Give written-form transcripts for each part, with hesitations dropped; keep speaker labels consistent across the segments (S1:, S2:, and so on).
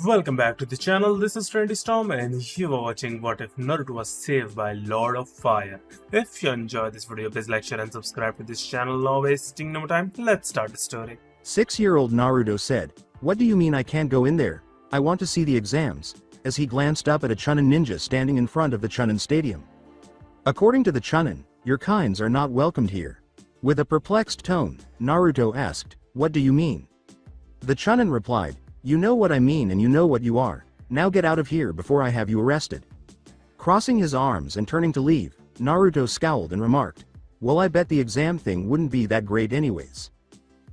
S1: Welcome back to the channel. This is Trendy Storm and you are watching What If Naruto Was Saved by Lord of Fire. If you enjoyed this video, please like, share and subscribe to this channel. Now wasting no more time, let's start the story.
S2: 6-year-old Naruto said, "What do you mean I can't go in there? I want to see the exams," as he glanced up at a Chunin ninja standing in front of the Chunin Stadium. "According to the Chunin, your kinds are not welcomed here." With a perplexed tone, Naruto asked, "What do you mean?" The Chunin replied, "You know what I mean and you know what you are. Now get out of here before I have you arrested." Crossing his arms and turning to leave, Naruto scowled and remarked, "Well, I bet the exam thing wouldn't be that great anyways."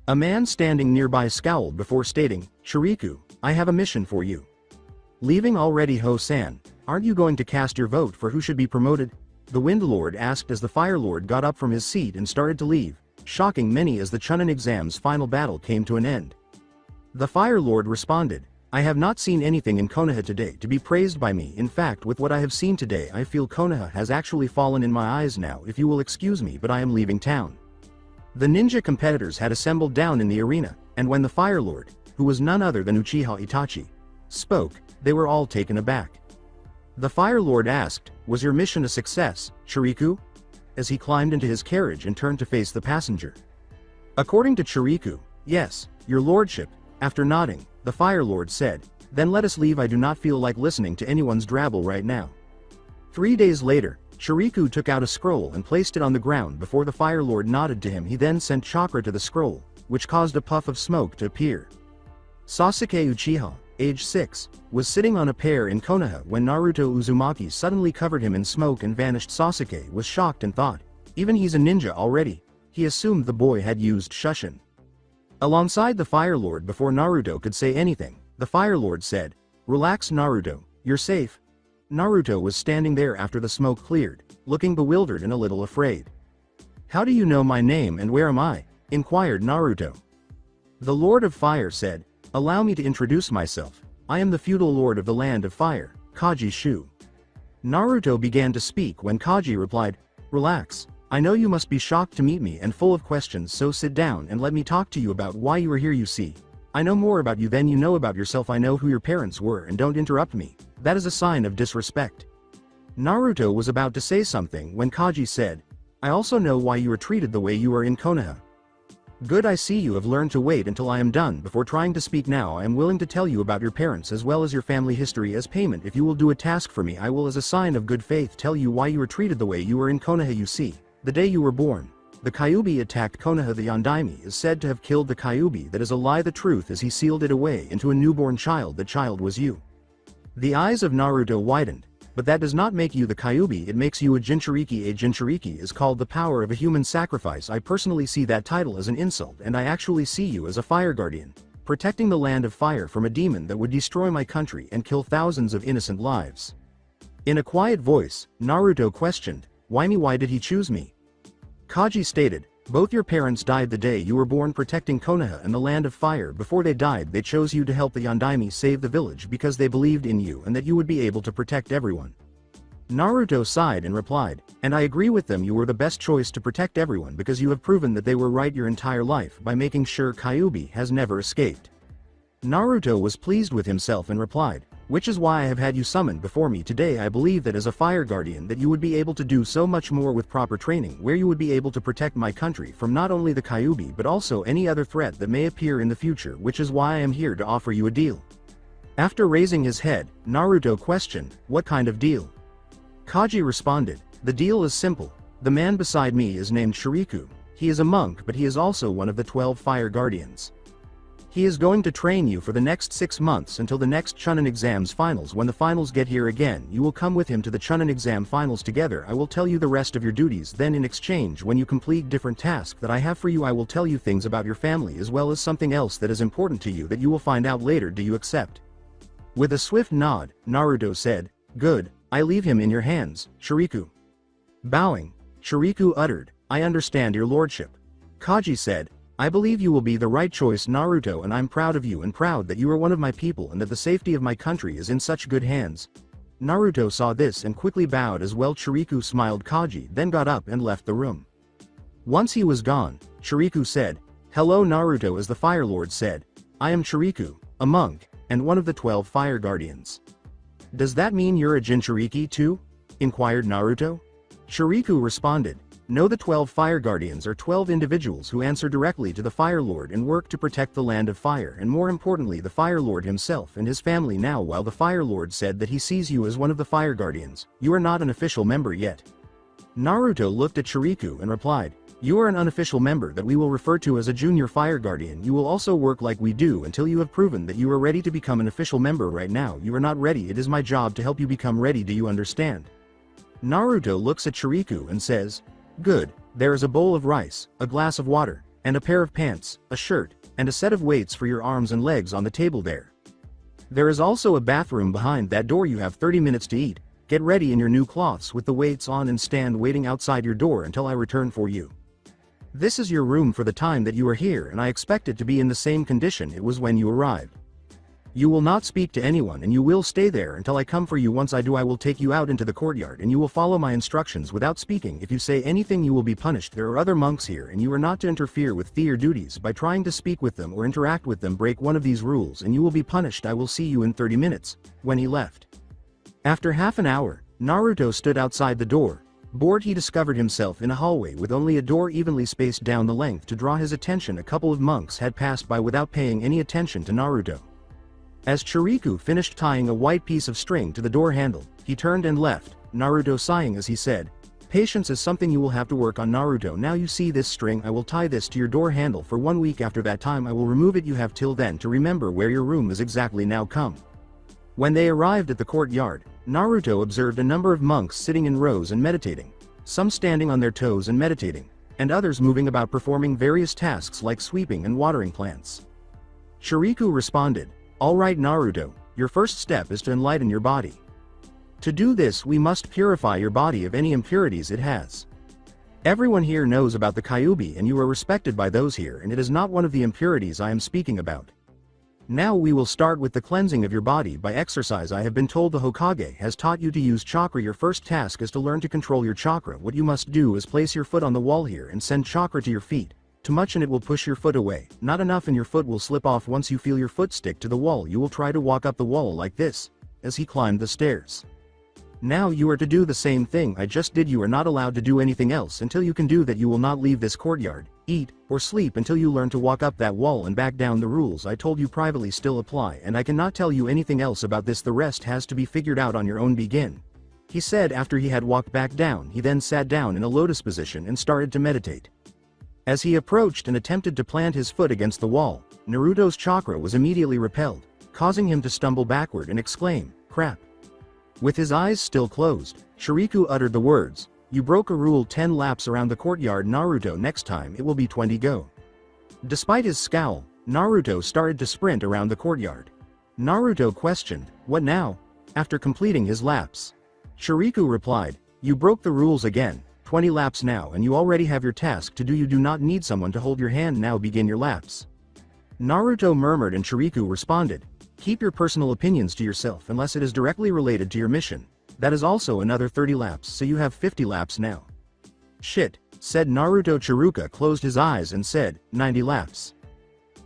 S2: A man standing nearby scowled before stating, "Chiriku, I have a mission for you." "Leaving already, Ho-san? Aren't you going to cast your vote for who should be promoted?" the Wind Lord asked as the Fire Lord got up from his seat and started to leave, shocking many as the Chunin exam's final battle came to an end. The Fire Lord responded, "I have not seen anything in Konoha today to be praised by me. In fact, with what I have seen today, I feel Konoha has actually fallen in my eyes now. If you will excuse me, but I am leaving town." The ninja competitors had assembled down in the arena, and when the Fire Lord, who was none other than Uchiha Itachi, spoke, they were all taken aback. The Fire Lord asked, "Was your mission a success, Chiriku?" as he climbed into his carriage and turned to face the passenger. "According to Chiriku, yes, your lordship." After nodding, the Fire Lord said, "Then let us leave. I do not feel like listening to anyone's drabble right now." 3 days later, Chiriku took out a scroll and placed it on the ground before the Fire Lord nodded to him. He then sent chakra to the scroll, which caused a puff of smoke to appear. Sasuke Uchiha, age 6, was sitting on a pear in Konoha when Naruto Uzumaki suddenly covered him in smoke and vanished. Sasuke was shocked and thought, even he's a ninja already. He assumed the boy had used Shushin. Alongside the Fire Lord before Naruto could say anything, the Fire Lord said, "Relax, Naruto, you're safe." Naruto was standing there after the smoke cleared, looking bewildered and a little afraid. "How do you know my name and where am I?" inquired Naruto. The Lord of Fire said, "Allow me to introduce myself. I am the feudal lord of the land of fire, Kaji Shu." Naruto began to speak when Kaji replied, "Relax. I know you must be shocked to meet me and full of questions, so sit down and let me talk to you about why you are here. You see, I know more about you than you know about yourself. I know who your parents were, and don't interrupt me. That is a sign of disrespect." Naruto was about to say something when Kaji said, "I also know why you are treated the way you are in Konoha." "Good, I see you have learned to wait until I am done before trying to speak. Now I am willing to tell you about your parents as well as your family history. As payment, if you will do a task for me, I will as a sign of good faith tell you why you are treated the way you are in Konoha. You see, the day you were born, the Kyuubi attacked Konoha. The Yondaime is said to have killed the Kyuubi. That is a lie. The truth is he sealed it away into a newborn child. The child was you." The eyes of Naruto widened. "But that does not make you the Kyuubi, it makes you a Jinchuriki. A Jinchuriki is called the power of a human sacrifice. I personally see that title as an insult, and I actually see you as a fire guardian, protecting the land of fire from a demon that would destroy my country and kill thousands of innocent lives." In a quiet voice, Naruto questioned, "Why me? Why did he choose me?" Kaji stated, "Both your parents died the day you were born, protecting Konoha and the land of fire. Before they died, they chose you to help the Yondaime save the village because they believed in you and that you would be able to protect everyone." Naruto sighed and replied, "And I agree with them. You were the best choice to protect everyone because you have proven that they were right your entire life by making sure Kyuubi has never escaped." Naruto was pleased with himself and replied, "Which is why I have had you summoned before me today. I believe that as a fire guardian that you would be able to do so much more with proper training, where you would be able to protect my country from not only the Kyuubi but also any other threat that may appear in the future, which is why I am here to offer you a deal." After raising his head, Naruto questioned, "What kind of deal?" Kaji responded, "The deal is simple. The man beside me is named Chiriku. He is a monk, but he is also one of the 12 fire guardians. He is going to train you for the next 6 months until the next Chunin exams finals. When the finals get here again, you will come with him to the Chunin exam finals together. I will tell you the rest of your duties. Then in exchange, when you complete different tasks that I have for you, I will tell you things about your family as well as something else that is important to you that you will find out later. Do you accept?" With a swift nod, Naruto said, "Good, I leave him in your hands, Chiriku." Bowing, Chiriku uttered, "I understand your lordship." Kaji said, "I believe you will be the right choice, Naruto, and I'm proud of you and proud that you are one of my people and that the safety of my country is in such good hands." Naruto saw this and quickly bowed as well. Chiriku smiled. Kaji then got up and left the room. Once he was gone, Chiriku said, "Hello, Naruto." As the Fire Lord said, "I am Chiriku, a monk, and one of the 12 fire guardians. Does that mean you're a Jinchuriki too? Inquired Naruto. Shuriku responded, no, the 12 fire guardians are 12 individuals who answer directly to the Fire Lord and work to protect the land of fire, and more importantly the Fire Lord himself and his family. Now while the Fire Lord said that he sees you as one of the fire guardians, you are not an official member yet. Naruto looked at Shuriku and replied, you are an unofficial member that we will refer to as a junior fire guardian. You will also work like we do until you have proven that you are ready to become an official member. Right now you are not ready. It is my job to help you become ready. Do you understand? Naruto looks at Shuriku and says, good, there is a bowl of rice, a glass of water, and a pair of pants, a shirt, and a set of weights for your arms and legs on the table there. There is also a bathroom behind that door. You have 30 minutes to eat, get ready in your new cloths with the weights on and stand waiting outside your door until I return for you. This is your room for the time that you are here, and I expect it to be in the same condition it was when you arrived. You will not speak to anyone and you will stay there until I come for you. Once I do, I will take you out into the courtyard and you will follow my instructions without speaking. If you say anything you will be punished. There are other monks here and you are not to interfere with their duties by trying to speak with them or interact with them. Break one of these rules and you will be punished. I will see you in 30 minutes. When he left. After half an hour, Naruto stood outside the door. Bored, he discovered himself in a hallway with only a door evenly spaced down the length to draw his attention. A couple of monks had passed by without paying any attention to Naruto. As Chiriku finished tying a white piece of string to the door handle, he turned and left, Naruto sighing as he said, patience is something you will have to work on, Naruto. Now you see this string, I will tie this to your door handle for 1 week. After that time I will remove it. You have till then to remember where your room is exactly. Now come. When they arrived at the courtyard, Naruto observed a number of monks sitting in rows and meditating, some standing on their toes and meditating, and others moving about performing various tasks like sweeping and watering plants. Chiriku responded, alright Naruto, your first step is to enlighten your body. To do this we must purify your body of any impurities it has. Everyone here knows about the Kyuubi and you are respected by those here, and it is not one of the impurities I am speaking about. Now we will start with the cleansing of your body by exercise. I have been told the Hokage has taught you to use chakra. Your first task is to learn to control your chakra. What you must do is place your foot on the wall here and send chakra to your feet. Too much and it will push your foot away, not enough and your foot will slip off. Once you feel your foot stick to the wall, you will try to walk up the wall like this, as he climbed the stairs. Now you are to do the same thing I just did. You are not allowed to do anything else until you can do that. You will not leave this courtyard, eat, or sleep until you learn to walk up that wall and back down. The rules I told you privately still apply, and I cannot tell you anything else about this. The rest has to be figured out on your own. Begin. He said after he had walked back down. He then sat down in a lotus position and started to meditate. As he approached and attempted to plant his foot against the wall, Naruto's chakra was immediately repelled, causing him to stumble backward and exclaim, crap. With his eyes still closed, Chiriku uttered the words, you broke a rule. 10 laps around the courtyard, Naruto. Next time it will be 20. Go. Despite his scowl, Naruto started to sprint around the courtyard. Naruto questioned, what now? After completing his laps. Chiriku replied, you broke the rules again. 20 laps now and you already have your task to do. You do not need someone to hold your hand. Now begin your laps. Naruto murmured and Chiriku responded, keep your personal opinions to yourself unless it is directly related to your mission. That is also another 30 laps, so you have 50 laps now. Shit, said Naruto. Chiruka closed his eyes and said, 90 laps.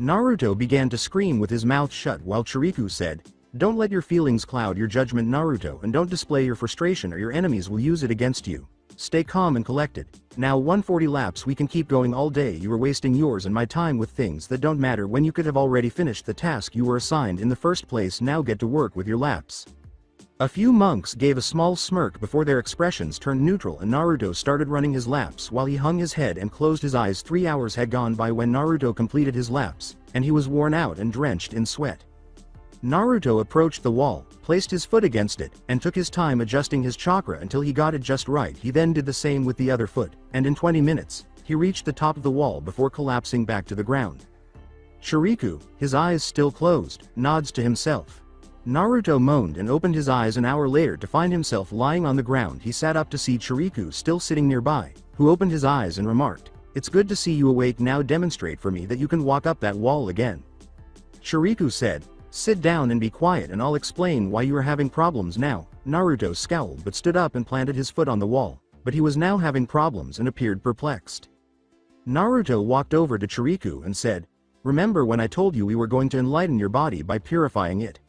S2: Naruto began to scream with his mouth shut while Chiriku said, don't let your feelings cloud your judgment, Naruto, and don't display your frustration or your enemies will use it against you. Stay calm and collected. Now 140 laps. We can keep going all day. You are wasting yours and my time with things that don't matter when you could have already finished the task you were assigned in the first place. Now get to work with your laps. A few monks gave a small smirk before their expressions turned neutral and Naruto started running his laps while he hung his head and closed his eyes. 3 hours had gone by when Naruto completed his laps, and he was worn out and drenched in sweat. Naruto approached the wall, placed his foot against it, and took his time adjusting his chakra until he got it just right. He then did the same with the other foot, and in 20 minutes, he reached the top of the wall before collapsing back to the ground. Chiriku, his eyes still closed, nods to himself. Naruto moaned and opened his eyes an hour later to find himself lying on the ground. He sat up to see Chiriku still sitting nearby, who opened his eyes and remarked, it's good to see you awake. Now demonstrate for me that you can walk up that wall again. Chiriku said, sit down and be quiet and I'll explain why you are having problems now. Naruto scowled but stood up and planted his foot on the wall, but he was now having problems and appeared perplexed. Naruto walked over to Chiriku and said, remember when I told you we were going to enlighten your body by purifying it?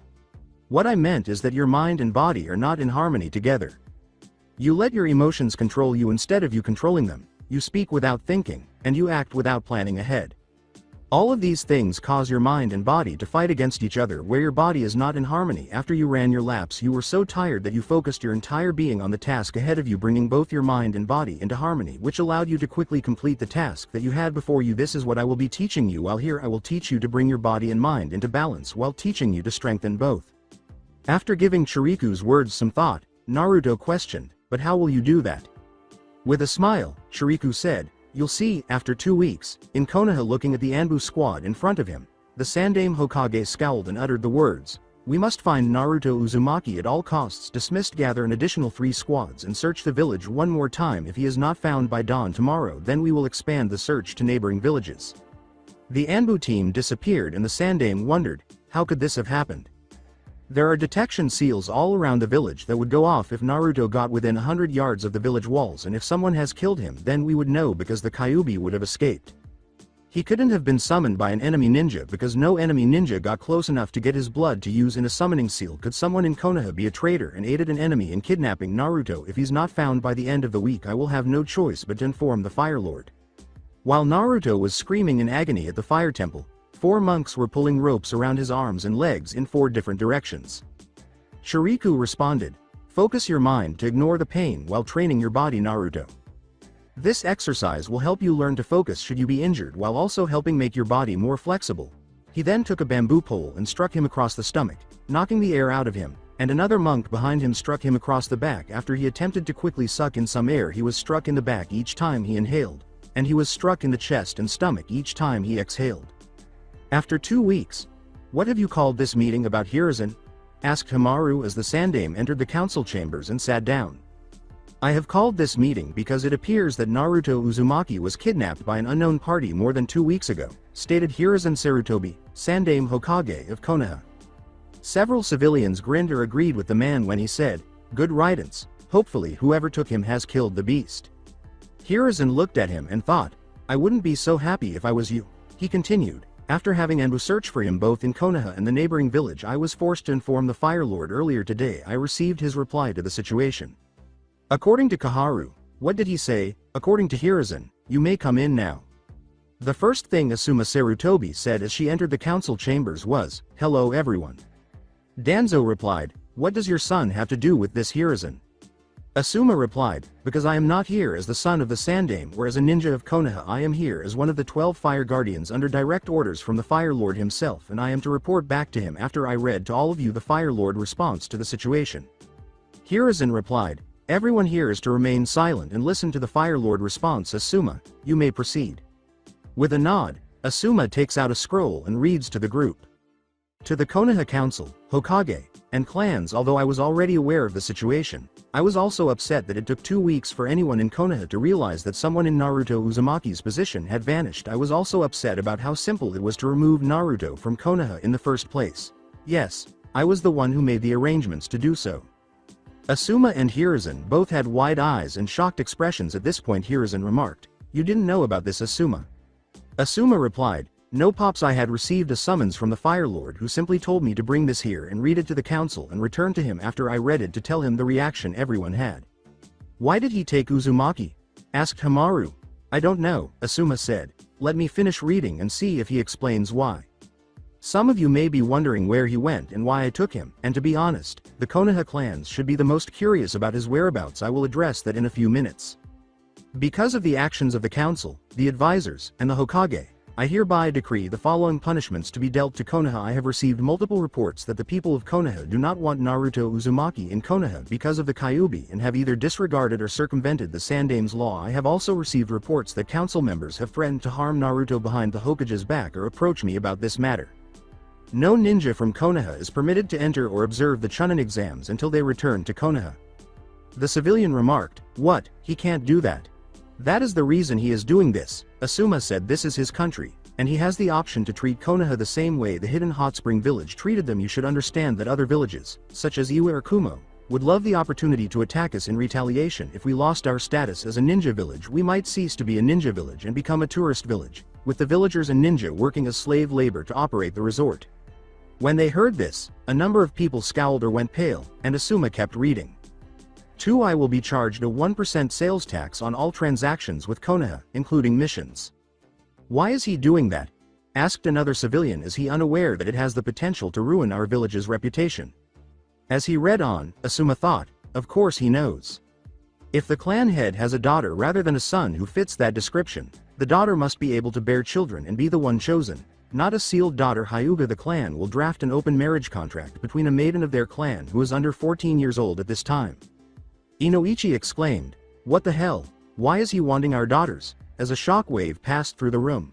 S2: What I meant is that your mind and body are not in harmony together. You let your emotions control you instead of you controlling them, you speak without thinking, and you act without planning ahead. All of these things cause your mind and body to fight against each other where your body is not in harmony. After you ran your laps, you were so tired that you focused your entire being on the task ahead of you, bringing both your mind and body into harmony, which allowed you to quickly complete the task that you had before you. This is what I will be teaching you while here. I will teach you to bring your body and mind into balance while teaching you to strengthen both. After giving Chiriku's words some thought, Naruto questioned, "But how will you do that?" With a smile, Chiriku said, "You'll see, after 2 weeks." In Konoha, looking at the Anbu squad in front of him, the Sandaime Hokage scowled and uttered the words, "We must find Naruto Uzumaki at all costs." Dismissed. Gather an additional 3 squads and search the village one more time. If he is not found by dawn tomorrow, then we will expand the search to neighboring villages. The Anbu team disappeared and the Sandaime wondered, how could this have happened? There are detection seals all around the village that would go off if Naruto got within 100 yards of the village walls, and if someone has killed him, then we would know because the Kyuubi would have escaped. He couldn't have been summoned by an enemy ninja because no enemy ninja got close enough to get his blood to use in a summoning seal. Could someone in Konoha be a traitor and aided an enemy in kidnapping Naruto? If he's not found by the end of the week, I will have no choice but to inform the Fire Lord. While Naruto was screaming in agony at the Fire Temple, 4 monks were pulling ropes around his arms and legs in 4 different directions. Chiriku responded, "Focus your mind to ignore the pain while training your body, Naruto. This exercise will help you learn to focus should you be injured, while also helping make your body more flexible." He then took a bamboo pole and struck him across the stomach, knocking the air out of him, and another monk behind him struck him across the back. After he attempted to quickly suck in some air, he was struck in the back each time he inhaled, and he was struck in the chest and stomach each time he exhaled. After 2 weeks, "What have you called this meeting about, Hiruzen?" asked Hamaru as the Sandaime entered the council chambers and sat down. "I have called this meeting because it appears that Naruto Uzumaki was kidnapped by an unknown party more than 2 weeks ago," stated Hiruzen Sarutobi, Sandaime Hokage of Konoha. Several civilians grinned or agreed with the man when he said, "Good riddance, hopefully whoever took him has killed the beast." Hiruzen looked at him and thought, "I wouldn't be so happy if I was you." He continued, "After having Anbu search for him both in Konoha and the neighboring village, I was forced to inform the Fire Lord earlier today. I received his reply to the situation." According to Kaharu, what did he say? According to Hiruzen, "You may come in now." The first thing Asuma Sarutobi said as she entered the council chambers was, "Hello everyone." Danzo replied, "What does your son have to do with this, Hiruzen?" Asuma replied, "Because I am not here as the son of the Sandaime or as a ninja of Konoha. I am here as one of the 12 fire guardians under direct orders from the Fire Lord himself, and I am to report back to him after I read to all of you the Fire Lord response to the situation." Hiruzen replied, "Everyone here is to remain silent and listen to the Fire Lord response. Asuma, you may proceed." With a nod, Asuma takes out a scroll and reads to the group. "To the Konoha Council, Hokage, and clans, although I was already aware of the situation, I was also upset that it took 2 weeks for anyone in Konoha to realize that someone in Naruto Uzumaki's position had vanished. I was also upset about how simple it was to remove Naruto from Konoha in the first place. Yes, I was the one who made the arrangements to do so." Asuma and Hiruzen both had wide eyes and shocked expressions. At this point Hiruzen remarked, "You didn't know about this, Asuma?" Asuma replied, "No pops, I had received a summons from the Fire Lord who simply told me to bring this here and read it to the council and return to him after I read it to tell him the reaction everyone had." "Why did he take Uzumaki?" asked Hamaru. "I don't know," Asuma said. "Let me finish reading and see if he explains why. Some of you may be wondering where he went and why I took him, and to be honest, the Konoha clans should be the most curious about his whereabouts. I will address that in a few minutes. Because of the actions of the council, the advisors, and the Hokage, I hereby decree the following punishments to be dealt to Konoha. I have received multiple reports that the people of Konoha do not want Naruto Uzumaki in Konoha because of the Kyuubi and have either disregarded or circumvented the Sandaime's law. I have also received reports that council members have threatened to harm Naruto behind the Hokage's back or approach me about this matter. No ninja from Konoha is permitted to enter or observe the Chunin exams until they return to Konoha." The civilian remarked, "What, he can't do that? That is the reason he is doing this." Asuma said, "This is his country, and he has the option to treat Konoha the same way the hidden hot spring village treated them. You should understand that other villages, such as Iwa or Kumo, would love the opportunity to attack us in retaliation. If we lost our status as a ninja village, we might cease to be a ninja village and become a tourist village, with the villagers and ninja working as slave labor to operate the resort. When they heard this, a number of people scowled or went pale, and Asuma kept reading. 2. I will be charged a 1% sales tax on all transactions with Konoha, including missions. Why is he doing that? Asked another civilian. Is he unaware that it has the potential to ruin our village's reputation? As he read on, Asuma thought, of course he knows. If the clan head has a daughter rather than a son who fits that description, the daughter must be able to bear children and be the one chosen, not a sealed daughter. Hyuga the clan will draft an open marriage contract between a maiden of their clan who is under 14 years old at this time. Inoichi exclaimed, what the hell, why is he wanting our daughters, as a shockwave passed through the room.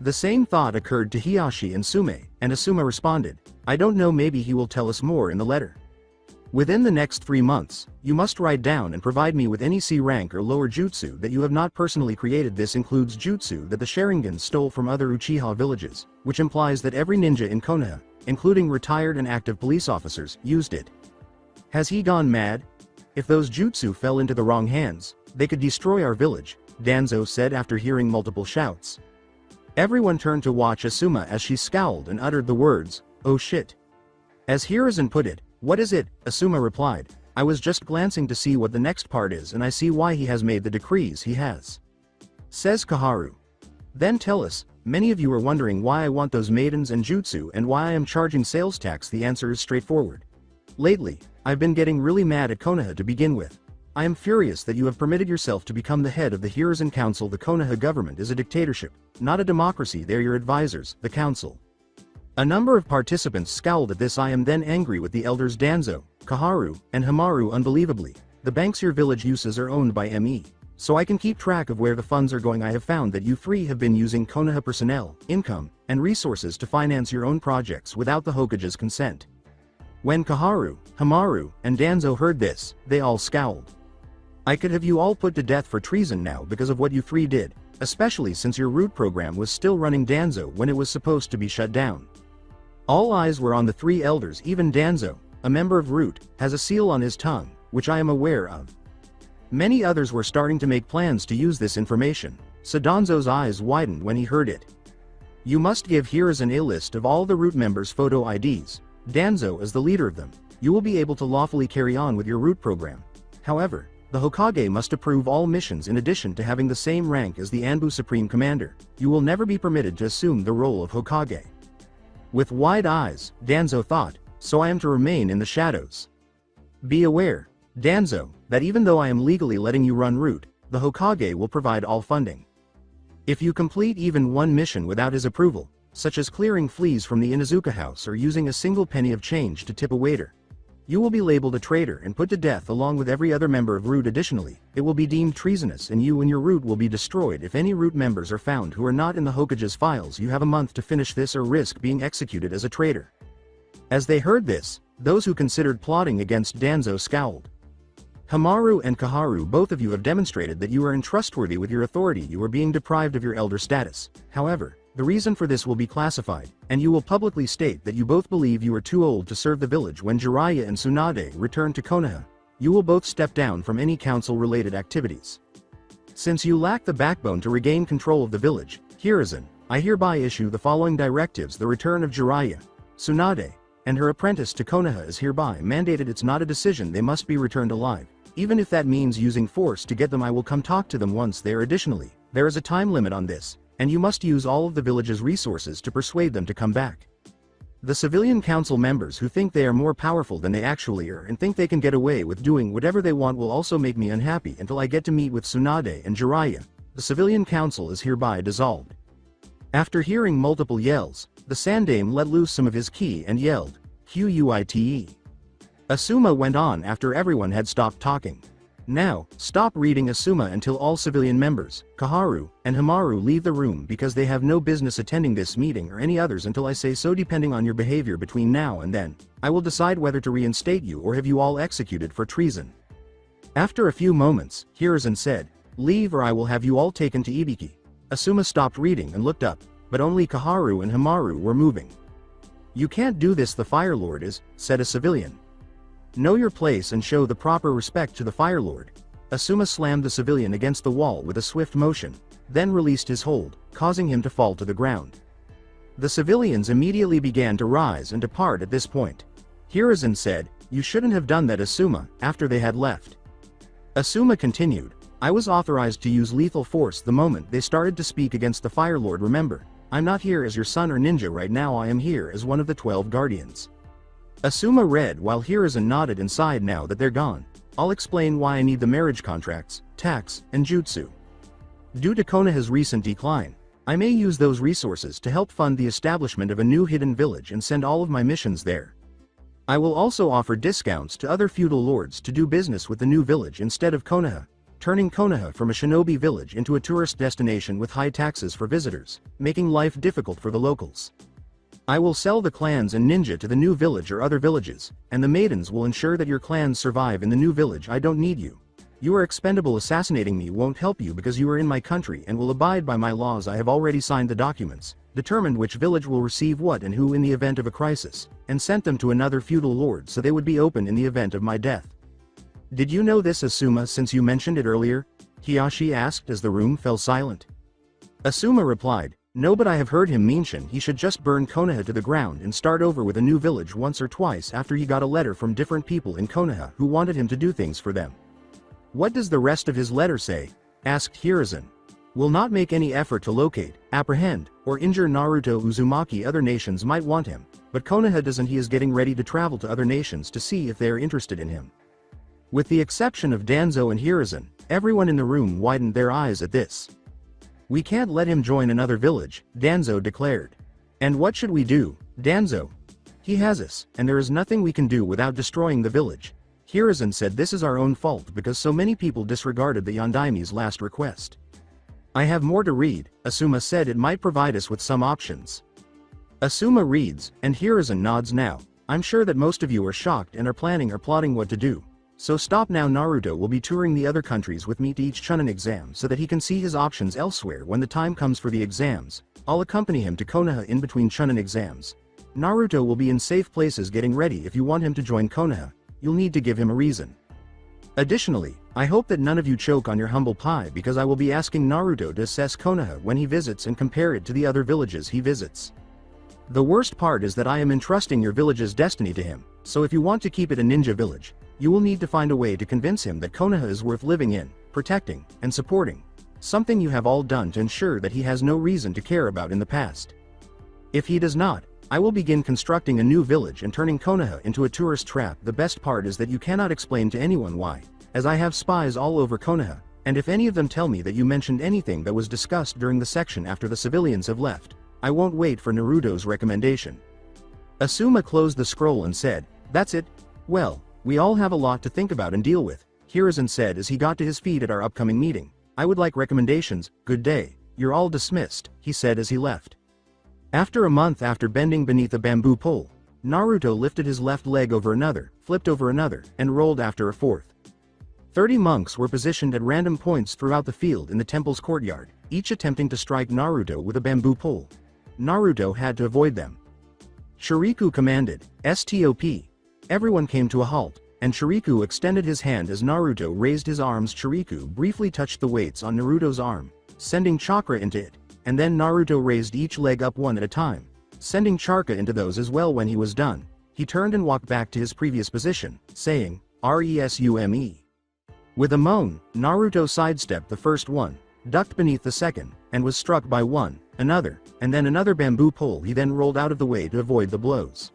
S2: The same thought occurred to Hiyashi and Sume, and Asuma responded, I don't know, maybe he will tell us more in the letter. Within the next 3 months, you must write down and provide me with any C rank or lower jutsu that you have not personally created. This includes jutsu that the Sharingan stole from other Uchiha villages, which implies that every ninja in Konoha, including retired and active police officers, used it. Has he gone mad? If those jutsu fell into the wrong hands, they could destroy our village, Danzo said after hearing multiple shouts. Everyone turned to watch Asuma as she scowled and uttered the words, oh shit. As Hiruzen put it, what is it? Asuma replied, I was just glancing to see what the next part is and I see why he has made the decrees he has. Says Kaharu. Then tell us, many of you are wondering why I want those maidens and jutsu and why I am charging sales tax. The answer is straightforward. Lately, I've been getting really mad at Konoha to begin with. I am furious that you have permitted yourself to become the head of the Hiruzen Council. The Konoha government is a dictatorship, not a democracy. They're your advisors, the council. A number of participants scowled at this. I am then angry with the elders Danzo, Kaharu, and Hamaru. Unbelievably, the banks your village uses are owned by ME, so I can keep track of where the funds are going. I have found that you 3 have been using Konoha personnel, income, and resources to finance your own projects without the Hokage's consent. When Kaharu, Hamaru, and Danzo heard this, they all scowled. I could have you all put to death for treason now because of what you 3 did, especially since your root program was still running. Danzo when it was supposed to be shut down. All eyes were on the 3 elders. Even Danzo, a member of Root, has a seal on his tongue, which I am aware of. Many others were starting to make plans to use this information, so Danzo's eyes widened when he heard it. You must give Hiruzen a list of all the Root members' photo IDs. Danzo is the leader of them. You will be able to lawfully carry on with your root program. However, the Hokage must approve all missions. In addition to having the same rank as the Anbu Supreme Commander, you will never be permitted to assume the role of Hokage. With wide eyes, Danzo thought, so I am to remain in the shadows. Be aware, Danzo, that even though I am legally letting you run root, the Hokage will provide all funding. If you complete even one mission without his approval, such as clearing fleas from the Inuzuka house or using a single penny of change to tip a waiter, you will be labeled a traitor and put to death along with every other member of Root. Additionally, it will be deemed treasonous and you and your Root will be destroyed if any Root members are found who are not in the Hokage's files. You have a month to finish this or risk being executed as a traitor. As they heard this, those who considered plotting against Danzo scowled. Hamaru and Kaharu, both of you have demonstrated that you are untrustworthy with your authority. You are being deprived of your elder status. However, the reason for this will be classified, and you will publicly state that you both believe you are too old to serve the village. When Jiraiya and Tsunade return to Konoha, you will both step down from any council-related activities. Since you lack the backbone to regain control of the village, Hiruzen, I hereby issue the following directives. The return of Jiraiya, Tsunade, and her apprentice to Konoha is hereby mandated. It's not a decision. They must be returned alive. Even if that means using force to get them, I will come talk to them once there. Additionally, there is a time limit on this, and you must use all of the village's resources to persuade them to come back. The civilian council members who think they are more powerful than they actually are and think they can get away with doing whatever they want will also make me unhappy until I get to meet with Tsunade and Jiraiya. The civilian council is hereby dissolved. After hearing multiple yells, the Sandame let loose some of his ki and yelled, Quite. Asuma went on after everyone had stopped talking. Now, stop reading Asuma until all civilian members, Kaharu, and Hamaru leave the room because they have no business attending this meeting or any others until I say so. Depending on your behavior between now and then, I will decide whether to reinstate you or have you all executed for treason. After a few moments, Hiruzen said, leave or I will have you all taken to Ibiki. Asuma stopped reading and looked up, but only Kaharu and Hamaru were moving. You can't do this, the Fire Lord is, said a civilian. Know your place and show the proper respect to the Fire Lord. Asuma slammed the civilian against the wall with a swift motion, then released his hold, causing him to fall to the ground. The civilians immediately began to rise and depart at this point. Hiruzen said, "You shouldn't have done that, Asuma," after they had left. Asuma continued, "I was authorized to use lethal force the moment they started to speak against the Fire Lord. Remember, I'm not here as your son or ninja right now, I am here as one of the 12 guardians." Asuma read while Hiruzen nodded and sighed. "Now that they're gone, I'll explain why I need the marriage contracts, tax, and jutsu. Due to Konoha's recent decline, I may use those resources to help fund the establishment of a new hidden village and send all of my missions there. I will also offer discounts to other feudal lords to do business with the new village instead of Konoha, turning Konoha from a shinobi village into a tourist destination with high taxes for visitors, making life difficult for the locals. I will sell the clans and ninja to the new village or other villages, and the maidens will ensure that your clans survive in the new village. I don't need you. You are expendable. Assassinating me won't help you because you are in my country and will abide by my laws. I have already signed the documents, determined which village will receive what and who in the event of a crisis, and sent them to another feudal lord so they would be open in the event of my death." "Did you know this, Asuma, since you mentioned it earlier?" Hiyashi asked as the room fell silent. Asuma replied, "No, but I have heard him mention he should just burn Konoha to the ground and start over with a new village once or twice after he got a letter from different people in Konoha who wanted him to do things for them." "What does the rest of his letter say?" asked Hiruzen. "Will not make any effort to locate, apprehend, or injure Naruto Uzumaki. Other nations might want him, but Konoha doesn't. He is getting ready to travel to other nations to see if they are interested in him." With the exception of Danzo and Hiruzen, everyone in the room widened their eyes at this. "We can't let him join another village," Danzo declared. "And what should we do, Danzo?" "He has us, and there is nothing we can do without destroying the village." Hiruzen said, "This is our own fault because so many people disregarded the Yondaimi's last request." "I have more to read," Asuma said. "It might provide us with some options." Asuma reads, and Hiruzen nods. "Now, I'm sure that most of you are shocked and are planning or plotting what to do. So stop now. Naruto will be touring the other countries with me to each Chunin exam so that he can see his options elsewhere when the time comes for the exams. I'll accompany him to Konoha in between Chunin exams. Naruto will be in safe places getting ready. If you want him to join Konoha, you'll need to give him a reason. Additionally, I hope that none of you choke on your humble pie because I will be asking Naruto to assess Konoha when he visits and compare it to the other villages he visits. The worst part is that I am entrusting your village's destiny to him, so if you want to keep it a ninja village, you will need to find a way to convince him that Konoha is worth living in, protecting, and supporting, something you have all done to ensure that he has no reason to care about in the past. If he does not, I will begin constructing a new village and turning Konoha into a tourist trap. The best part is that you cannot explain to anyone why, as I have spies all over Konoha, and if any of them tell me that you mentioned anything that was discussed during the section after the civilians have left, I won't wait for Naruto's recommendation." Asuma closed the scroll and said, "That's it? Well, we all have a lot to think about and deal with," Hiruzen said as he got to his feet. "At our upcoming meeting, I would like recommendations." "Good day, you're all dismissed," he said as he left. After a month after bending beneath a bamboo pole, Naruto lifted his left leg over another, flipped over another, and rolled after a fourth. 30 monks were positioned at random points throughout the field in the temple's courtyard, each attempting to strike Naruto with a bamboo pole. Naruto had to avoid them. Shuriku commanded, "Stop." Everyone came to a halt, and Shuriku extended his hand as Naruto raised his arms. Shuriku briefly touched the weights on Naruto's arm, sending chakra into it, and then Naruto raised each leg up one at a time, sending chakra into those as well. When he was done, he turned and walked back to his previous position, saying, "Resume." With a moan, Naruto sidestepped the first one, ducked beneath the second, and was struck by one, another, and then another bamboo pole. He then rolled out of the way to avoid the blows.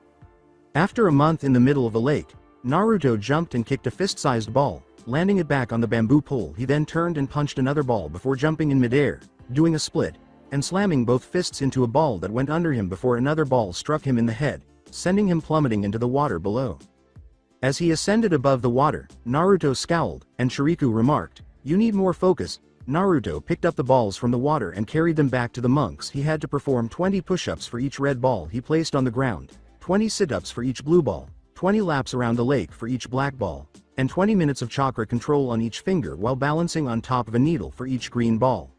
S2: After a month in the middle of a lake, Naruto jumped and kicked a fist-sized ball, landing it back on the bamboo pole. He then turned and punched another ball before jumping in midair, doing a split, and slamming both fists into a ball that went under him before another ball struck him in the head, sending him plummeting into the water below. As he ascended above the water, Naruto scowled, and Shuriku remarked, "You need more focus." Naruto picked up the balls from the water and carried them back to the monks. He had to perform 20 push-ups for each red ball he placed on the ground, 20 sit-ups for each blue ball, 20 laps around the lake for each black ball, and 20 minutes of chakra control on each finger while balancing on top of a needle for each green ball.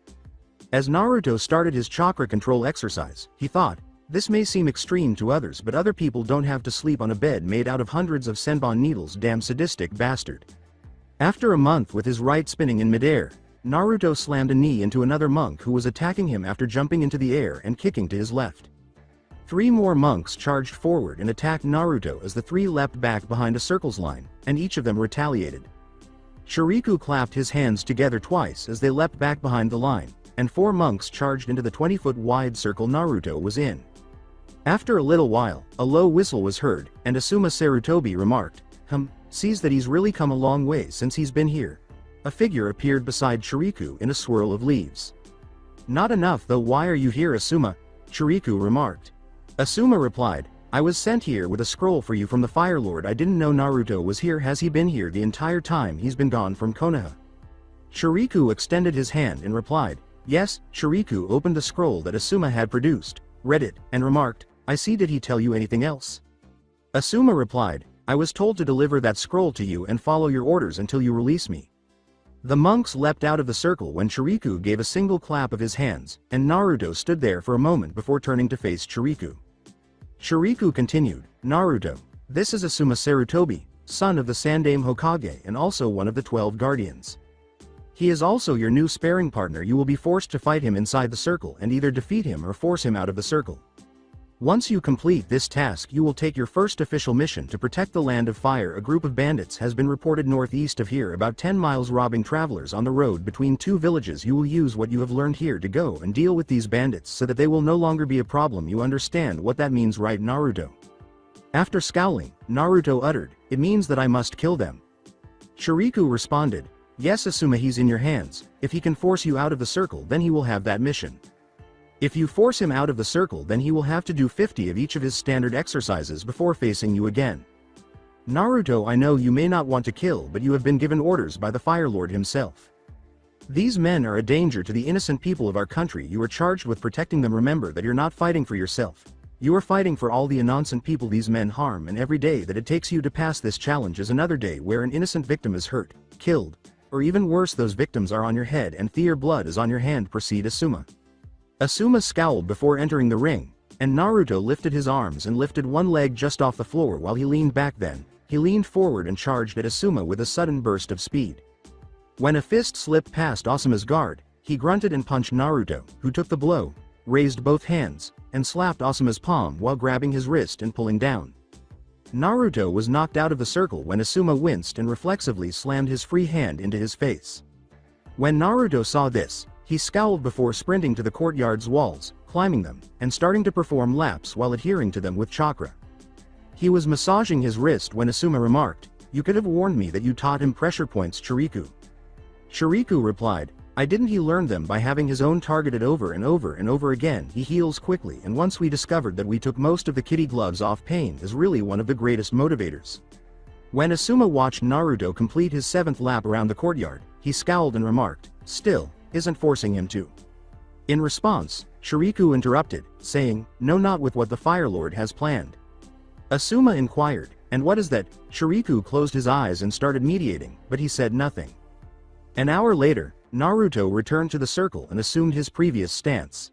S2: As Naruto started his chakra control exercise, he thought, "This may seem extreme to others, but other people don't have to sleep on a bed made out of hundreds of senbon needles. Damn sadistic bastard." After a month with his right spinning in midair, Naruto slammed a knee into another monk who was attacking him after jumping into the air and kicking to his left. 3 more monks charged forward and attacked Naruto as the 3 leapt back behind a circle's line, and each of them retaliated. Shuriku clapped his hands together twice as they leapt back behind the line, and 4 monks charged into the 20-foot wide circle Naruto was in. After a little while, a low whistle was heard, and Asuma Sarutobi remarked, sees that he's really come a long way since he's been here. A figure appeared beside Shuriku in a swirl of leaves. Not enough though, why are you here, Asuma? Shuriku remarked. Asuma replied, I was sent here with a scroll for you from the Fire Lord. I didn't know Naruto was here. Has he been here the entire time he's been gone from Konoha? Shuriku extended his hand and replied, yes. Shuriku opened the scroll that Asuma had produced, read it, and remarked, I see. Did he tell you anything else? Asuma replied, I was told to deliver that scroll to you and follow your orders until you release me. The monks leapt out of the circle when Shuriku gave a single clap of his hands, and Naruto stood there for a moment before turning to face Shuriku. Shuriku continued, Naruto, this is Asuma Sarutobi, son of the Sandaime Hokage and also one of the 12 guardians. He is also your new sparring partner. You will be forced to fight him inside the circle and either defeat him or force him out of the circle. Once you complete this task, you will take your first official mission to protect the Land of Fire. A group of bandits has been reported northeast of here, about 10 miles, robbing travelers on the road between 2 villages. You will use what you have learned here to go and deal with these bandits so that they will no longer be a problem. You understand what that means, right, Naruto? After scowling, Naruto uttered, it means that I must kill them. Shuriku responded, yes Asuma, he's in your hands. If he can force you out of the circle, then he will have that mission. If you force him out of the circle, then he will have to do 50 of each of his standard exercises before facing you again. Naruto, I know you may not want to kill, but you have been given orders by the Fire Lord himself. These men are a danger to the innocent people of our country. You are charged with protecting them. Remember that you're not fighting for yourself. You are fighting for all the innocent people these men harm, and every day that it takes you to pass this challenge is another day where an innocent victim is hurt, killed, or even worse, those victims are on your head and their blood is on your hand. Proceed, Asuma. Asuma scowled before entering the ring, and Naruto lifted his arms and lifted one leg just off the floor while he leaned back. Then, he leaned forward and charged at Asuma with a sudden burst of speed. When a fist slipped past Asuma's guard, he grunted and punched Naruto, who took the blow, raised both hands, and slapped Asuma's palm while grabbing his wrist and pulling down. Naruto was knocked out of the circle when Asuma winced and reflexively slammed his free hand into his face. When Naruto saw this, he scowled before sprinting to the courtyard's walls, climbing them, and starting to perform laps while adhering to them with chakra. He was massaging his wrist when Asuma remarked, you could have warned me that you taught him pressure points, Shuriku. Shuriku replied, I didn't. He learned them by having his own targeted over and over and over again. He heals quickly, and once we discovered that we took most of the kitty gloves off, pain is really one of the greatest motivators. When Asuma watched Naruto complete his 7th lap around the courtyard, he scowled and remarked, still, isn't forcing him to. In response, Shuriku interrupted, saying, no, not with what the Fire Lord has planned. Asuma inquired, and what is that? Shuriku closed his eyes and started meditating, but he said nothing. An hour later, Naruto returned to the circle and assumed his previous stance.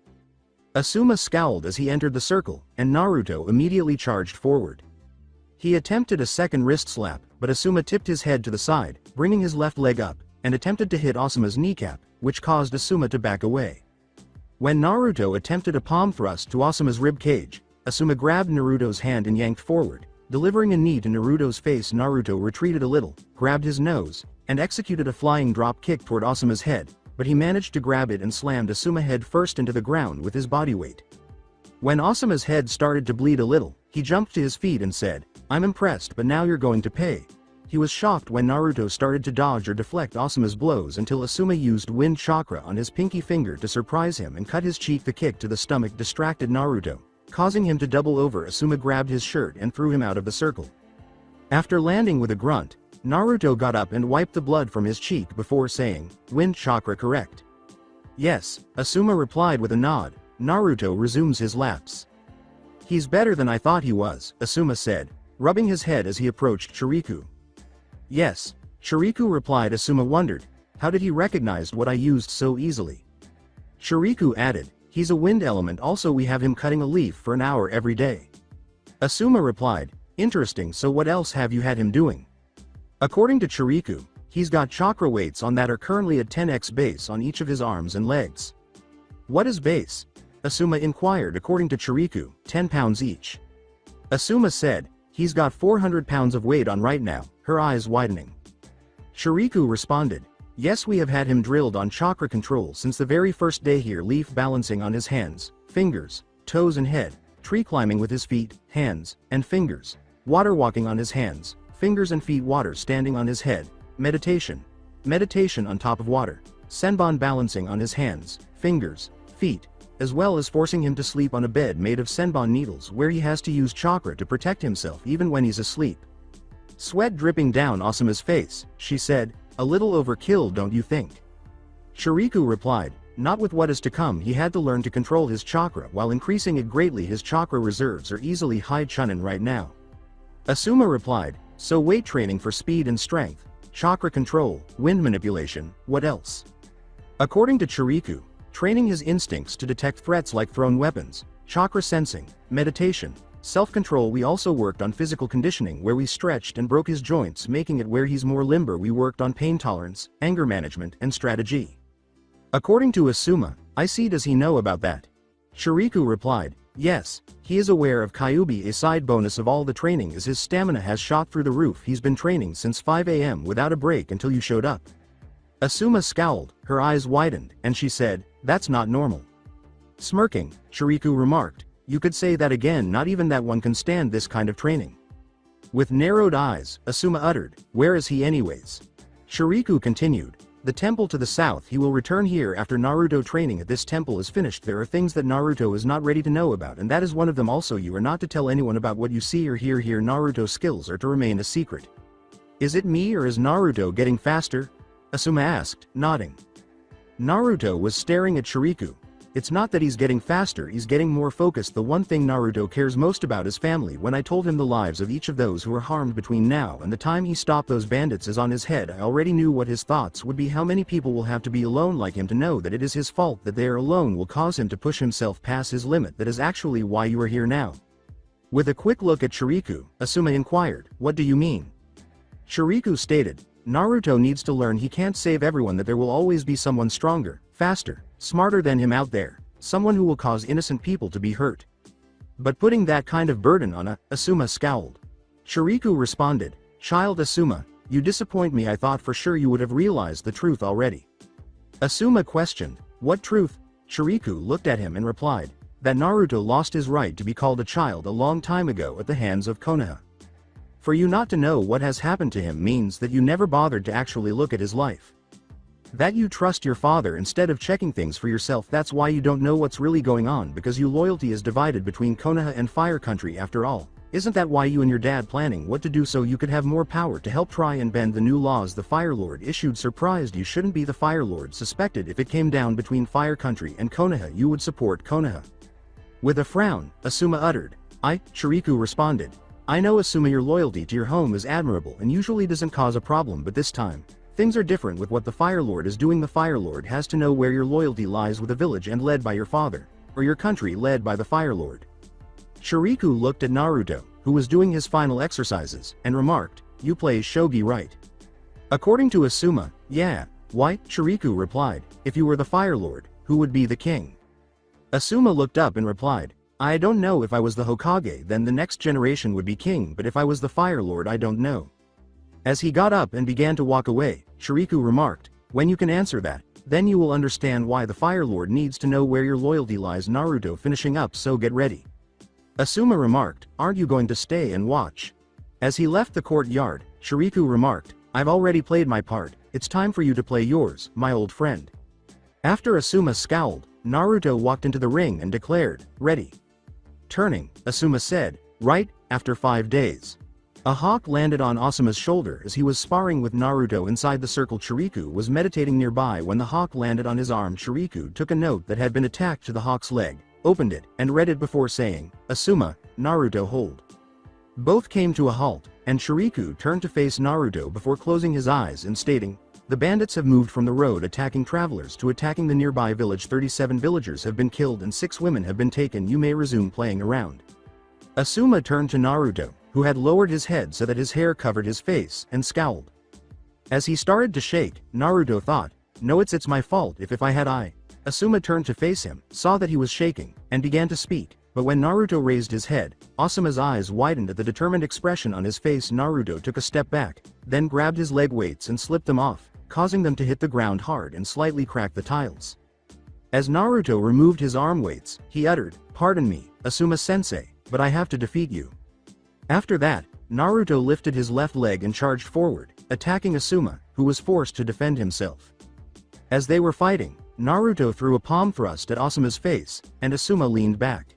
S2: Asuma scowled as he entered the circle, and Naruto immediately charged forward. He attempted a second wrist slap, but Asuma tipped his head to the side, bringing his left leg up, and attempted to hit Asuma's kneecap, which caused Asuma to back away. When Naruto attempted a palm thrust to Asuma's rib cage, Asuma grabbed Naruto's hand and yanked forward, delivering a knee to Naruto's face. Naruto retreated a little, grabbed his nose, and executed a flying drop kick toward Asuma's head, but he managed to grab it and slammed Asuma head first into the ground with his body weight. When Asuma's head started to bleed a little, he jumped to his feet and said, I'm impressed, but now you're going to pay. He was shocked when Naruto started to dodge or deflect Asuma's blows until Asuma used wind chakra on his pinky finger to surprise him and cut his cheek. The kick to the stomach distracted Naruto, causing him to double over. Asuma grabbed his shirt and threw him out of the circle. After landing with a grunt, Naruto got up and wiped the blood from his cheek before saying, wind chakra correct? Yes, Asuma replied with a nod. Naruto resumes his laps. He's better than I thought he was, Asuma said, rubbing his head as he approached Shuriku. Yes, Shuriku replied. Asuma wondered, how did he recognize what I used so easily? Shuriku added, he's a wind element. Also, we have him cutting a leaf for an hour every day. Asuma replied, interesting. So what else have you had him doing? According to Shuriku, he's got chakra weights on that are currently at 10x base on each of his arms and legs. What is base? Asuma inquired. According to Chiriku, 10 pounds each. Asuma said, he's got 400 pounds of weight on right now, her eyes widening. Chiriku responded, yes, we have had him drilled on chakra control since the very first day here, leaf balancing on his hands, fingers, toes and head, tree climbing with his feet, hands, and fingers, water walking on his hands, fingers and feet, water standing on his head, meditation on top of water, senbon balancing on his hands, fingers, feet, as well as forcing him to sleep on a bed made of senbon needles where he has to use chakra to protect himself even when he's asleep. Sweat dripping down Asuma's face, she said, a little overkill, don't you think? Chiriku replied, not with what is to come. He had to learn to control his chakra while increasing it greatly. His chakra reserves are easily high chunin right now. Asuma replied, so weight training for speed and strength, chakra control, wind manipulation, what else? According to Chiriku, training his instincts to detect threats like thrown weapons, chakra sensing, meditation, self-control. We also worked on physical conditioning where we stretched and broke his joints, making it where he's more limber. We worked on pain tolerance, anger management, and strategy. According to Asuma, I see. Does he know about that? Chiriku replied, yes, he is aware of Kyuubi. A side bonus of all the training is his stamina has shot through the roof. He's been training since 5 a.m. without a break until you showed up. Asuma scowled, her eyes widened, and she said, that's not normal. Smirking, Chiriku remarked, you could say that again. Not even that one can stand this kind of training. With narrowed eyes, Asuma uttered, where is he anyways? Chiriku continued, the temple to the south. He will return here after Naruto training at this temple is finished. There are things that Naruto is not ready to know about, and that is one of them. Also, you are not to tell anyone about what you see or hear here. Naruto's skills are to remain a secret. Is it me or is Naruto getting faster? Asuma asked, nodding. Naruto was staring at Chiriku. It's not that he's getting faster, he's getting more focused. The one thing Naruto cares most about is family. When I told him the lives of each of those who were harmed between now and the time he stopped those bandits is on his head, I already knew what his thoughts would be. How many people will have to be alone like him to know that it is his fault that they are alone will cause him to push himself past his limit. That is actually why you are here now. With a quick look at Chiriku, Asuma inquired, what do you mean? Chiriku stated, Naruto needs to learn he can't save everyone, that there will always be someone stronger, faster, smarter than him out there, someone who will cause innocent people to be hurt. But putting that kind of burden on Asuma scowled. Chiriku responded, child Asuma, you disappoint me. I thought for sure you would have realized the truth already. Asuma questioned, what truth? Chiriku looked at him and replied, that Naruto lost his right to be called a child a long time ago at the hands of Konoha. For you not to know what has happened to him means that you never bothered to actually look at his life. That you trust your father instead of checking things for yourself. That's why you don't know what's really going on, because your loyalty is divided between Konoha and Fire Country after all. Isn't that why you and your dad planning what to do so you could have more power to help try and bend the new laws the Fire Lord issued? Surprised you shouldn't be the Fire Lord. Suspected if it came down between Fire Country and Konoha you would support Konoha. With a frown, Asuma uttered, Chiriku responded, I know Asuma, your loyalty to your home is admirable and usually doesn't cause a problem, but this time, things are different with what the Fire Lord is doing. The Fire Lord has to know where your loyalty lies, with a village and led by your father, or your country led by the Fire Lord. Chiriku looked at Naruto, who was doing his final exercises, and remarked, you play shogi right? According to Asuma, yeah. Why? Chiriku replied, if you were the Fire Lord, who would be the king? Asuma looked up and replied, I don't know. If I was the Hokage then the next generation would be king, but if I was the Fire Lord I don't know. As he got up and began to walk away, Chiriku remarked, when you can answer that, then you will understand why the Fire Lord needs to know where your loyalty lies. Naruto finishing up, so get ready. Asuma remarked, aren't you going to stay and watch? As he left the courtyard, Chiriku remarked, I've already played my part, it's time for you to play yours, my old friend. After Asuma scowled, Naruto walked into the ring and declared, ready. Turning, Asuma said, right, after 5 days. A hawk landed on Asuma's shoulder as he was sparring with Naruto inside the circle. Chiriku was meditating nearby when the hawk landed on his arm. Chiriku took a note that had been attached to the hawk's leg, opened it, and read it before saying, Asuma, Naruto hold. Both came to a halt, and Chiriku turned to face Naruto before closing his eyes and stating, the bandits have moved from the road attacking travelers to attacking the nearby village. 37 villagers have been killed and 6 women have been taken. You may resume playing around. Asuma turned to Naruto, who had lowered his head so that his hair covered his face, and scowled. As he started to shake, Naruto thought, no, it's my fault if I had Asuma turned to face him, saw that he was shaking, and began to speak, but when Naruto raised his head, Asuma's eyes widened at the determined expression on his face. Naruto took a step back, then grabbed his leg weights and slipped them off, causing them to hit the ground hard and slightly crack the tiles. As Naruto removed his arm weights, he uttered, "Pardon me, Asuma-sensei, but I have to defeat you." After that, Naruto lifted his left leg and charged forward, attacking Asuma, who was forced to defend himself. As they were fighting, Naruto threw a palm thrust at Asuma's face, and Asuma leaned back.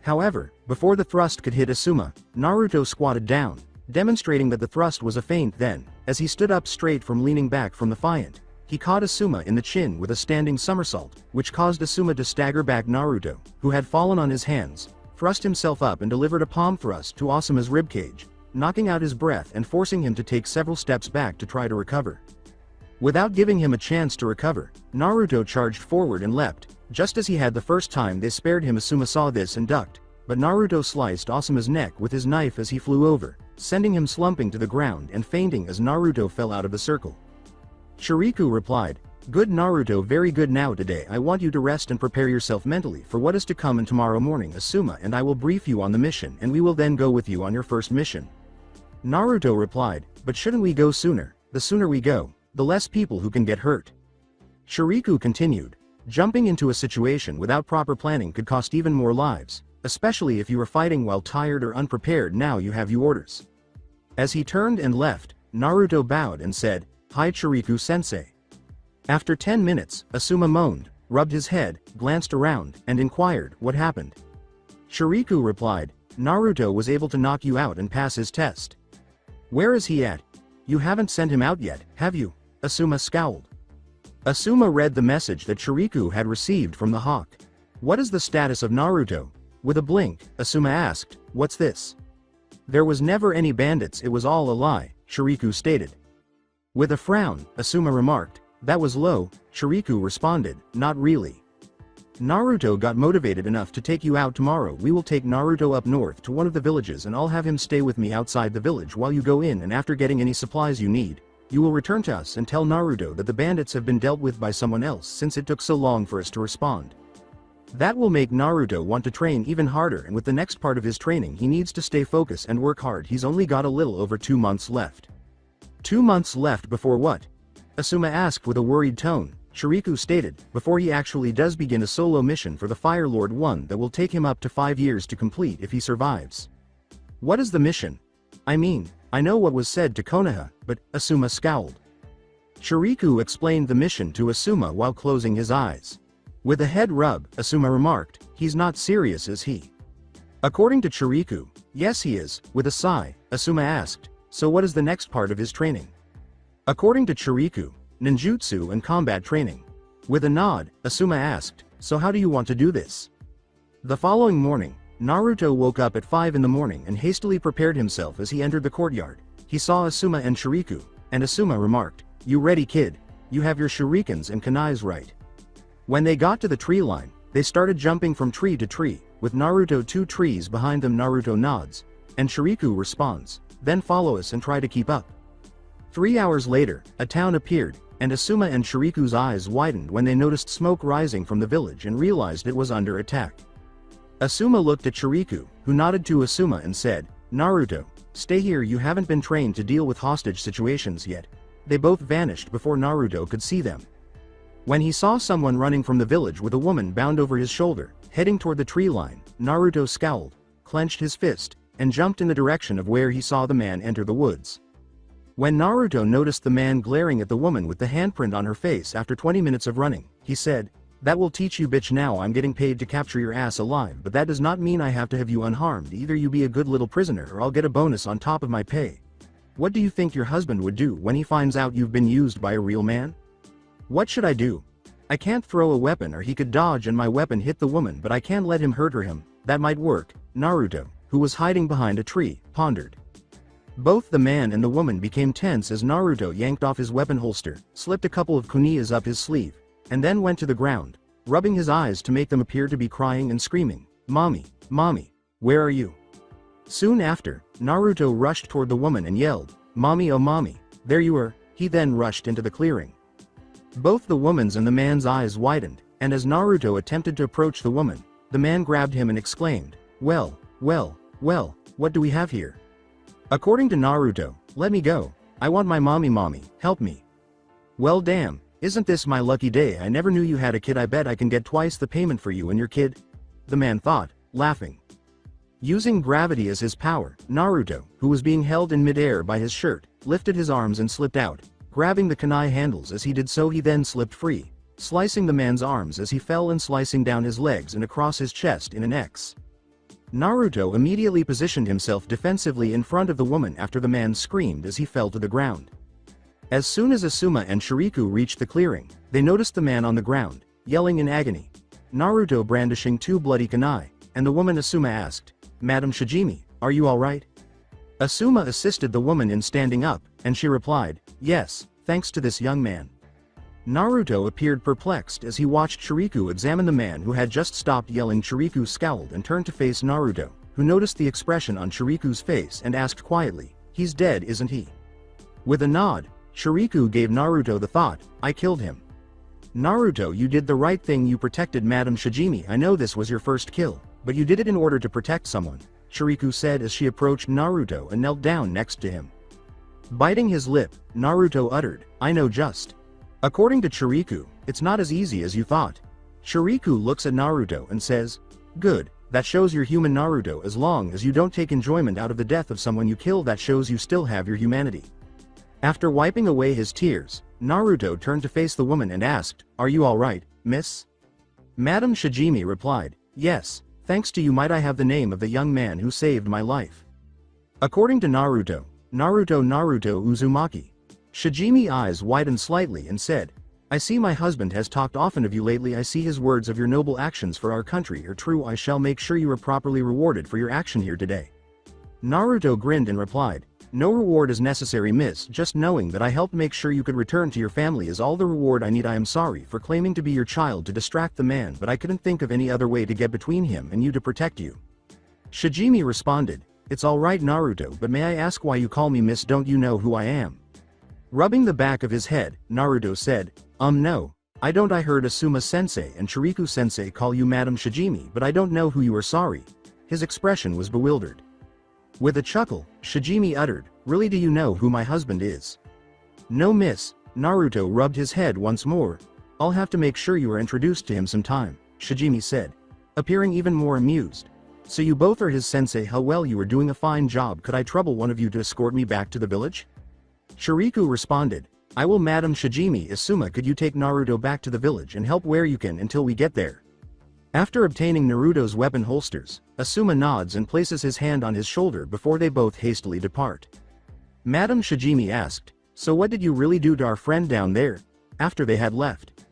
S2: However, before the thrust could hit Asuma, Naruto squatted down, demonstrating that the thrust was a feint. Then, as he stood up straight from leaning back from the feint, he caught Asuma in the chin with a standing somersault, which caused Asuma to stagger back. Naruto, who had fallen on his hands, thrust himself up and delivered a palm thrust to Asuma's ribcage, knocking out his breath and forcing him to take several steps back to try to recover. Without giving him a chance to recover, Naruto charged forward and leapt, just as he had the first time they spared him. Asuma saw this and ducked, but Naruto sliced Asuma's neck with his knife as he flew over, sending him slumping to the ground and fainting as Naruto fell out of the circle. Shuriku replied, "Good Naruto, very good. Now today I want you to rest and prepare yourself mentally for what is to come, and tomorrow morning Asuma and I will brief you on the mission and we will then go with you on your first mission." Naruto replied, "But shouldn't we go sooner? The sooner we go, the less people who can get hurt." Shuriku continued, "Jumping into a situation without proper planning could cost even more lives, especially if you are fighting while tired or unprepared. Now you have your orders." As he turned and left, Naruto bowed and said, "Hi Shuriku-sensei." After 10 minutes, Asuma moaned, rubbed his head, glanced around, and inquired, "What happened?" Shuriku replied, "Naruto was able to knock you out and pass his test." "Where is he at? You haven't sent him out yet, have you?" Asuma scowled. Asuma read the message that Shuriku had received from the hawk. "What is the status of Naruto?" With a blink, Asuma asked, "What's this?" "There was never any bandits, it was all a lie," Shuriku stated. With a frown, Asuma remarked, "That was low." Shuriku responded, "Not really. Naruto got motivated enough to take you out tomorrow. We will take Naruto up north to one of the villages and I'll have him stay with me outside the village while you go in, and after getting any supplies you need, you will return to us and tell Naruto that the bandits have been dealt with by someone else since it took so long for us to respond. That will make Naruto want to train even harder, and with the next part of his training he needs to stay focused and work hard. He's only got a little over 2 months left." 2 months left before what? Asuma asked with a worried tone. Shuriku stated, "Before he actually does begin a solo mission for the Fire Lord, one that will take him up to 5 years to complete if he survives." "What is the mission?" "I mean, I know what was said to Konoha, but," Asuma scowled. Shuriku explained the mission to Asuma while closing his eyes. With a head rub, Asuma remarked, "He's not serious, is he?" According to Shuriku, "Yes he is." With a sigh, Asuma asked, "So what is the next part of his training?" According to Shuriku, ninjutsu and combat training. With a nod, Asuma asked, "So how do you want to do this?" The following morning, Naruto woke up at 5 in the morning and hastily prepared himself. As he entered the courtyard, he saw Asuma and Shuriku, and Asuma remarked, "You ready, kid? You have your shurikens and kunais right." When they got to the tree line, they started jumping from tree to tree, with Naruto 2 trees behind them. Naruto nods, and Shuriku responds, "Then follow us and try to keep up." 3 hours later, a town appeared, and Asuma and Shuriku's eyes widened when they noticed smoke rising from the village and realized it was under attack. Asuma looked at Shuriku, who nodded to Asuma and said, "Naruto, stay here, you haven't been trained to deal with hostage situations yet." They both vanished before Naruto could see them. When he saw someone running from the village with a woman bound over his shoulder, heading toward the tree line, Naruto scowled, clenched his fist, and jumped in the direction of where he saw the man enter the woods. When Naruto noticed the man glaring at the woman with the handprint on her face after 20 minutes of running, he said, "That will teach you, bitch. Now I'm getting paid to capture your ass alive, but that does not mean I have to have you unharmed. Either you be a good little prisoner or I'll get a bonus on top of my pay. What do you think your husband would do when he finds out you've been used by a real man?" "What should I do? I can't throw a weapon, or he could dodge and my weapon hit the woman, but I can't let him hurt her. That might work." Naruto, who was hiding behind a tree, pondered. Both the man and the woman became tense as Naruto yanked off his weapon holster, slipped a couple of kunais up his sleeve, and then went to the ground, rubbing his eyes to make them appear to be crying and screaming, "Mommy, mommy, where are you?" Soon after, Naruto rushed toward the woman and yelled, "Mommy, oh mommy, there you are." He then rushed into the clearing. Both the woman's and the man's eyes widened, and as Naruto attempted to approach the woman, the man grabbed him and exclaimed, "Well, well, well, what do we have here?" According to Naruto, "Let me go. I want my mommy, help me." "Well damn, isn't this my lucky day? I never knew you had a kid. I bet I can get twice the payment for you and your kid," the man thought, laughing. Using gravity as his power, Naruto, who was being held in midair by his shirt, lifted his arms and slipped out, grabbing the kunai handles. As he did so, he then slipped free, slicing the man's arms as he fell and slicing down his legs and across his chest in an X. Naruto immediately positioned himself defensively in front of the woman after the man screamed as he fell to the ground. As soon as Asuma and Shuriku reached the clearing, they noticed the man on the ground, yelling in agony. Naruto brandishing two bloody kunai, and the woman Asuma asked, "Madam Shijimi, are you alright?" Asuma assisted the woman in standing up, and she replied, "Yes, thanks to this young man." Naruto appeared perplexed as he watched Shuriku examine the man who had just stopped yelling. Shuriku scowled and turned to face Naruto, who noticed the expression on Shuriku's face and asked quietly, "He's dead, isn't he?" With a nod, Shuriku gave Naruto the thought, "I killed him." "Naruto, you did the right thing. You protected Madam Shijimi. I know this was your first kill, but you did it in order to protect someone," Shuriku said as she approached Naruto and knelt down next to him. Biting his lip, Naruto uttered, "I know just." According to Shuriku, it's not as easy as you thought. Shuriku looks at Naruto and says, "Good, that shows you're human, Naruto. As long as you don't take enjoyment out of the death of someone you kill, that shows you still have your humanity." After wiping away his tears, Naruto turned to face the woman and asked, "Are you alright, miss?" Madam Shijimi replied, "Yes, thanks to you. Might I have the name of the young man who saved my life?" According to Naruto Uzumaki. Shijimi eyes widened slightly and said, "I see my husband has talked often of you lately. I see his words of your noble actions for our country are true. I shall make sure you are properly rewarded for your action here today." Naruto grinned and replied, "No reward is necessary, miss. Just knowing that I helped make sure you could return to your family is all the reward I need. I am sorry for claiming to be your child to distract the man, but I couldn't think of any other way to get between him and you to protect you." Shijimi responded, "It's alright, Naruto, but may I ask why you call me miss? Don't you know who I am?" Rubbing the back of his head, Naruto said, No, I don't. I heard Asuma-sensei and Shuriku-sensei call you Madam Shijimi, but I don't know who you are." Sorry. His expression was bewildered. With a chuckle, Shijimi uttered, "Really, do you know who my husband is?" "No, miss." Naruto rubbed his head once more. "I'll have to make sure you are introduced to him sometime," Shijimi said, appearing even more amused. "So you both are his sensei? How well, you are doing a fine job. Could I trouble one of you to escort me back to the village?" Shuriku responded, "I will, Madam Shijimi." "Asuma, could you take Naruto back to the village and help where you can until we get there?" After obtaining Naruto's weapon holsters, Asuma nods and places his hand on his shoulder before they both hastily depart. Madam Shijimi asked, "So what did you really do to our friend down there?" after they had left.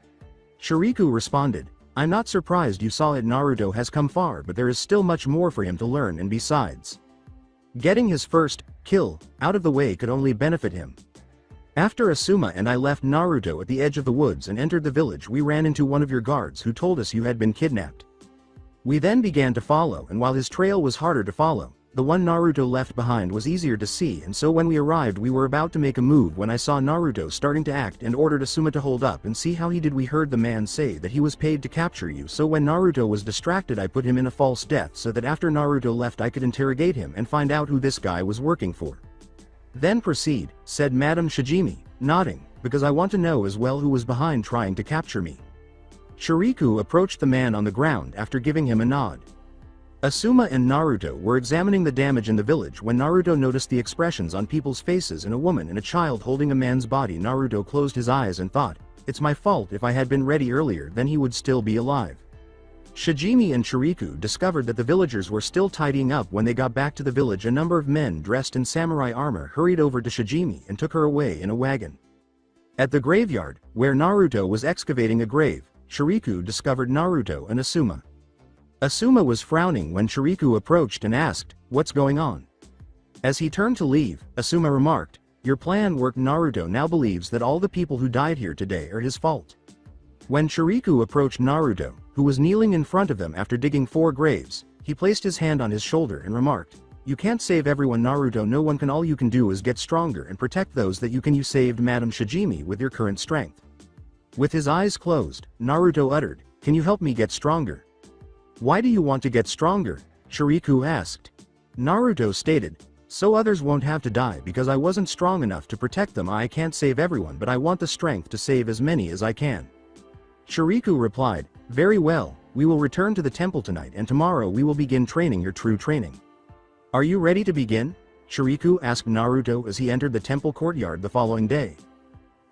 S2: Shuriku responded, "I'm not surprised you saw it. Naruto has come far, but there is still much more for him to learn, and besides, getting his first kill out of the way could only benefit him." After Asuma and I left Naruto at the edge of the woods and entered the village, we ran into one of your guards who told us you had been kidnapped. We then began to follow, and while his trail was harder to follow, the one Naruto left behind was easier to see, and so when we arrived we were about to make a move when I saw Naruto starting to act and ordered Asuma to hold up and see how he did. We heard the man say that he was paid to capture you, so when Naruto was distracted I put him in a false death so that after Naruto left I could interrogate him and find out who this guy was working for. "Then proceed," said Madam Shijimi, nodding, "because I want to know as well who was behind trying to capture me." Shuriku approached the man on the ground after giving him a nod. Asuma and Naruto were examining the damage in the village when Naruto noticed the expressions on people's faces and a woman and a child holding a man's body. Naruto closed his eyes and thought, "It's my fault. If I had been ready earlier, then he would still be alive." Shijimi and Shuriku discovered that the villagers were still tidying up when they got back to the village. A number of men dressed in samurai armor hurried over to Shijimi and took her away in a wagon. At the graveyard, where Naruto was excavating a grave, Shuriku discovered Naruto and Asuma. Asuma was frowning when Shuriku approached and asked, "What's going on?" As he turned to leave, Asuma remarked, "Your plan worked. Naruto now believes that all the people who died here today are his fault." When Shuriku approached Naruto, who was kneeling in front of them after digging 4 graves, he placed his hand on his shoulder and remarked, "You can't save everyone, Naruto. No one can. All you can do is get stronger and protect those that you can. You saved Madam Shijimi with your current strength." With his eyes closed, Naruto uttered, Can you help me get stronger? Why do you want to get stronger? Shuriku asked. Naruto stated, so others won't have to die because I wasn't strong enough to protect them. I can't save everyone, but I want the strength to save as many as I can. Shuriku replied, very well, we will return to the temple tonight and tomorrow we will begin training your true training. Are you ready to begin? Shuriku asked Naruto as he entered the temple courtyard the following day.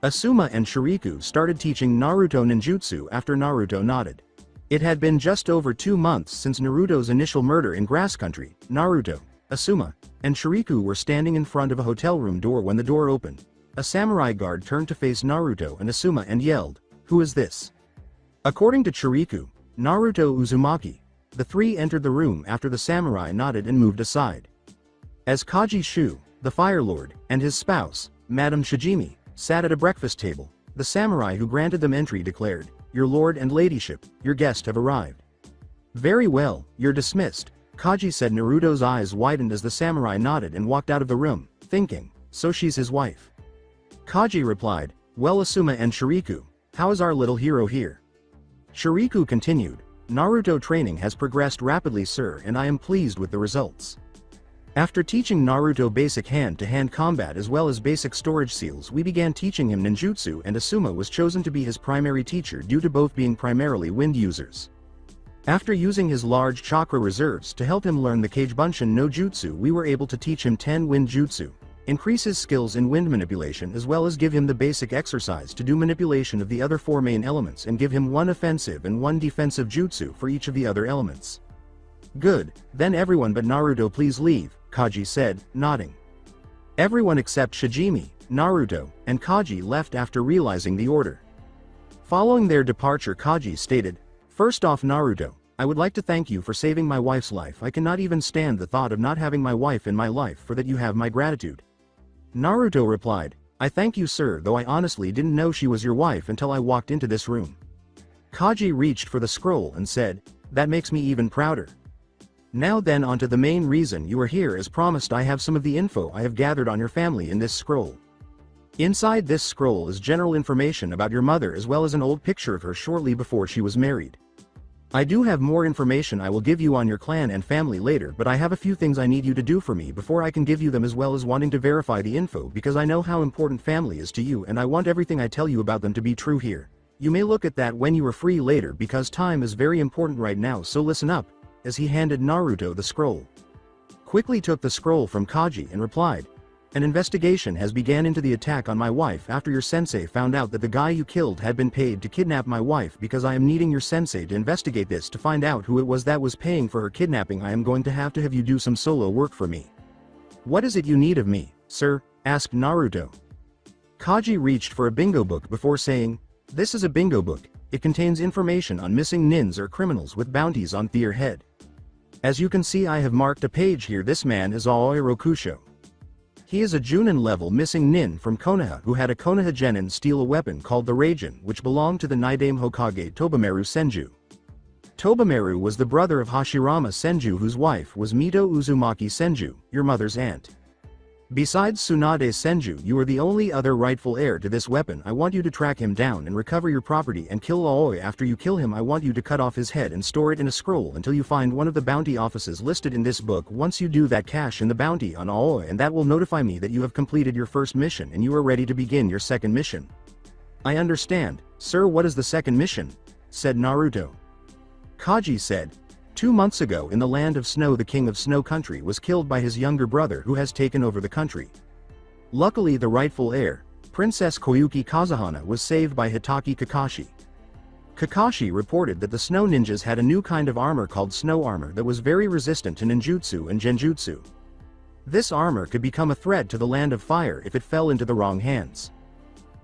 S2: Asuma and Shuriku started teaching Naruto ninjutsu after Naruto nodded. It had been just over 2 months since Naruto's initial murder in Grass Country. Naruto, Asuma, and Shuriku were standing in front of a hotel room door when the door opened. A samurai guard turned to face Naruto and Asuma and yelled, "Who is this?" According to Shuriku, Naruto Uzumaki, the three entered the room after the samurai nodded and moved aside. As Kaji Shu, the Fire Lord, and his spouse, Madame Shijimi, sat at a breakfast table, the samurai who granted them entry declared, "Your lord and ladyship, your guests have arrived." "Very well, you're dismissed," Kaji said. Naruto's eyes widened as the samurai nodded and walked out of the room, thinking, so she's his wife. Kaji replied, "Well, Asuma and Shuriku, how is our little hero here?" Shuriku continued, "Naruto training has progressed rapidly, sir, and I am pleased with the results." After teaching Naruto basic hand-to-hand combat as well as basic storage seals, we began teaching him ninjutsu, and Asuma was chosen to be his primary teacher due to both being primarily wind users. After using his large chakra reserves to help him learn the Kagebunshin no Jutsu, we were able to teach him 10 wind jutsu, increase his skills in wind manipulation as well as give him the basic exercise to do manipulation of the other 4 main elements, and give him 1 offensive and 1 defensive jutsu for each of the other elements. "Good, then everyone but Naruto please leave," Kaji said, nodding. Everyone except Shijimi, Naruto, and Kaji left after realizing the order. Following their departure, Kaji stated, "First off, Naruto, I would like to thank you for saving my wife's life. I cannot even stand the thought of not having my wife in my life, for that you have my gratitude." Naruto replied, "I thank you, sir, though I honestly didn't know she was your wife until I walked into this room." Kaji reached for the scroll and said, "That makes me even prouder. Now then, on to the main reason you are here. As promised, I have some of the info I have gathered on your family in this scroll. Inside this scroll is general information about your mother as well as an old picture of her shortly before she was married. I do have more information I will give you on your clan and family later, but I have a few things I need you to do for me before I can give you them, as well as wanting to verify the info because I know how important family is to you and I want everything I tell you about them to be true here. You may look at that when you are free later because time is very important right now, so listen up," as he handed Naruto the scroll. Quickly took the scroll from Kaji and replied, "An investigation has began into the attack on my wife after your sensei found out that the guy you killed had been paid to kidnap my wife. Because I am needing your sensei to investigate this to find out who it was that was paying for her kidnapping, I am going to have you do some solo work for me." "What is it you need of me, sir?" asked Naruto. Kaji reached for a bingo book before saying, "This is a bingo book. It contains information on missing nins or criminals with bounties on their head. As you can see, I have marked a page here. This man is Aoi Rokusho. He is a Junin level missing nin from Konoha who had a Konoha genin steal a weapon called the Raijin, which belonged to the Nidaime Hokage Tobameru Senju. Tobameru was the brother of Hashirama Senju, whose wife was Mito Uzumaki Senju, your mother's aunt. Besides Tsunade Senju, you are the only other rightful heir to this weapon. I want you to track him down and recover your property and kill Aoi. After you kill him, I want you to cut off his head and store it in a scroll until you find one of the bounty offices listed in this book. Once you do that, cash in the bounty on Aoi, and that will notify me that you have completed your first mission and you are ready to begin your second mission." "I understand, sir. What is the second mission?" said Naruto. Kaji said, 2 months ago in the land of snow, the king of Snow Country was killed by his younger brother who has taken over the country. Luckily, the rightful heir, Princess Koyuki Kazuhana, was saved by Hitaki Kakashi. Kakashi reported that the snow ninjas had a new kind of armor called snow armor that was very resistant to ninjutsu and genjutsu. This armor could become a threat to the land of fire if it fell into the wrong hands.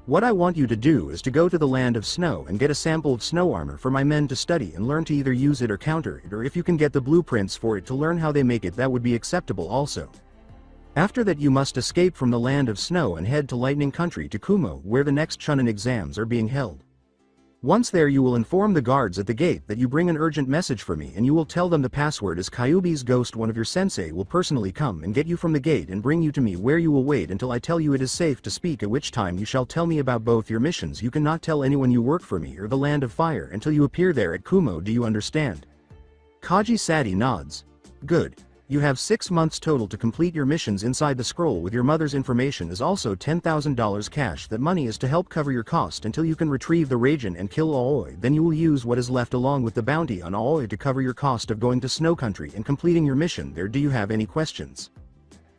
S2: What I want you to do is to go to the land of snow and get a sample of snow armor for my men to study and learn to either use it or counter it, or if you can get the blueprints for it to learn how they make it, that would be acceptable also. After that, you must escape from the land of snow and head to Lightning Country to Kumo, where the next Chunin exams are being held. Once there you will inform the guards at the gate that you bring an urgent message for me and you will tell them the password is Kyuubi's ghost. One of your sensei will personally come and get you from the gate and bring you to me, where you will wait until I tell you it is safe to speak, at which time you shall tell me about both your missions. You cannot tell anyone you work for me or the Land of Fire until you appear there at Kumo. Do you understand? Kaji Sati nods. Good. You have 6 months total to complete your missions. Inside the scroll with your mother's information is also $10,000 cash. That money is to help cover your cost until you can retrieve the Raijin and kill Aoi. Then you will use what is left along with the bounty on Aoi to cover your cost of going to Snow Country and completing your mission there. Do you have any questions?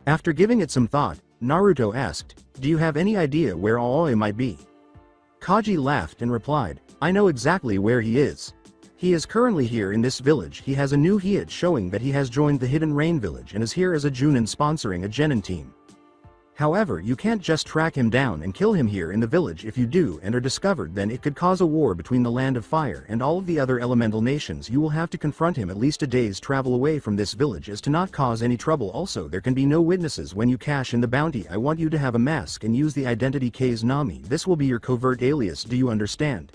S2: After giving it some thought, Naruto asked, do you have any idea where Aoi might be? Kaji laughed and replied, I know exactly where he is. He is currently here in this village. He has a new Hiat showing that he has joined the Hidden Rain village and is here as a Junin sponsoring a Genin team. However, you can't just track him down and kill him here in the village. If you do and are discovered, then it could cause a war between the Land of Fire and all of the other elemental nations. You will have to confront him at least a day's travel away from this village as to not cause any trouble. Also, there can be no witnesses when you cash in the bounty. I want you to have a mask and use the identity K's Nami. This will be your covert alias. Do you understand?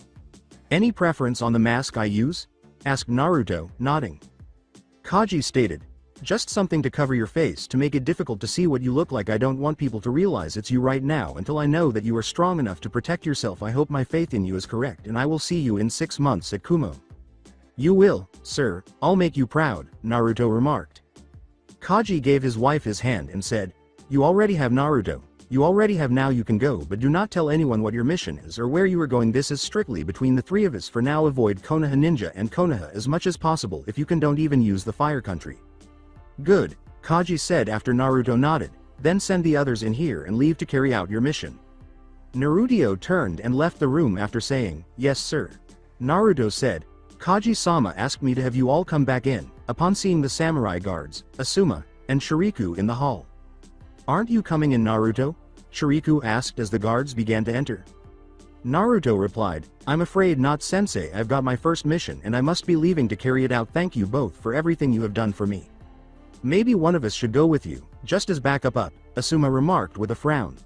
S2: Any preference on the mask I use? Asked Naruto, nodding. Kaji stated, just something to cover your face to make it difficult to see what you look like. I don't want people to realize it's you right now until I know that you are strong enough to protect yourself. I hope my faith in you is correct and I will see you in 6 months at Kumo. You will, sir. I'll make you proud, Naruto remarked. Kaji gave his wife his hand and said, you already have Naruto. You already have. Now you can go, but do not tell anyone what your mission is or where you are going. This is strictly between the 3 of us. For now, avoid Konoha Ninja and Konoha as much as possible. If you can, don't even use the Fire Country. Good, Kaji said after Naruto nodded. Then send the others in here and leave to carry out your mission. Naruto turned and left the room after saying, yes sir. Naruto said, Kaji-sama asked me to have you all come back in, upon seeing the samurai guards, Asuma, and Shiriku in the hall. Aren't you coming in, Naruto? Shiriku asked as the guards began to enter. Naruto replied, I'm afraid not, sensei. I've got my first mission and I must be leaving to carry it out. Thank you both for everything you have done for me. Maybe one of us should go with you, just as backup up, Asuma remarked with a frown.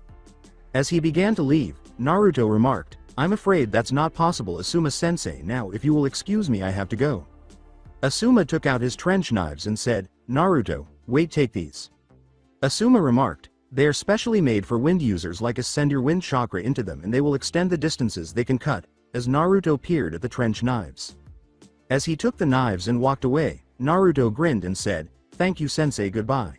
S2: As he began to leave, Naruto remarked, I'm afraid that's not possible, Asuma-sensei. Now if you will excuse me, I have to go. Asuma took out his trench knives and said, Naruto, wait, take these. Asuma remarked, they are specially made for wind users like us. Send your wind chakra into them and they will extend the distances they can cut, as Naruto peered at the trench knives. As he took the knives and walked away, Naruto grinned and said, thank you sensei, goodbye.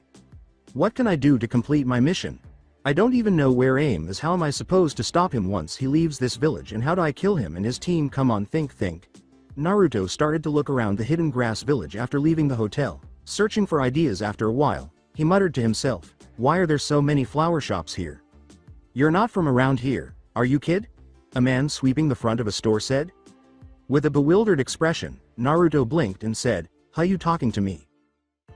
S2: What can I do to complete my mission? I don't even know where aim is. How am I supposed to stop him once he leaves this village, and how do I kill him and his team? Come on, think. Naruto started to look around the hidden grass village after leaving the hotel, searching for ideas. After a while, he muttered to himself, why are there so many flower shops here? You're not from around here, are you, kid? A man sweeping the front of a store said. With a bewildered expression, Naruto blinked and said, how you talking to me?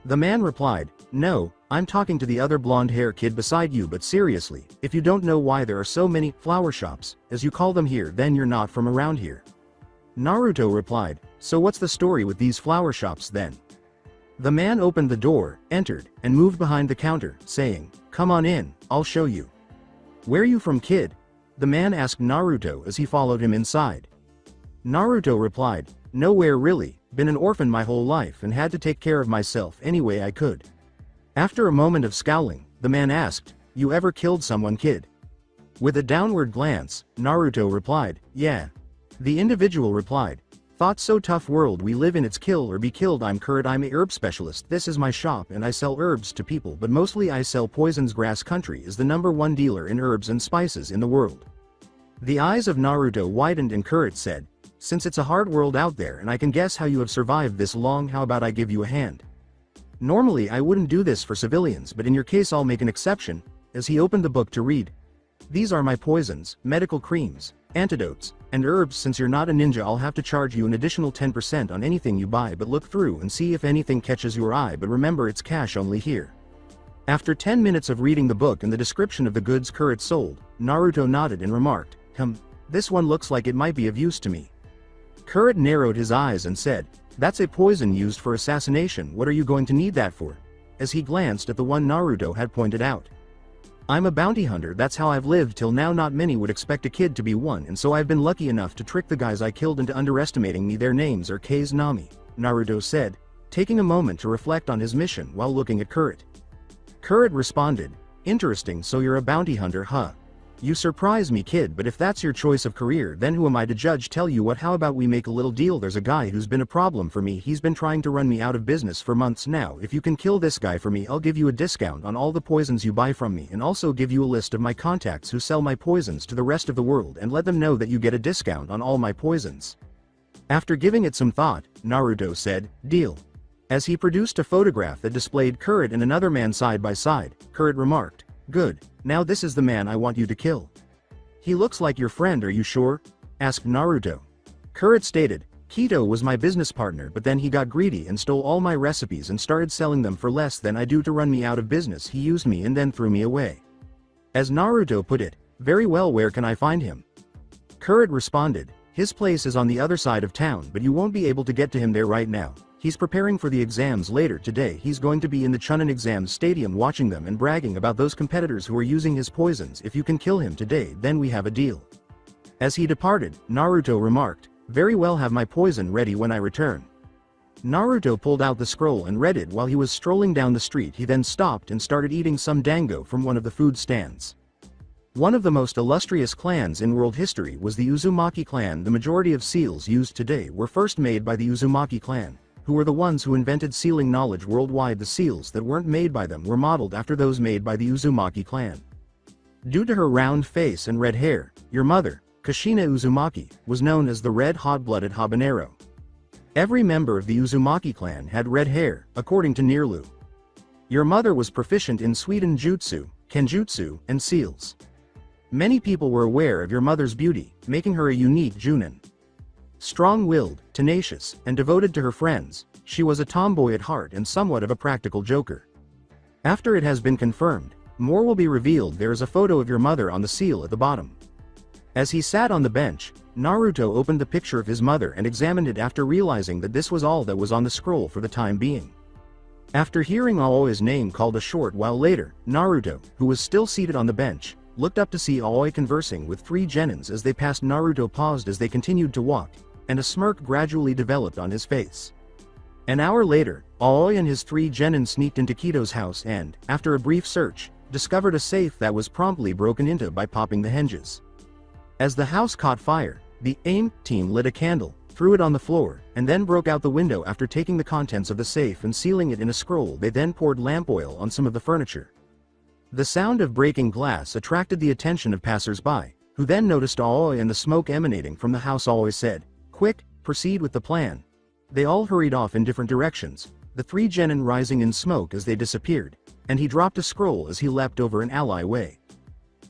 S2: The man replied, no, I'm talking to the other blonde-haired kid beside you. But seriously, if you don't know why there are so many flower shops, as you call them here, then you're not from around here. Naruto replied, so what's the story with these flower shops then? The man opened the door, entered, and moved behind the counter, saying, come on in, I'll show you. Where are you from, kid? The man asked Naruto as he followed him inside. Naruto replied, nowhere really, been an orphan my whole life and had to take care of myself any way I could. After a moment of scowling, the man asked, you ever killed someone, kid? With a downward glance, Naruto replied, yeah. The individual replied, thought so, tough world we live in, it's kill or be killed. I'm Kurt, I'm a herb specialist. This is my shop and I sell herbs to people, but mostly I sell poisons. Grass Country is the #1 dealer in herbs and spices in the world. The eyes of Naruto widened and Kurt said, since it's a hard world out there and I can guess how you have survived this long, how about I give you a hand? Normally I wouldn't do this for civilians, but in your case I'll make an exception, as he opened the book to read. These are my poisons, medical creams, antidotes, and herbs. Since you're not a ninja, I'll have to charge you an additional 10% on anything you buy, but look through and see if anything catches your eye, but remember it's cash only here. After 10 minutes of reading the book and the description of the goods Kurt sold, Naruto nodded and remarked, this one looks like it might be of use to me. Kurt narrowed his eyes and said, that's a poison used for assassination. What are you going to need that for? As he glanced at the one Naruto had pointed out. I'm a bounty hunter, that's how I've lived till now. Not many would expect a kid to be one, and so I've been lucky enough to trick the guys I killed into underestimating me. Their names are K's Nami, Naruto said, taking a moment to reflect on his mission while looking at Kurrit. Kurrit responded, interesting, so you're a bounty hunter, huh? You surprise me, kid, but if that's your choice of career, then who am I to judge? Tell you what, how about we make a little deal? There's a guy who's been a problem for me. He's been trying to run me out of business for months now. If you can kill this guy for me, I'll give you a discount on all the poisons you buy from me, and also give you a list of my contacts who sell my poisons to the rest of the world, and let them know that you get a discount on all my poisons. After giving it some thought, Naruto said, deal. As he produced a photograph that displayed Kurrit and another man side by side, Kurrit remarked, good, now this is the man I want you to kill. He looks like your friend, are you sure? Asked Naruto. Kurrit stated, Kito was my business partner, but then he got greedy and stole all my recipes and started selling them for less than I do to run me out of business. He used me and then threw me away. As Naruto put it, very well, where can I find him? Kurrit responded, his place is on the other side of town, but you won't be able to get to him there right now. He's preparing for the exams later today. He's going to be in the Chunin exam stadium watching them and bragging about those competitors who are using his poisons. If you can kill him today, then we have a deal. As he departed, Naruto remarked, very well, have my poison ready when I return. Naruto pulled out the scroll and read it while he was strolling down the street. He then stopped and started eating some dango from one of the food stands. One of the most illustrious clans in world history was the Uzumaki clan. The majority of seals used today were first made by the Uzumaki clan, who were the ones who invented sealing knowledge worldwide. The seals that weren't made by them were modeled after those made by the Uzumaki clan. Due to her round face and red hair, your mother, Kushina Uzumaki, was known as the red hot-blooded habanero. Every member of the Uzumaki clan had red hair, according to Nirlu. Your mother was proficient in Suiden Jutsu, Kenjutsu, and seals. Many people were aware of your mother's beauty, making her a unique Junin. Strong-willed, tenacious, and devoted to her friends, she was a tomboy at heart and somewhat of a practical joker. After it has been confirmed, more will be revealed. There is a photo of your mother on the seal at the bottom. As he sat on the bench, Naruto opened the picture of his mother and examined it after realizing that this was all that was on the scroll for the time being. After hearing Aoi's name called a short while later, Naruto, who was still seated on the bench, looked up to see Aoi conversing with 3 genins. As they passed, Naruto paused as they continued to walk, and a smirk gradually developed on his face. An hour later, Aoi and his 3 genin sneaked into Kito's house and, after a brief search, discovered a safe that was promptly broken into by popping the hinges. As the house caught fire, the AIM team lit a candle, threw it on the floor, and then broke out the window. After taking the contents of the safe and sealing it in a scroll, they then poured lamp oil on some of the furniture. The sound of breaking glass attracted the attention of passers-by, who then noticed Aoi and the smoke emanating from the house. Aoi said, quick, proceed with the plan. They all hurried off in different directions, the 3 genin rising in smoke as they disappeared, and he dropped a scroll as he leapt over an alleyway.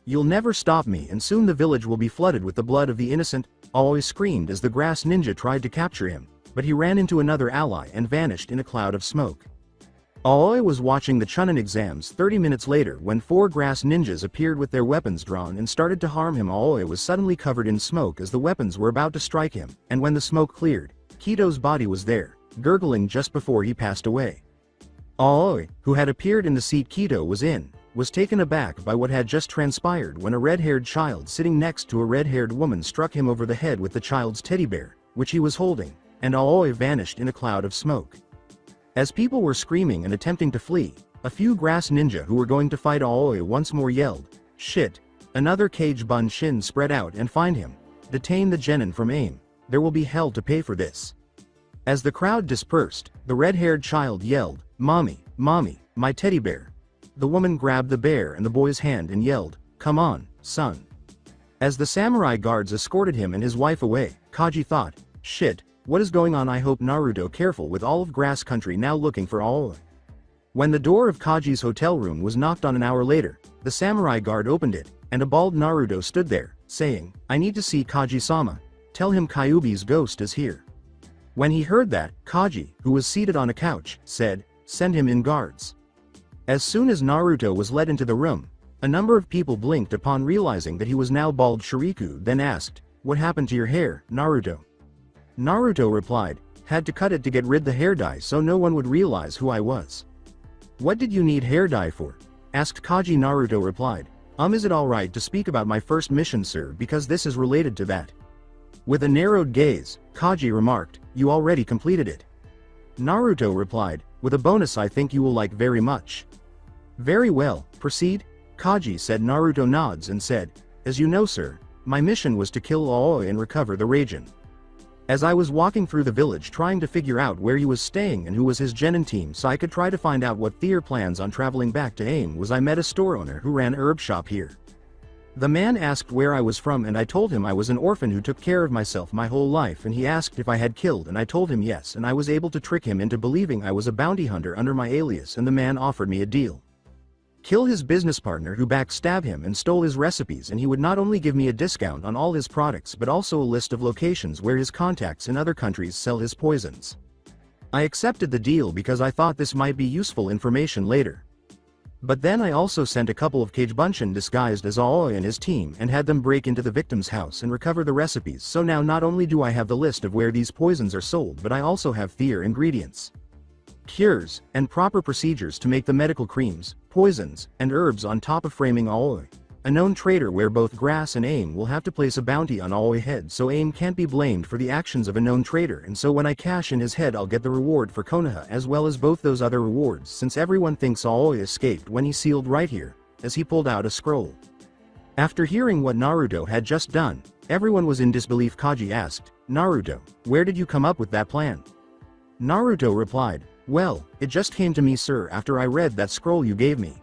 S2: You'll never stop me, and soon the village will be flooded with the blood of the innocent, Aoi screamed as the grass ninja tried to capture him, but he ran into another ally and vanished in a cloud of smoke. Aoi was watching the Chunin exams 30 minutes later when 4 grass ninjas appeared with their weapons drawn and started to harm him. Aoi was suddenly covered in smoke as the weapons were about to strike him, and when the smoke cleared, Kito's body was there, gurgling just before he passed away. Aoi, who had appeared in the seat Kito was in, was taken aback by what had just transpired when a red-haired child sitting next to a red-haired woman struck him over the head with the child's teddy bear, which he was holding, and Aoi vanished in a cloud of smoke. As people were screaming and attempting to flee, a few grass ninja who were going to fight Aoi once more yelled, shit, another cage bun shin spread out and find him, detain the genin from AIM, there will be hell to pay for this. As the crowd dispersed, the red-haired child yelled, mommy, mommy, my teddy bear. The woman grabbed the bear and the boy's hand and yelled, come on, son. As the samurai guards escorted him and his wife away, Kaji thought, shit, what is going on? I hope Naruto careful with all of grass country now looking for Aoi. When the door of Kaji's hotel room was knocked on an hour later, the samurai guard opened it, and a bald Naruto stood there, saying, I need to see Kaji-sama, tell him Kyuubi's ghost is here. When he heard that, Kaji, who was seated on a couch, said, send him in guards. As soon as Naruto was led into the room, a number of people blinked upon realizing that he was now bald. Shiriku then asked, what happened to your hair, Naruto? Naruto replied, had to cut it to get rid the hair dye so no one would realize who I was. What did you need hair dye for? asked Kaji. Naruto replied, is it alright to speak about my first mission, sir, because this is related to that? With a narrowed gaze, Kaji remarked, you already completed it. Naruto replied, with a bonus I think you will like very much. Very well, proceed, Kaji said. Naruto nods and said, as you know, sir, my mission was to kill Aoi and recover the Raijin. As I was walking through the village trying to figure out where he was staying and who was his genin team so I could try to find out what Thier plans on traveling back to AIM was I met a store owner who ran herb shop here. The man asked where I was from and I told him I was an orphan who took care of myself my whole life, and he asked if I had killed and I told him yes, and I was able to trick him into believing I was a bounty hunter under my alias, and the man offered me a deal. Kill his business partner who backstabbed him and stole his recipes, and he would not only give me a discount on all his products but also a list of locations where his contacts in other countries sell his poisons. I accepted the deal because I thought this might be useful information later. But then I also sent a couple of Kagebunshin disguised as Aoi and his team and had them break into the victim's house and recover the recipes, so now not only do I have the list of where these poisons are sold but I also have Thier ingredients, cures, and proper procedures to make the medical creams, poisons, and herbs on top of framing Aoi, a known traitor where both Grass and AIM will have to place a bounty on Aoi head, so AIM can't be blamed for the actions of a known traitor, and so when I cash in his head I'll get the reward for Konoha as well as both those other rewards, since everyone thinks Aoi escaped when he sealed right here, as he pulled out a scroll. After hearing what Naruto had just done, everyone was in disbelief. Kaji asked, Naruto, where did you come up with that plan? Naruto replied, well, it just came to me, sir, after I read that scroll you gave me.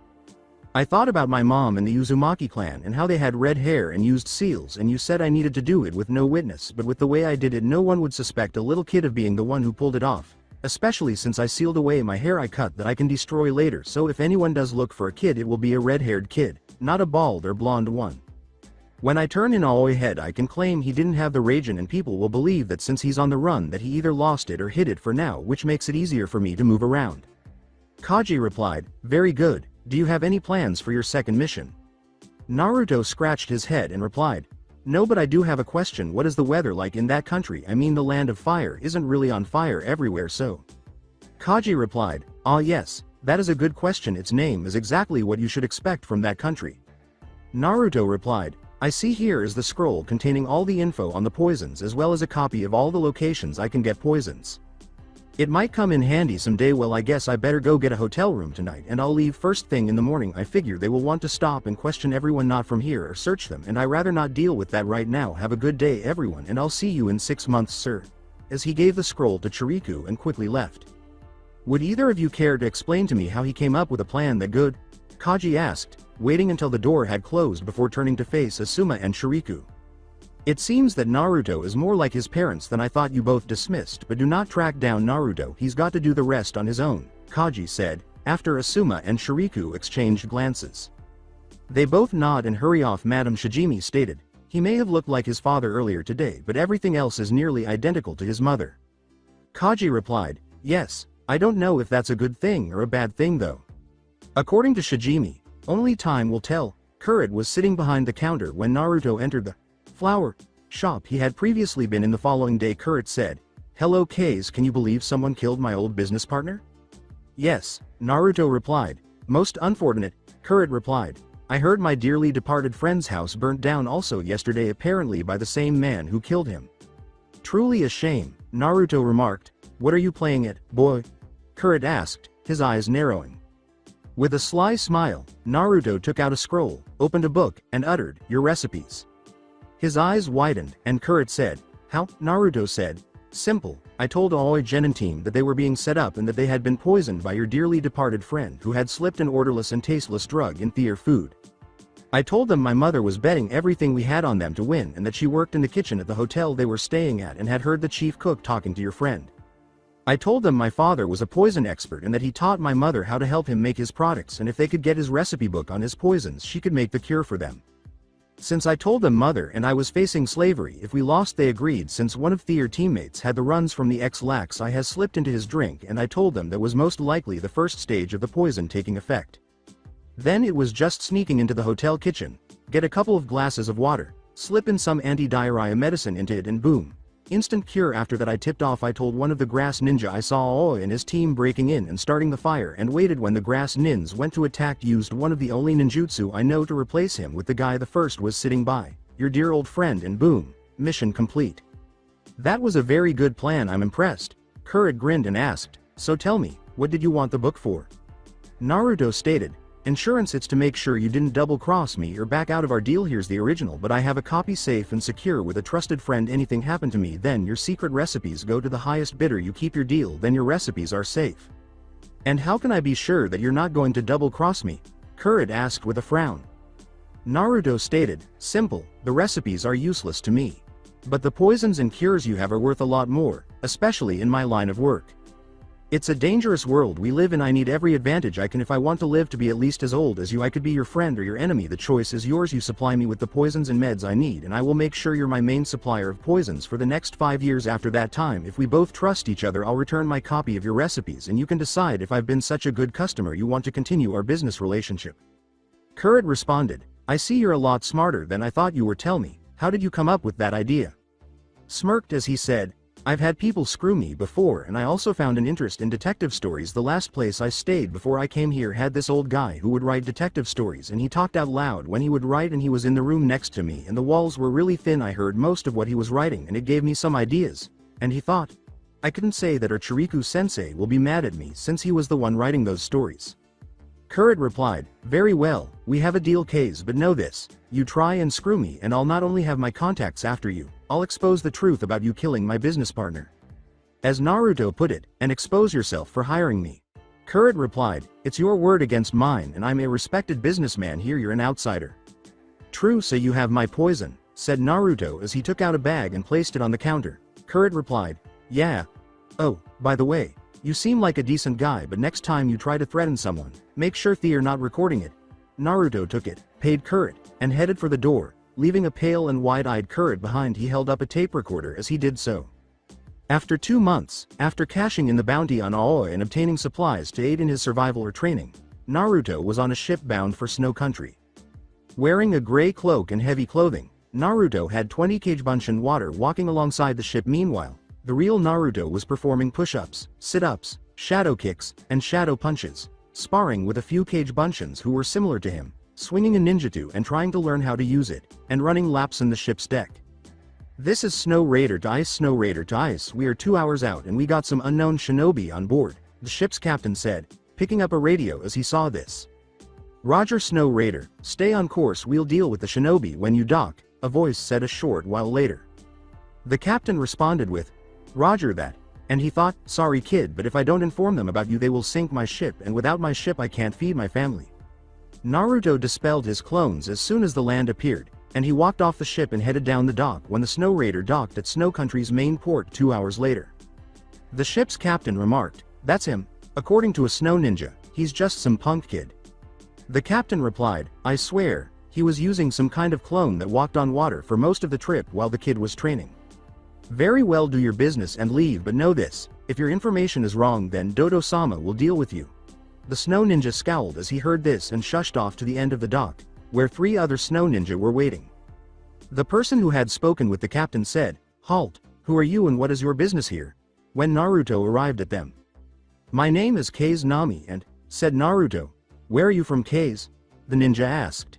S2: I thought about my mom and the Uzumaki clan and how they had red hair and used seals, and you said I needed to do it with no witness, but with the way I did it no one would suspect a little kid of being the one who pulled it off, especially since I sealed away my hair I cut that I can destroy later, so if anyone does look for a kid it will be a red-haired kid, not a bald or blonde one. When I turn in Aoi head I can claim he didn't have the Raijin, and people will believe that since he's on the run that he either lost it or hid it for now, which makes it easier for me to move around. Kaji replied, very good, do you have any plans for your second mission? Naruto scratched his head and replied, no, but I do have a question. What is the weather like in that country? I mean, the land of fire isn't really on fire everywhere, so. Kaji replied, ah yes, that is a good question. Its name is exactly what you should expect from that country. Naruto replied, I see here is the scroll containing all the info on the poisons as well as a copy of all the locations I can get poisons. It might come in handy someday. Well, I guess I better go get a hotel room tonight and I'll leave first thing in the morning. I figure they will want to stop and question everyone not from here or search them, and I rather not deal with that right now. Have a good day everyone, and I'll see you in 6 months, sir. As he gave the scroll to Chiriku and quickly left. Would either of you care to explain to me how he came up with a plan that good? Kaji asked, waiting until the door had closed before turning to face Asuma and Chiriku. It seems that Naruto is more like his parents than I thought. You both dismissed, but do not track down Naruto. He's got to do the rest on his own, Kaji said, after Asuma and Chiriku exchanged glances. They both nod and hurry off. Madame Shijimi stated, he may have looked like his father earlier today, but everything else is nearly identical to his mother. Kaji replied, yes, I don't know if that's a good thing or a bad thing though. According to Shijimi, only time will tell. Kurid was sitting behind the counter when Naruto entered the flower shop he had previously been in. The following day Kurid said, hello Kase, can you believe someone killed my old business partner? Yes, Naruto replied. Most unfortunate, Kurid replied. I heard my dearly departed friend's house burnt down also yesterday, apparently by the same man who killed him. Truly a shame, Naruto remarked. What are you playing at, boy? Kurid asked, his eyes narrowing. With a sly smile, Naruto took out a scroll, opened a book, and uttered, your recipes. His eyes widened, and Kurid said, how? Naruto said, simple, I told Aoi Genin team that they were being set up and that they had been poisoned by your dearly departed friend who had slipped an odorless and tasteless drug in their food. I told them my mother was betting everything we had on them to win, and that she worked in the kitchen at the hotel they were staying at and had heard the chief cook talking to your friend. I told them my father was a poison expert and that he taught my mother how to help him make his products, and if they could get his recipe book on his poisons she could make the cure for them. Since I told them mother and I was facing slavery if we lost, they agreed, since one of their teammates had the runs from the X-Lax I has slipped into his drink, and I told them that was most likely the first stage of the poison taking effect. Then it was just sneaking into the hotel kitchen, get a couple of glasses of water, slip in some anti-diarrhea medicine into it, and boom. Instant cure. After that I tipped off. I told one of the grass ninja I saw Aoi and his team breaking in and starting the fire, and waited when the grass nins went to attack. Used one of the only ninjutsu I know to replace him with the guy the first was sitting by, your dear old friend, and boom, mission complete. That was a very good plan. I'm impressed. Kurid grinned and asked, so tell me, what did you want the book for? Naruto stated, insurance. It's to make sure you didn't double-cross me or back out of our deal. Here's the original, but I have a copy safe and secure with a trusted friend. Anything happened to me, then your secret recipes go to the highest bidder. You keep your deal, then your recipes are safe. And how can I be sure that you're not going to double-cross me? Kurid asked with a frown. Naruto stated, simple, the recipes are useless to me. But the poisons and cures you have are worth a lot more, especially in my line of work. It's a dangerous world we live in. I need every advantage I can if I want to live to be at least as old as you. I could be your friend or your enemy. The choice is yours. You supply me with the poisons and meds I need, and I will make sure you're my main supplier of poisons for the next 5 years. After that time, if we both trust each other, I'll return my copy of your recipes, and you can decide if I've been such a good customer you want to continue our business relationship. Kurid responded, I see you're a lot smarter than I thought you were. Tell me, how did you come up with that idea? Smirked as he said, I've had people screw me before, and I also found an interest in detective stories. The last place I stayed before I came here had this old guy who would write detective stories, and he talked out loud when he would write, and he was in the room next to me and the walls were really thin. I heard most of what he was writing and it gave me some ideas. And he thought, I couldn't say that or Chiriku-sensei will be mad at me since he was the one writing those stories. Kurid replied, very well, we have a deal, K's, but know this, you try and screw me and I'll not only have my contacts after you, I'll expose the truth about you killing my business partner. As Naruto put it, and expose yourself for hiring me. Kurid replied, it's your word against mine, and I'm a respected businessman here. You're an outsider. True, so you have my poison, said Naruto as he took out a bag and placed it on the counter. Kurid replied, yeah. Oh, by the way, you seem like a decent guy, but next time you try to threaten someone, make sure they're not recording it. Naruto took it, paid Kurid, and headed for the door, leaving a pale and wide-eyed Kurid behind. He held up a tape recorder as he did so. After 2 months, after cashing in the bounty on Aoi and obtaining supplies to aid in his survival or training, Naruto was on a ship bound for Snow Country. Wearing a gray cloak and heavy clothing, Naruto had 20 kg bunshin water walking alongside the ship. Meanwhile, the real Naruto was performing push-ups, sit-ups, shadow kicks, and shadow punches, sparring with a few kg bunshins who were similar to him, swinging a ninjutsu and trying to learn how to use it, and running laps in the ship's deck. This is Snow Raider to Ice. Snow Raider to Ice, we are 2 hours out and we got some unknown shinobi on board, the ship's captain said, picking up a radio as he saw this. Roger, Snow Raider, stay on course, we'll deal with the shinobi when you dock, a voice said a short while later. The captain responded with, Roger that, and he thought, sorry kid, but if I don't inform them about you they will sink my ship, and without my ship I can't feed my family. Naruto dispelled his clones as soon as the land appeared, and he walked off the ship and headed down the dock when the Snow Raider docked at Snow Country's main port 2 hours later. The ship's captain remarked, that's him, according to a snow ninja, he's just some punk kid. The captain replied, I swear, he was using some kind of clone that walked on water for most of the trip while the kid was training. Very well, do your business and leave, but know this, if your information is wrong then Dodo-sama will deal with you. The snow ninja scowled as he heard this and shushed off to the end of the dock, where 3 other snow ninja were waiting. The person who had spoken with the captain said, halt, who are you and what is your business here? When Naruto arrived at them. My name is Kase Nami and, said Naruto, where are you from Kase? The ninja asked.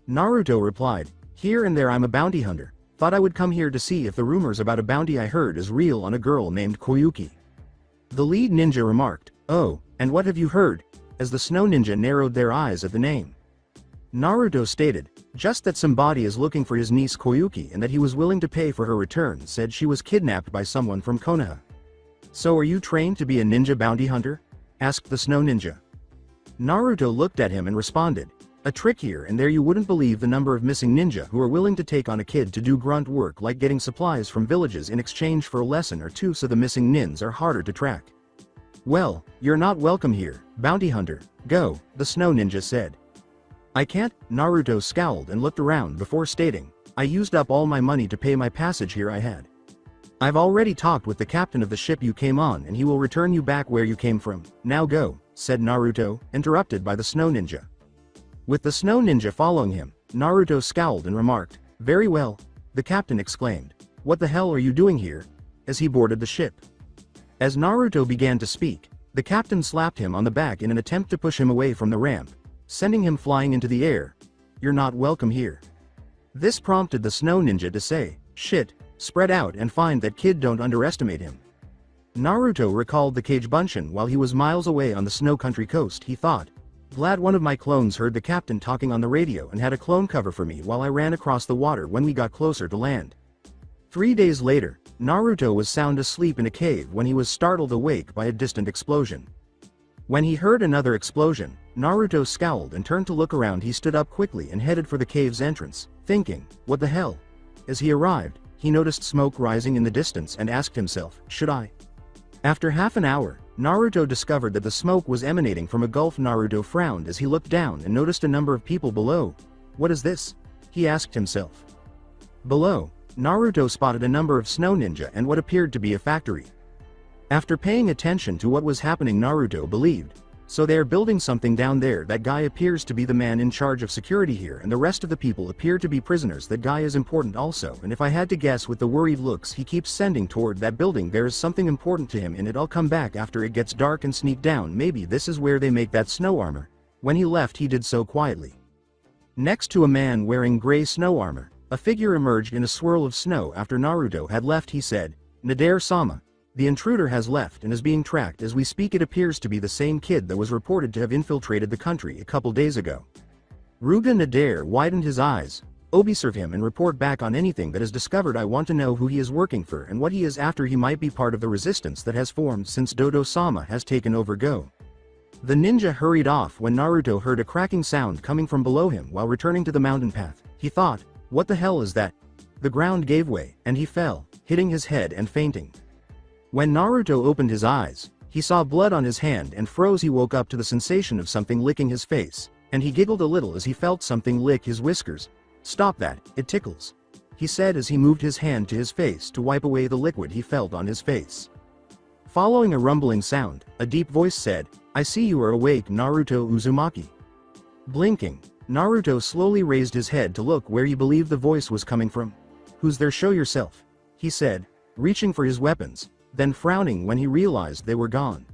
S2: Naruto replied, here and there, I'm a bounty hunter, thought I would come here to see if the rumors about a bounty I heard is real on a girl named Koyuki. The lead ninja remarked, oh, and what have you heard? As the snow ninja narrowed their eyes at the name. Naruto stated, just that somebody is looking for his niece Koyuki and that he was willing to pay for her return, said she was kidnapped by someone from Konoha. So are you trained to be a ninja bounty hunter? Asked the snow ninja. Naruto looked at him and responded, a trick here and there, you wouldn't believe the number of missing ninja who are willing to take on a kid to do grunt work like getting supplies from villages in exchange for a lesson or two, so the missing nins are harder to track. Well, you're not welcome here, bounty hunter, go, the snow ninja said. I can't, Naruto scowled and looked around before stating, I used up all my money to pay my passage here. I've already talked with the captain of the ship you came on and he will return you back where you came from, now go, said Naruto, interrupted by the snow ninja. With the snow ninja following him, Naruto scowled and remarked, very well, the captain exclaimed. "What the hell are you doing here?" as he boarded the ship. As Naruto began to speak, the captain slapped him on the back in an attempt to push him away from the ramp, sending him flying into the air. "You're not welcome here." This prompted the snow ninja to say, "Shit, spread out and find that kid, don't underestimate him." Naruto recalled the Kage Bunshin while he was miles away on the snow country coast. He thought, "Glad one of my clones heard the captain talking on the radio and had a clone cover for me while I ran across the water when we got closer to land." 3 days later, Naruto was sound asleep in a cave when he was startled awake by a distant explosion. When he heard another explosion, Naruto scowled and turned to look around. He stood up quickly and headed for the cave's entrance, thinking, "What the hell?" As he arrived, he noticed smoke rising in the distance and asked himself, "Should I?" After half an hour, Naruto discovered that the smoke was emanating from a gulf. Naruto frowned as he looked down and noticed a number of people below. "What is this?" he asked himself. Below, Naruto spotted a number of snow ninja and what appeared to be a factory. After paying attention to what was happening, Naruto believed, "So they are building something down there. That guy appears to be the man in charge of security here, and the rest of the people appear to be prisoners. That guy is important also, and if I had to guess with the worried looks he keeps sending toward that building, there is something important to him in it. I'll come back after it gets dark and sneak down. Maybe this is where they make that snow armor." When he left, he did so quietly. Next to a man wearing gray snow armor, a figure emerged in a swirl of snow. After Naruto had left, he said, "Nadare-sama. The intruder has left and is being tracked as we speak. It appears to be the same kid that was reported to have infiltrated the country a couple days ago." Ruga Nadare widened his eyes. "Observe him and report back on anything that is discovered. I want to know who he is working for and what he is after. He might be part of the resistance that has formed since Dodo-sama has taken over. Go." The ninja hurried off when Naruto heard a cracking sound coming from below him while returning to the mountain path. He thought, "What the hell is that?" The ground gave way, and he fell, hitting his head and fainting. When Naruto opened his eyes, he saw blood on his hand and froze. He woke up to the sensation of something licking his face, and he giggled a little as he felt something lick his whiskers. "Stop that, it tickles," he said as he moved his hand to his face to wipe away the liquid he felt on his face. Following a rumbling sound, a deep voice said, "I see you are awake, Naruto Uzumaki." Blinking, Naruto slowly raised his head to look where he believed the voice was coming from. "Who's there? Show yourself," he said, reaching for his weapons, then frowning when he realized they were gone.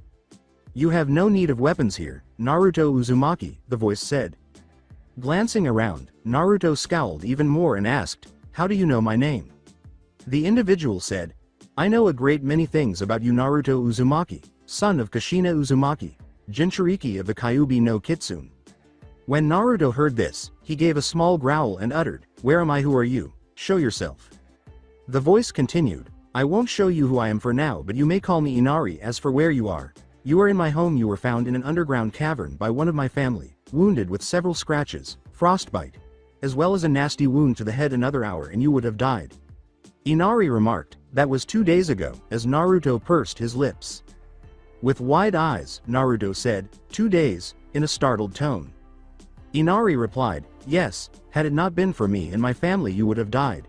S2: "You have no need of weapons here, Naruto Uzumaki," the voice said. Glancing around, Naruto scowled even more and asked, "How do you know my name?" The individual said, "I know a great many things about you, Naruto Uzumaki, son of Kushina Uzumaki, Jinchuriki of the Kyuubi no Kitsune." When Naruto heard this, he gave a small growl and uttered, "Where am I? Who are you? Show yourself." The voice continued, "I won't show you who I am for now, but you may call me Inari. As for where you are in my home. You were found in an underground cavern by one of my family, wounded with several scratches, frostbite, as well as a nasty wound to the head. Another hour and you would have died." Inari remarked, "That was 2 days ago," as Naruto pursed his lips. With wide eyes, Naruto said, "2 days," in a startled tone. Inari replied, "Yes, had it not been for me and my family you would have died."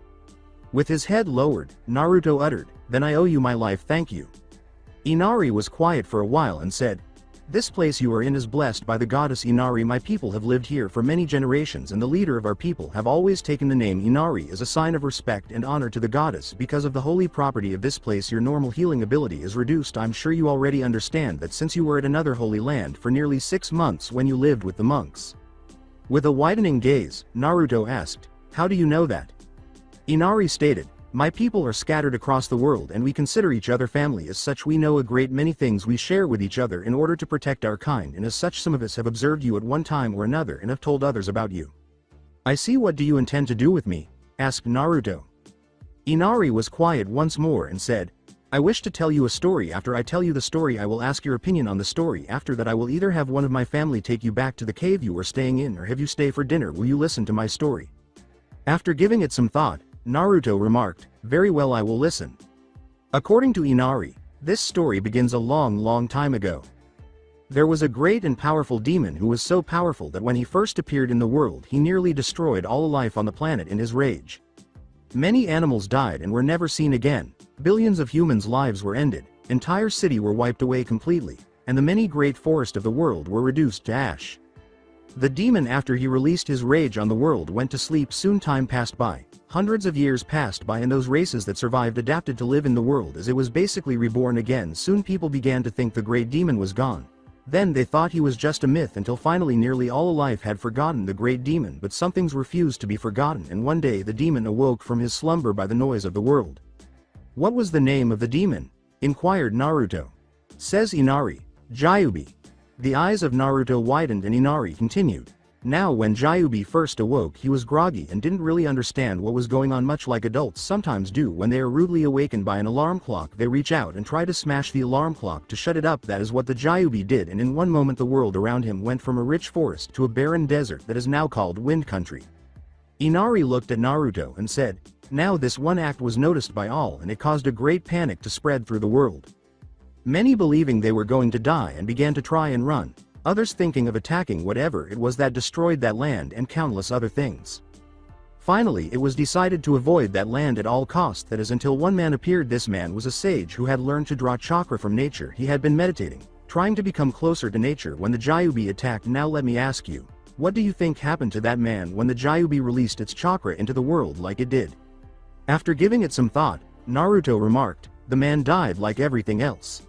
S2: With his head lowered, Naruto uttered, "Then I owe you my life, thank you." Inari was quiet for a while and said, "This place you are in is blessed by the goddess Inari. My people have lived here for many generations and the leader of our people have always taken the name Inari as a sign of respect and honor to the goddess. Because of the holy property of this place your normal healing ability is reduced. I'm sure you already understand that since you were at another holy land for nearly 6 months when you lived with the monks." With a widening gaze, Naruto asked, "How do you know that?" Inari stated, "My people are scattered across the world and we consider each other family. As such we know a great many things we share with each other in order to protect our kind, and as such some of us have observed you at one time or another and have told others about you." "I see. What do you intend to do with me?" asked Naruto. Inari was quiet once more and said, "I wish to tell you a story. After I tell you the story I will ask your opinion on the story. After that I will either have one of my family take you back to the cave you were staying in or have you stay for dinner. Will you listen to my story?" After giving it some thought, Naruto remarked, "Very well, I will listen." According to Inari, this story begins a long time ago. There was a great and powerful demon who was so powerful that when he first appeared in the world he nearly destroyed all life on the planet in his rage. Many animals died and were never seen again, billions of humans' lives were ended, entire cities were wiped away completely, and the many great forests of the world were reduced to ash. The demon, after he released his rage on the world, went to sleep. Soon time passed by. Hundreds of years passed by and those races that survived adapted to live in the world as it was basically reborn again. Soon people began to think the great demon was gone. Then they thought he was just a myth until finally nearly all alive had forgotten the great demon, but some things refused to be forgotten, and one day the demon awoke from his slumber by the noise of the world. What was the name of the demon? Inquired Naruto. Says Inari, Gyubi. The eyes of Naruto widened and Inari continued. Now when Gyubi first awoke he was groggy and didn't really understand what was going on, much like adults sometimes do when they are rudely awakened by an alarm clock. They reach out and try to smash the alarm clock to shut it up. That is what the Gyubi did, and in one moment the world around him went from a rich forest to a barren desert that is now called Wind Country. Inari looked at Naruto and said, now this one act was noticed by all and it caused a great panic to spread through the world. Many believing they were going to die and began to try and run. Others thinking of attacking whatever it was that destroyed that land and countless other things. Finally it was decided to avoid that land at all costs, that is, until one man appeared. This man was a sage who had learned to draw chakra from nature. He had been meditating, trying to become closer to nature when the Gyubi attacked. Now let me ask you, what do you think happened to that man when the Gyubi released its chakra into the world like it did? After giving it some thought, Naruto remarked, the man died like everything else.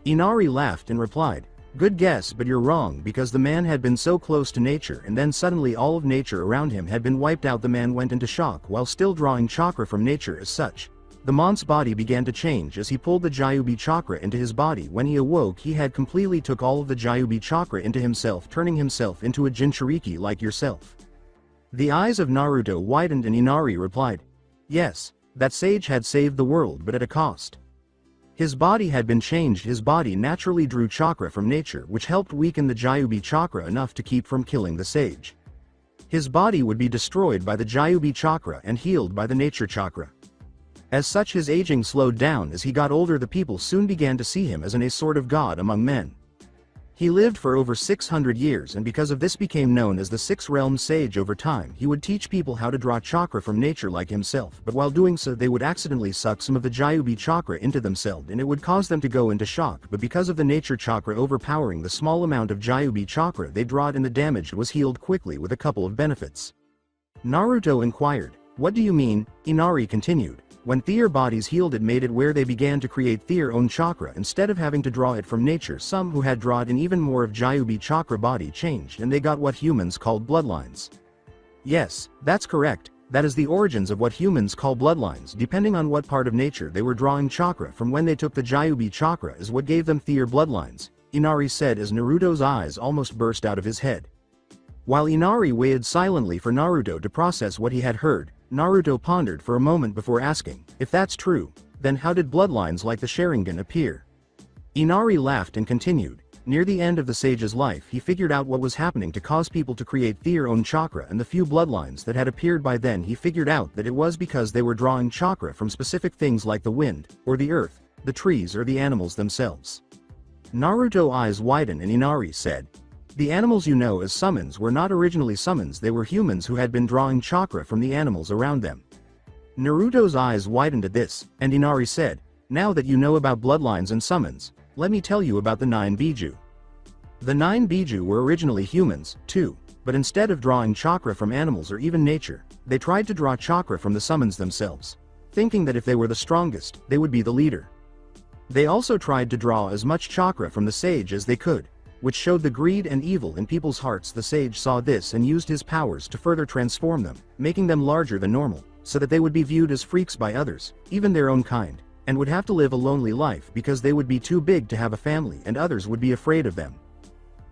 S2: Inari laughed and replied, good guess, but you're wrong, because the man had been so close to nature and then suddenly all of nature around him had been wiped out. The man went into shock while still drawing chakra from nature. As such, the man's body began to change as he pulled the Gyubi chakra into his body. When he awoke he had completely took all of the Gyubi chakra into himself, turning himself into a Jinchuriki like yourself. The eyes of Naruto widened and Inari replied, yes, that sage had saved the world, but at a cost. His body had been changed. His body naturally drew chakra from nature, which helped weaken the Gyubi chakra enough to keep from killing the sage. His body would be destroyed by the Gyubi chakra and healed by the nature chakra. As such, his aging slowed down. As he got older the people soon began to see him as a sort of god among men. He lived for over 600 years and because of this became known as the Six Realms Sage. Over time he would teach people how to draw chakra from nature like himself, but while doing so they would accidentally suck some of the Gyubi chakra into themselves and it would cause them to go into shock, but because of the nature chakra overpowering the small amount of Gyubi chakra they drawed and the damage was healed quickly with a couple of benefits. Naruto inquired, what do you mean? Inari continued, when their bodies healed it made it where they began to create their own chakra instead of having to draw it from nature. Some who had drawn in even more of Gyubi chakra body changed and they got what humans called bloodlines. Yes, that's correct, that is the origins of what humans call bloodlines. Depending on what part of nature they were drawing chakra from when they took the Gyubi chakra is what gave them their bloodlines, Inari said as Naruto's eyes almost burst out of his head. While Inari waited silently for Naruto to process what he had heard, Naruto pondered for a moment before asking, if that's true, then how did bloodlines like the Sharingan appear? Inari laughed and continued, near the end of the sage's life he figured out what was happening to cause people to create their own chakra, and the few bloodlines that had appeared by then he figured out that it was because they were drawing chakra from specific things like the wind, or the earth, the trees or the animals themselves. Naruto's eyes widened and Inari said, the animals you know as summons were not originally summons, they were humans who had been drawing chakra from the animals around them. Naruto's eyes widened at this, and Inari said, now that you know about bloodlines and summons, let me tell you about the 9 Biju. The 9 Biju were originally humans, too, but instead of drawing chakra from animals or even nature, they tried to draw chakra from the summons themselves, thinking that if they were the strongest, they would be the leader. They also tried to draw as much chakra from the sage as they could, which showed the greed and evil in people's hearts. The sage saw this and used his powers to further transform them, making them larger than normal, so that they would be viewed as freaks by others, even their own kind, and would have to live a lonely life because they would be too big to have a family and others would be afraid of them.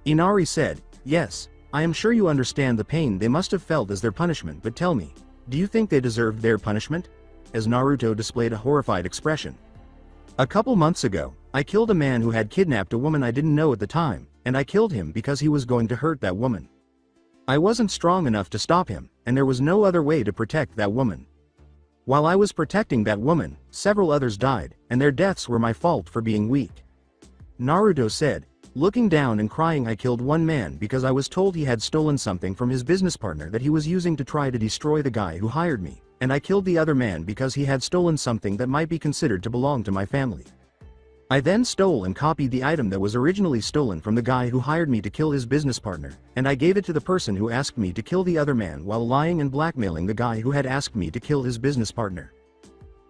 S2: Inari said, yes, I am sure you understand the pain they must have felt as their punishment, but tell me, do you think they deserved their punishment? As Naruto displayed a horrified expression. A couple months ago, I killed a man who had kidnapped a woman I didn't know at the time, and I killed him because he was going to hurt that woman. I wasn't strong enough to stop him, and there was no other way to protect that woman. While I was protecting that woman, several others died, and their deaths were my fault for being weak. Naruto said, looking down and crying, I killed one man because I was told he had stolen something from his business partner that he was using to try to destroy the guy who hired me, and I killed the other man because he had stolen something that might be considered to belong to my family. I then stole and copied the item that was originally stolen from the guy who hired me to kill his business partner, and I gave it to the person who asked me to kill the other man while lying and blackmailing the guy who had asked me to kill his business partner.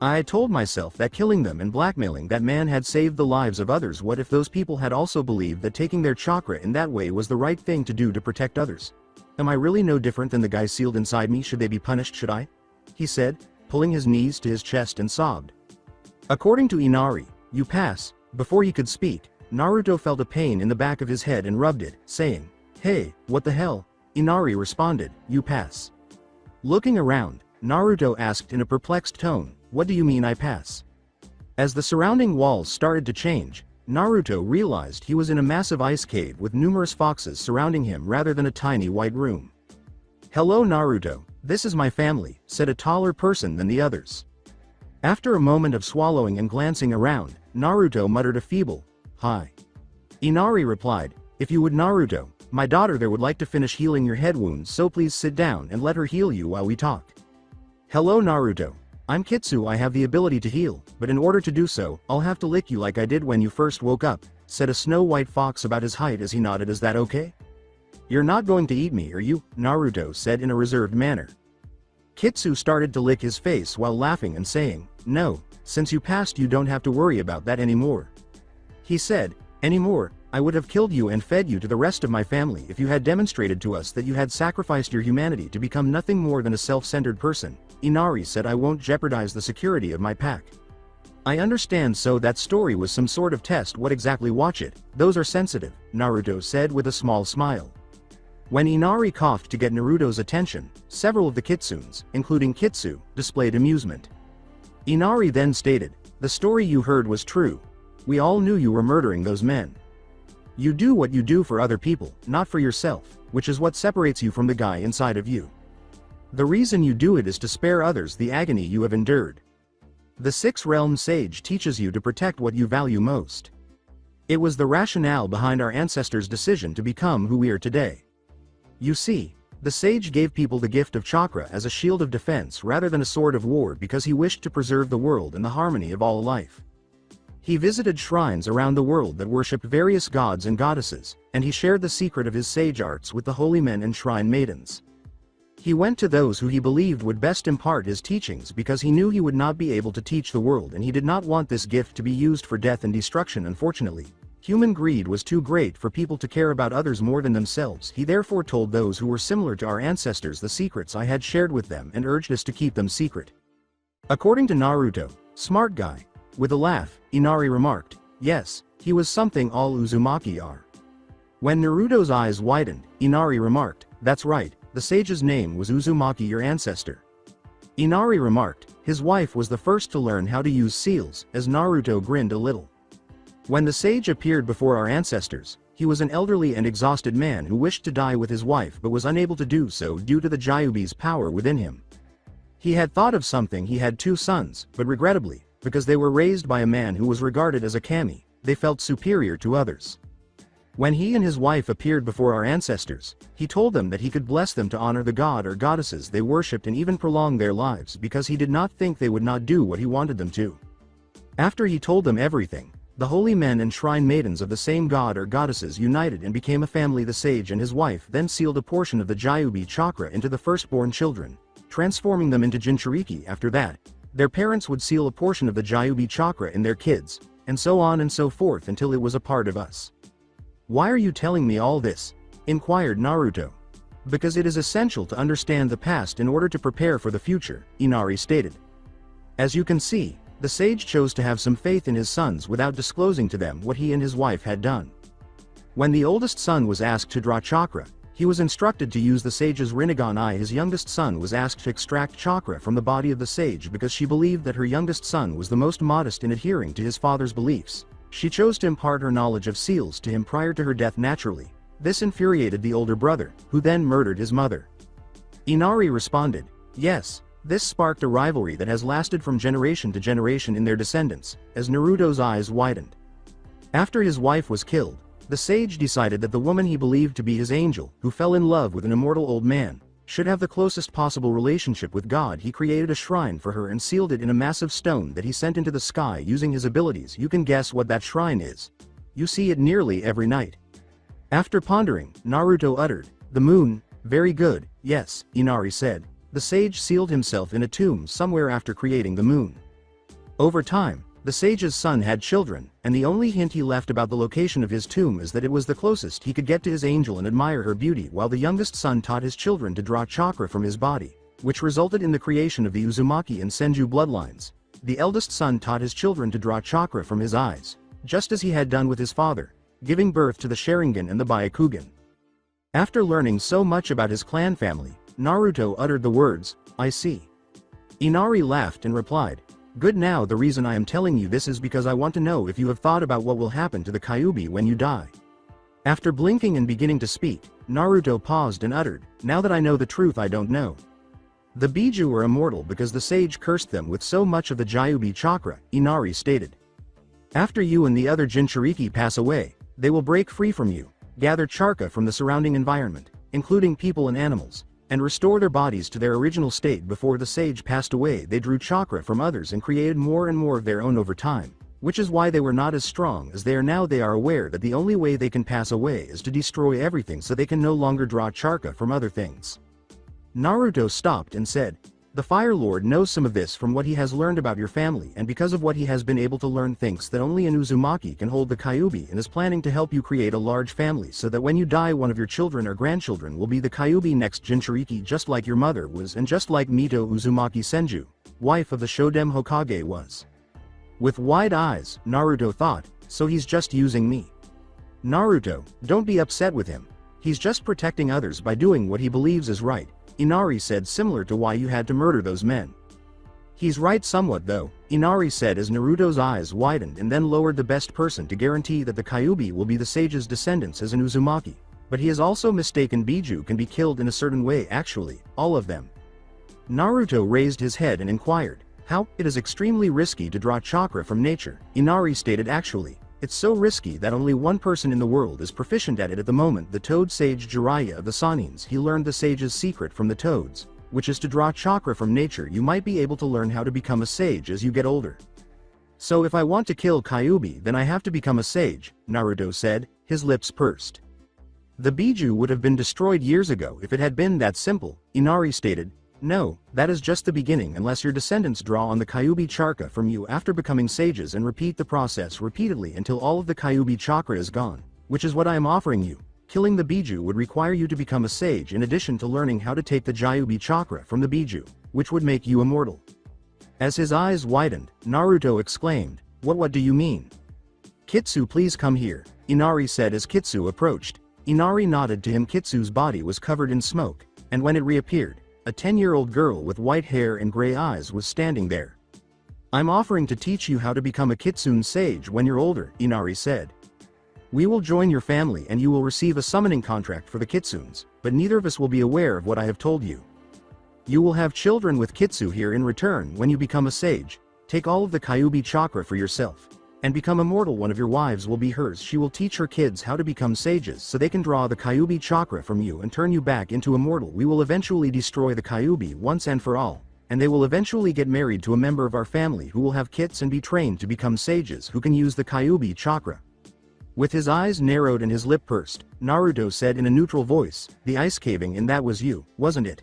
S2: I had told myself that killing them and blackmailing that man had saved the lives of others. What if those people had also believed that taking their chakra in that way was the right thing to do to protect others? Am I really no different than the guy sealed inside me? Should they be punished? Should I? He said, pulling his knees to his chest, and sobbed. According to Inari, you pass. Before he could speak, Naruto felt a pain in the back of his head and rubbed it, saying, "Hey, what the hell?" Inari responded, "You pass." Looking around, Naruto asked in a perplexed tone, "What do you mean I pass?" As the surrounding walls started to change, Naruto realized he was in a massive ice cave with numerous foxes surrounding him rather than a tiny white room. "Hello Naruto, this is my family," said a taller person than the others. After a moment of swallowing and glancing around, Naruto muttered a feeble, "Hi." Inari replied, "If you would Naruto, my daughter there would like to finish healing your head wounds, so please sit down and let her heal you while we talk." "Hello Naruto. I'm Kitsu. I have the ability to heal, but in order to do so, I'll have to lick you like I did when you first woke up," said a snow-white fox about his height as he nodded. "Is that okay?" "You're not going to eat me, are you?" Naruto said in a reserved manner. Kitsu started to lick his face while laughing and saying, "No, since you passed you don't have to worry about that anymore." He said, "Anymore, I would have killed you and fed you to the rest of my family if you had demonstrated to us that you had sacrificed your humanity to become nothing more than a self-centered person." Inari said, "I won't jeopardize the security of my pack." "I understand, so that story was some sort of test. What exactly? Watch it, those are sensitive," Naruto said with a small smile. When Inari coughed to get Naruto's attention, several of the kitsunes, including Kitsu, displayed amusement. Inari then stated, "The story you heard was true. We all knew you were murdering those men. You do what you do for other people, not for yourself, which is what separates you from the guy inside of you. The reason you do it is to spare others the agony you have endured. The Six Realm Sage teaches you to protect what you value most. It was the rationale behind our ancestors' decision to become who we are today. You see, the sage gave people the gift of chakra as a shield of defense rather than a sword of war because he wished to preserve the world and the harmony of all life. He visited shrines around the world that worshipped various gods and goddesses, and he shared the secret of his sage arts with the holy men and shrine maidens. He went to those who he believed would best impart his teachings because he knew he would not be able to teach the world, and he did not want this gift to be used for death and destruction. Unfortunately, human greed was too great for people to care about others more than themselves. He therefore told those who were similar to our ancestors the secrets I had shared with them and urged us to keep them secret." According to Naruto, smart guy. With a laugh, Inari remarked, "Yes, he was something all Uzumaki are." When Naruto's eyes widened, Inari remarked, "That's right, the sage's name was Uzumaki, your ancestor." Inari remarked, "His wife was the first to learn how to use seals," as Naruto grinned a little. When the sage appeared before our ancestors, he was an elderly and exhausted man who wished to die with his wife but was unable to do so due to the Gyuubi's power within him. He had thought of something. He had 2 sons, but regrettably, because they were raised by a man who was regarded as a kami, they felt superior to others. When he and his wife appeared before our ancestors, he told them that he could bless them to honor the god or goddesses they worshipped and even prolong their lives because he did not think they would not do what he wanted them to. After he told them everything, the holy men and shrine maidens of the same god or goddesses united and became a family. The sage and his wife then sealed a portion of the Gyuubi chakra into the firstborn children, transforming them into Jinchuriki. After that, their parents would seal a portion of the Gyuubi chakra in their kids, and so on and so forth until it was a part of us. "Why are you telling me all this?" inquired Naruto. "Because it is essential to understand the past in order to prepare for the future," Inari stated. As you can see, the sage chose to have some faith in his sons without disclosing to them what he and his wife had done. When the oldest son was asked to draw chakra, he was instructed to use the sage's Rinnegan eye. His youngest son was asked to extract chakra from the body of the sage because she believed that her youngest son was the most modest in adhering to his father's beliefs. She chose to impart her knowledge of seals to him prior to her death naturally. This infuriated the older brother, who then murdered his mother. Inari responded, "Yes, this sparked a rivalry that has lasted from generation to generation in their descendants," as Naruto's eyes widened. After his wife was killed, the sage decided that the woman he believed to be his angel, who fell in love with an immortal old man, should have the closest possible relationship with God, he created a shrine for her and sealed it in a massive stone that he sent into the sky using his abilities. You can guess what that shrine is. You see it nearly every night. After pondering, Naruto uttered, "The moon, very good, yes," Inari said. The sage sealed himself in a tomb somewhere after creating the moon. Over time, the sage's son had children, and the only hint he left about the location of his tomb is that it was the closest he could get to his angel and admire her beauty, while the youngest son taught his children to draw chakra from his body, which resulted in the creation of the Uzumaki and Senju bloodlines. The eldest son taught his children to draw chakra from his eyes, just as he had done with his father, giving birth to the Sharingan and the Byakugan. After learning so much about his clan family, Naruto uttered the words, "I see." Inari laughed and replied, "Good, now the reason I am telling you this is because I want to know if you have thought about what will happen to the Kyuubi when you die." After blinking and beginning to speak, Naruto paused and uttered, "Now that I know the truth, I don't know. The Biju are immortal because the sage cursed them with so much of the Gyuubi chakra," Inari stated. "After you and the other Jinchuriki pass away, they will break free from you, gather chakra from the surrounding environment, including people and animals, and restore their bodies to their original state. Before the sage passed away, they drew chakra from others and created more and more of their own over time, which is why they were not as strong as they are now. They are aware that the only way they can pass away is to destroy everything so they can no longer draw chakra from other things." Naruto stopped and said, "The Fire Lord knows some of this from what he has learned about your family, and because of what he has been able to learn, thinks that only an Uzumaki can hold the Kyuubi and is planning to help you create a large family so that when you die one of your children or grandchildren will be the Kyuubi next Jinchuriki, just like your mother was and just like Mito Uzumaki Senju, wife of the Shodem Hokage, was." With wide eyes, Naruto thought, "So he's just using me." "Naruto, don't be upset with him. He's just protecting others by doing what he believes is right," Inari said, "similar to why you had to murder those men." "He's right somewhat though," Inari said as Naruto's eyes widened and then lowered. "The best person to guarantee that the Kyuubi will be the sage's descendants is an Uzumaki. But he is also mistaken. Biju can be killed in a certain way, actually, all of them." Naruto raised his head and inquired, "How?" "It is extremely risky to draw chakra from nature," Inari stated. "Actually, it's so risky that only one person in the world is proficient at it at the moment, the Toad Sage Jiraiya of the Sanins. He learned the sage's secret from the toads, which is to draw chakra from nature. You might be able to learn how to become a sage as you get older." "So if I want to kill Kyuubi, then I have to become a sage," Naruto said, his lips pursed. "The Biju would have been destroyed years ago if it had been that simple," Inari stated. "No, that is just the beginning unless your descendants draw on the Kyuubi chakra from you after becoming sages and repeat the process repeatedly until all of the Kyuubi chakra is gone, which is what I am offering you. Killing the Biju would require you to become a sage in addition to learning how to take the Gyuubi chakra from the Biju, which would make you immortal." As his eyes widened, Naruto exclaimed, What do you mean?" "Kitsu, please come here," Inari said as Kitsu approached. Inari nodded to him. Kitsu's body was covered in smoke, and when it reappeared, a 10-year-old girl with white hair and gray eyes was standing there. "I'm offering to teach you how to become a Kitsune sage when you're older," Inari said. "We will join your family and you will receive a summoning contract for the Kitsunes, but neither of us will be aware of what I have told you. You will have children with Kitsu here in return. When you become a sage, take all of the Kyuubi chakra for yourself, and become immortal. One of your wives will be hers. She will teach her kids how to become sages so they can draw the Kyuubi chakra from you and turn you back into immortal. We will eventually destroy the Kyuubi once and for all, and they will eventually get married to a member of our family who will have kits and be trained to become sages who can use the Kyuubi chakra." With his eyes narrowed and his lip pursed, Naruto said in a neutral voice, "The ice caving, and that was you, wasn't it?"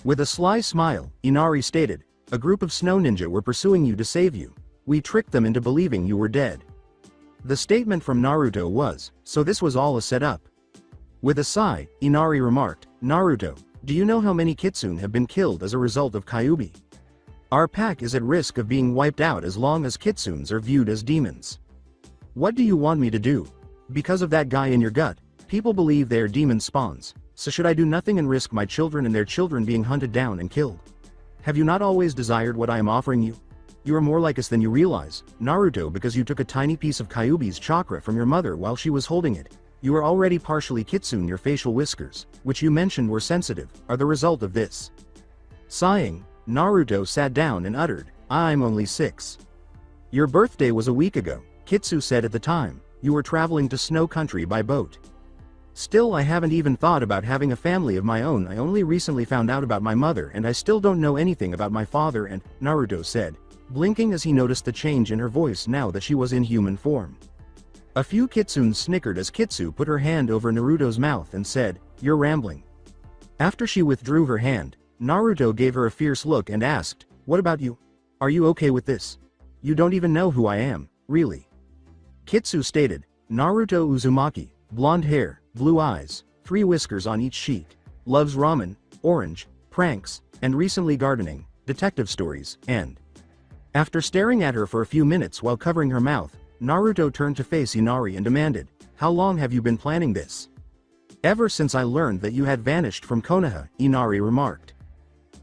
S2: With a sly smile, Inari stated, "A group of snow ninja were pursuing you to save you. We tricked them into believing you were dead." The statement from Naruto was, "So this was all a setup." With a sigh, Inari remarked, "Naruto, do you know how many Kitsune have been killed as a result of Kyuubi? Our pack is at risk of being wiped out as long as Kitsunes are viewed as demons. What do you want me to do? Because of that guy in your gut, people believe they are demon spawns, so should I do nothing and risk my children and their children being hunted down and killed? Have you not always desired what I am offering you? You are more like us than you realize, Naruto, because you took a tiny piece of Kyuubi's chakra from your mother while she was holding it. You are already partially Kitsune. Your facial whiskers, which you mentioned were sensitive, are the result of this." Sighing, Naruto sat down and uttered, "I'm only 6. Your birthday was a week ago," Kitsu said at the time. "You were traveling to Snow Country by boat." Still, I haven't even thought about having a family of my own. I only recently found out about my mother and I still don't know anything about my father and," Naruto said, blinking as he noticed the change in her voice now that she was in human form. A few kitsunes snickered as Kitsu put her hand over Naruto's mouth and said, "You're rambling." After she withdrew her hand, Naruto gave her a fierce look and asked, "What about you? Are you okay with this? You don't even know who I am, really." Kitsu stated, "Naruto Uzumaki, blonde hair, blue eyes, 3 whiskers on each cheek, loves ramen, orange, pranks, and recently gardening, detective stories, and..." After staring at her for a few minutes while covering her mouth, Naruto turned to face Inari and demanded, "How long have you been planning this?" "Ever since I learned that you had vanished from Konoha," Inari remarked.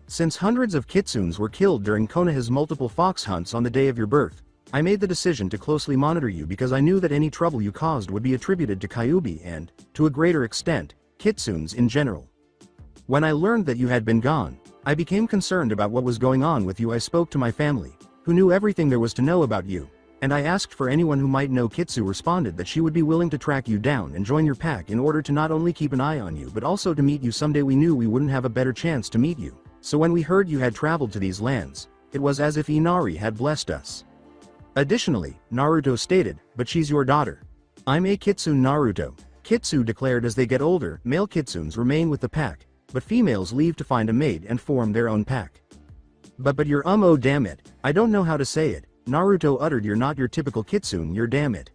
S2: "Since hundreds of kitsunes were killed during Konoha's multiple fox hunts on the day of your birth, I made the decision to closely monitor you because I knew that any trouble you caused would be attributed to Kyuubi and, to a greater extent, kitsunes in general. When I learned that you had been gone, I became concerned about what was going on with you. I spoke to my family, who knew everything there was to know about you, and I asked for anyone who might know." Kitsu responded that she would be willing to track you down and join your pack in order to not only keep an eye on you but also to meet you someday. We knew we wouldn't have a better chance to meet you, so when we heard you had traveled to these lands, it was as if Inari had blessed us. Additionally, Naruto stated, "But she's your daughter." "I'm a kitsune, Naruto," Kitsu declared. "As they get older, male kitsunes remain with the pack, but females leave to find a mate and form their own pack." But you're oh damn it, I don't know how to say it," Naruto uttered. "You're not your typical kitsune, you're damn it."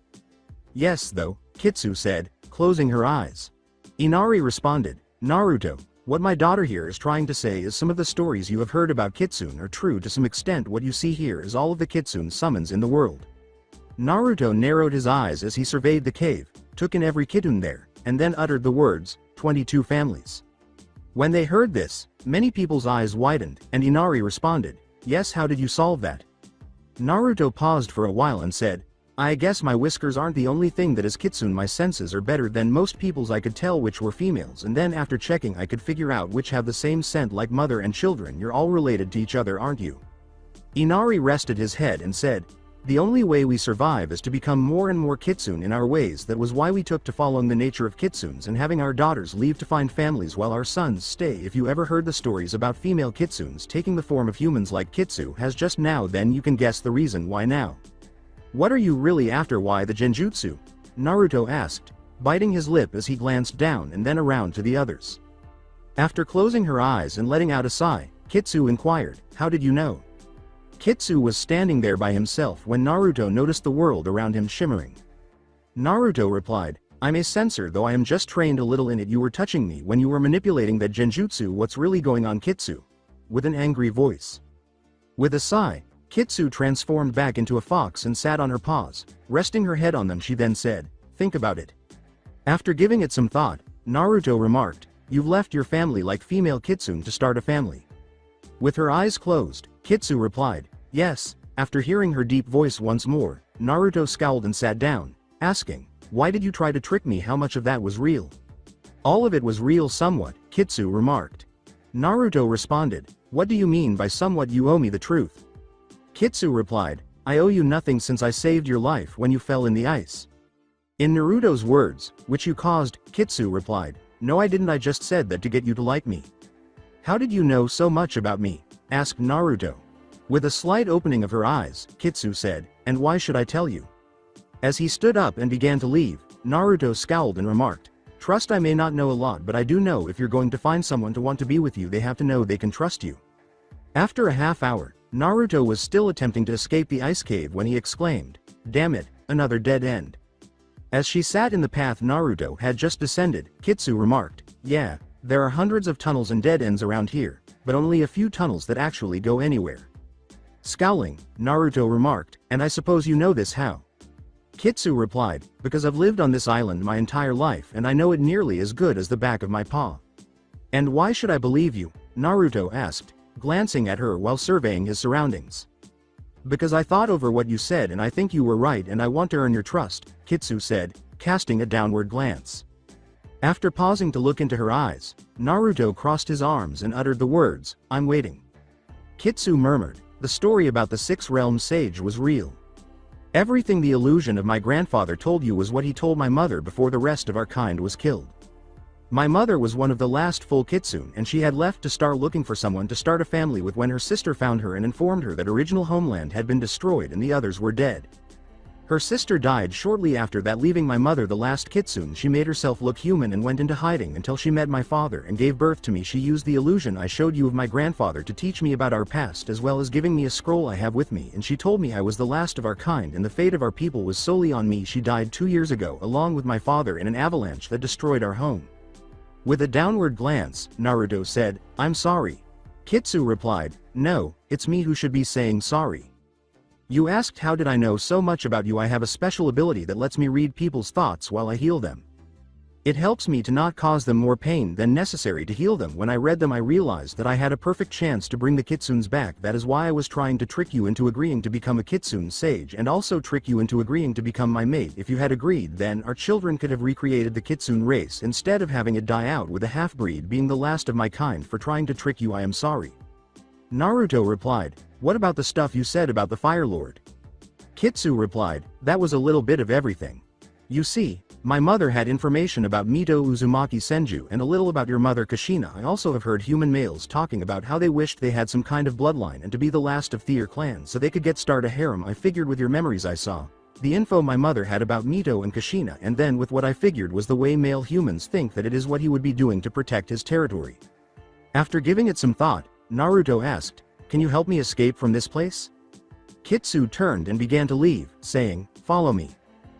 S2: "Yes though," Kitsu said, closing her eyes. Inari responded, "Naruto, what my daughter here is trying to say is some of the stories you have heard about kitsune are true to some extent. What you see here is all of the kitsune summons in the world." Naruto narrowed his eyes as he surveyed the cave, took in every kitsune there, and then uttered the words, 22 families. When they heard this, many people's eyes widened, and Inari responded, "Yes, how did you solve that?" Naruto paused for a while and said, "I guess my whiskers aren't the only thing that is kitsune. My senses are better than most people's. I could tell which were females, and then after checking I could figure out which have the same scent like mother and children. You're all related to each other, aren't you?" Inari rested his head and said, "The only way we survive is to become more and more kitsune in our ways. That was why we took to following the nature of kitsunes and having our daughters leave to find families while our sons stay. If you ever heard the stories about female kitsunes taking the form of humans like Kitsu has just now, then you can guess the reason why now." "What are you really after? Why the genjutsu?" Naruto asked, biting his lip as he glanced down and then around to the others. After closing her eyes and letting out a sigh, Kitsu inquired, "How did you know?" Kitsu was standing there by himself when Naruto noticed the world around him shimmering. Naruto replied, "I'm a sensor, though I am just trained a little in it. You were touching me when you were manipulating that genjutsu. What's really going on, Kitsu?" With an angry voice. With a sigh, Kitsu transformed back into a fox and sat on her paws, resting her head on them. She then said, "Think about it." After giving it some thought, Naruto remarked, "You've left your family like female kitsune to start a family." With her eyes closed, Kitsu replied, "Yes." After hearing her deep voice once more, Naruto scowled and sat down, asking, "Why did you try to trick me? How much of that was real?" "All of it was real somewhat," Kitsu remarked. Naruto responded, "What do you mean by somewhat? You owe me the truth." Kitsu replied, "I owe you nothing since I saved your life when you fell in the ice." "In Naruto's words, which you caused," Kitsu replied, "No, I didn't. I just said that to get you to like me." "How did you know so much about me?" asked Naruto. With a slight opening of her eyes, Kitsu said, "And why should I tell you?" As he stood up and began to leave, Naruto scowled and remarked, "Trust, I may not know a lot, but I do know if you're going to find someone to want to be with you, they have to know they can trust you." After a half hour, Naruto was still attempting to escape the ice cave when he exclaimed, "Damn it, another dead end." As she sat in the path Naruto had just descended, Kitsu remarked, "Yeah, there are hundreds of tunnels and dead ends around here, but only a few tunnels that actually go anywhere." Scowling, Naruto remarked, "And I suppose you know this how?" Kitsu replied, "Because I've lived on this island my entire life and I know it nearly as good as the back of my paw." "And why should I believe you?" Naruto asked, glancing at her while surveying his surroundings. "Because I thought over what you said and I think you were right and I want to earn your trust," Kitsu said, casting a downward glance. After pausing to look into her eyes, Naruto crossed his arms and uttered the words, "I'm waiting." Kitsu murmured, "The story about the Six Realms Sage was real." Everything the illusion of my grandfather told you was what he told my mother before the rest of our kind was killed. My mother was one of the last full kitsune, and she had left to start looking for someone to start a family with when her sister found her and informed her that original homeland had been destroyed and the others were dead. Her sister died shortly after that, leaving my mother the last kitsune. She made herself look human and went into hiding until she met my father and gave birth to me. She used the illusion I showed you of my grandfather to teach me about our past, as well as giving me a scroll I have with me, and she told me I was the last of our kind and the fate of our people was solely on me. She died 2 years ago along with my father in an avalanche that destroyed our home. With a downward glance, Naruto said, "I'm sorry." Kitsu replied, "No, it's me who should be saying sorry. You asked how did I know so much about you. I have a special ability that lets me read people's thoughts while I heal them. It helps me to not cause them more pain than necessary to heal them. When I read them I realized that I had a perfect chance to bring the kitsunes back. That is why I was trying to trick you into agreeing to become a kitsune sage and also trick you into agreeing to become my mate. If you had agreed, then our children could have recreated the kitsune race instead of having it die out with a half-breed being the last of my kind. For trying to trick you I am sorry." Naruto replied, "What about the stuff you said about the Fire Lord?" Kitsu replied, "That was a little bit of everything. You see, my mother had information about Mito Uzumaki Senju and a little about your mother Kushina. I also have heard human males talking about how they wished they had some kind of bloodline and to be the last of their clan so they could start a harem. I figured with your memories I saw the info my mother had about Mito and Kushina, and then with what I figured was the way male humans think that it is what he would be doing to protect his territory." After giving it some thought, Naruto asked, "Can you help me escape from this place?" Kitsu turned and began to leave, saying, "Follow me."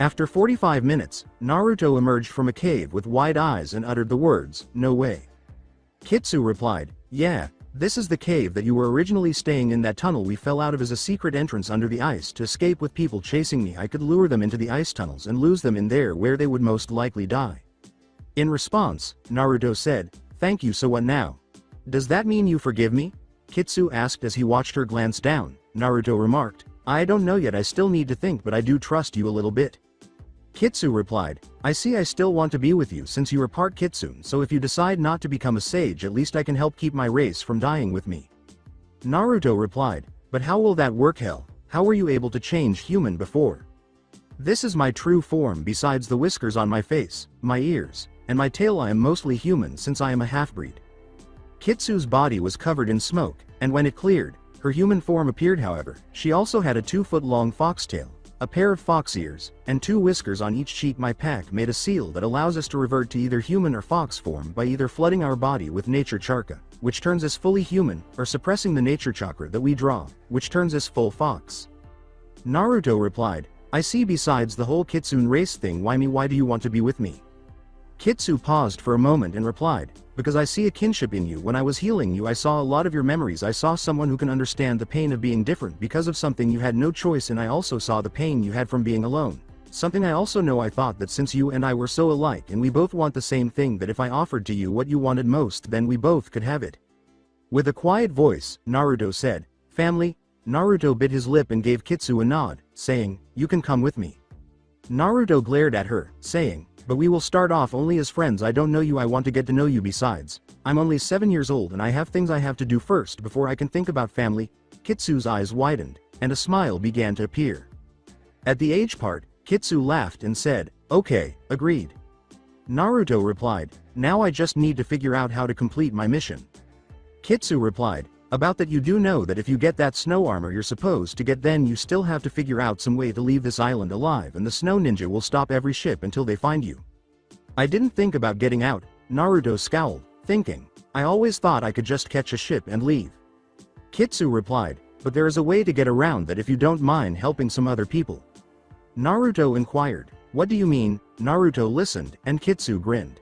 S2: After 45 minutes, Naruto emerged from a cave with wide eyes and uttered the words, "No way." Kitsu replied, "Yeah, this is the cave that you were originally staying in. That tunnel we fell out of is a secret entrance under the ice. To escape with people chasing me I could lure them into the ice tunnels and lose them in there where they would most likely die." In response, Naruto said, "Thank you. So what now? Does that mean you forgive me?" Kitsu asked as he watched her glance down. Naruto remarked, "I don't know yet. I still need to think, but I do trust you a little bit." Kitsu replied, "I see. I still want to be with you since you are part kitsune, so if you decide not to become a sage at least I can help keep my race from dying with me." Naruto replied, "But how will that work? Hell, how were you able to change human before? This is my true form. Besides the whiskers on my face, my ears, and my tail I am mostly human since I am a half-breed." Kitsu's body was covered in smoke, and when it cleared, her human form appeared. However, she also had a 2-foot-long foxtail, a pair of fox ears, and 2 whiskers on each cheek. My pack made a seal that allows us to revert to either human or fox form by either flooding our body with nature chakra, which turns us fully human, or suppressing the nature chakra that we draw, which turns us full fox. Naruto replied, "I see. Besides the whole kitsune race thing, why me? Why do you want to be with me?" Kitsu paused for a moment and replied, "Because I see a kinship in you. When I was healing you I saw a lot of your memories. I saw someone who can understand the pain of being different because of something you had no choice in. I also saw the pain you had from being alone. Something I also know. I thought that since you and I were so alike and we both want the same thing, that if I offered to you what you wanted most, then we both could have it." With a quiet voice, Naruto said, "Family?" Naruto bit his lip and gave Kitsu a nod, saying, "You can come with me." Naruto glared at her, saying, "But we will start off only as friends. I don't know you. I want to get to know you. Besides, I'm only 7 years old and I have things I have to do first before I can think about family." Kitsu's eyes widened, and a smile began to appear. At the age part, Kitsu laughed and said, "Okay, agreed." Naruto replied, "Now I just need to figure out how to complete my mission." Kitsu replied, "About that, you do know that if you get that snow armor you're supposed to get, then you still have to figure out some way to leave this island alive, and the snow ninja will stop every ship until they find you." "I didn't think about getting out," Naruto scowled, thinking, "I always thought I could just catch a ship and leave." Kitsu replied, "But there is a way to get around that if you don't mind helping some other people." Naruto inquired, "What do you mean?" Naruto listened, and Kitsu grinned.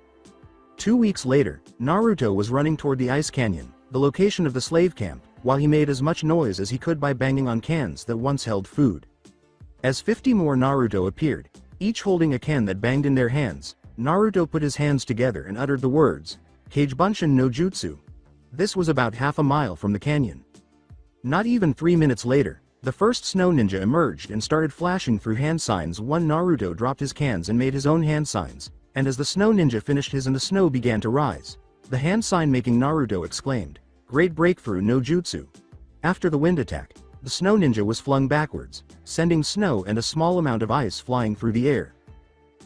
S2: 2 weeks later, Naruto was running toward the ice canyon, the location of the slave camp, while he made as much noise as he could by banging on cans that once held food. As 50 more Naruto appeared, each holding a can that banged in their hands, Naruto put his hands together and uttered the words, "Kagebunshin no Jutsu." This was about half a mile from the canyon. Not even 3 minutes later, the first snow ninja emerged and started flashing through hand signs. One Naruto dropped his cans and made his own hand signs, and as the snow ninja finished his and the snow began to rise, the hand sign making Naruto exclaimed, "Great breakthrough no jutsu." After the wind attack, the snow ninja was flung backwards, sending snow and a small amount of ice flying through the air.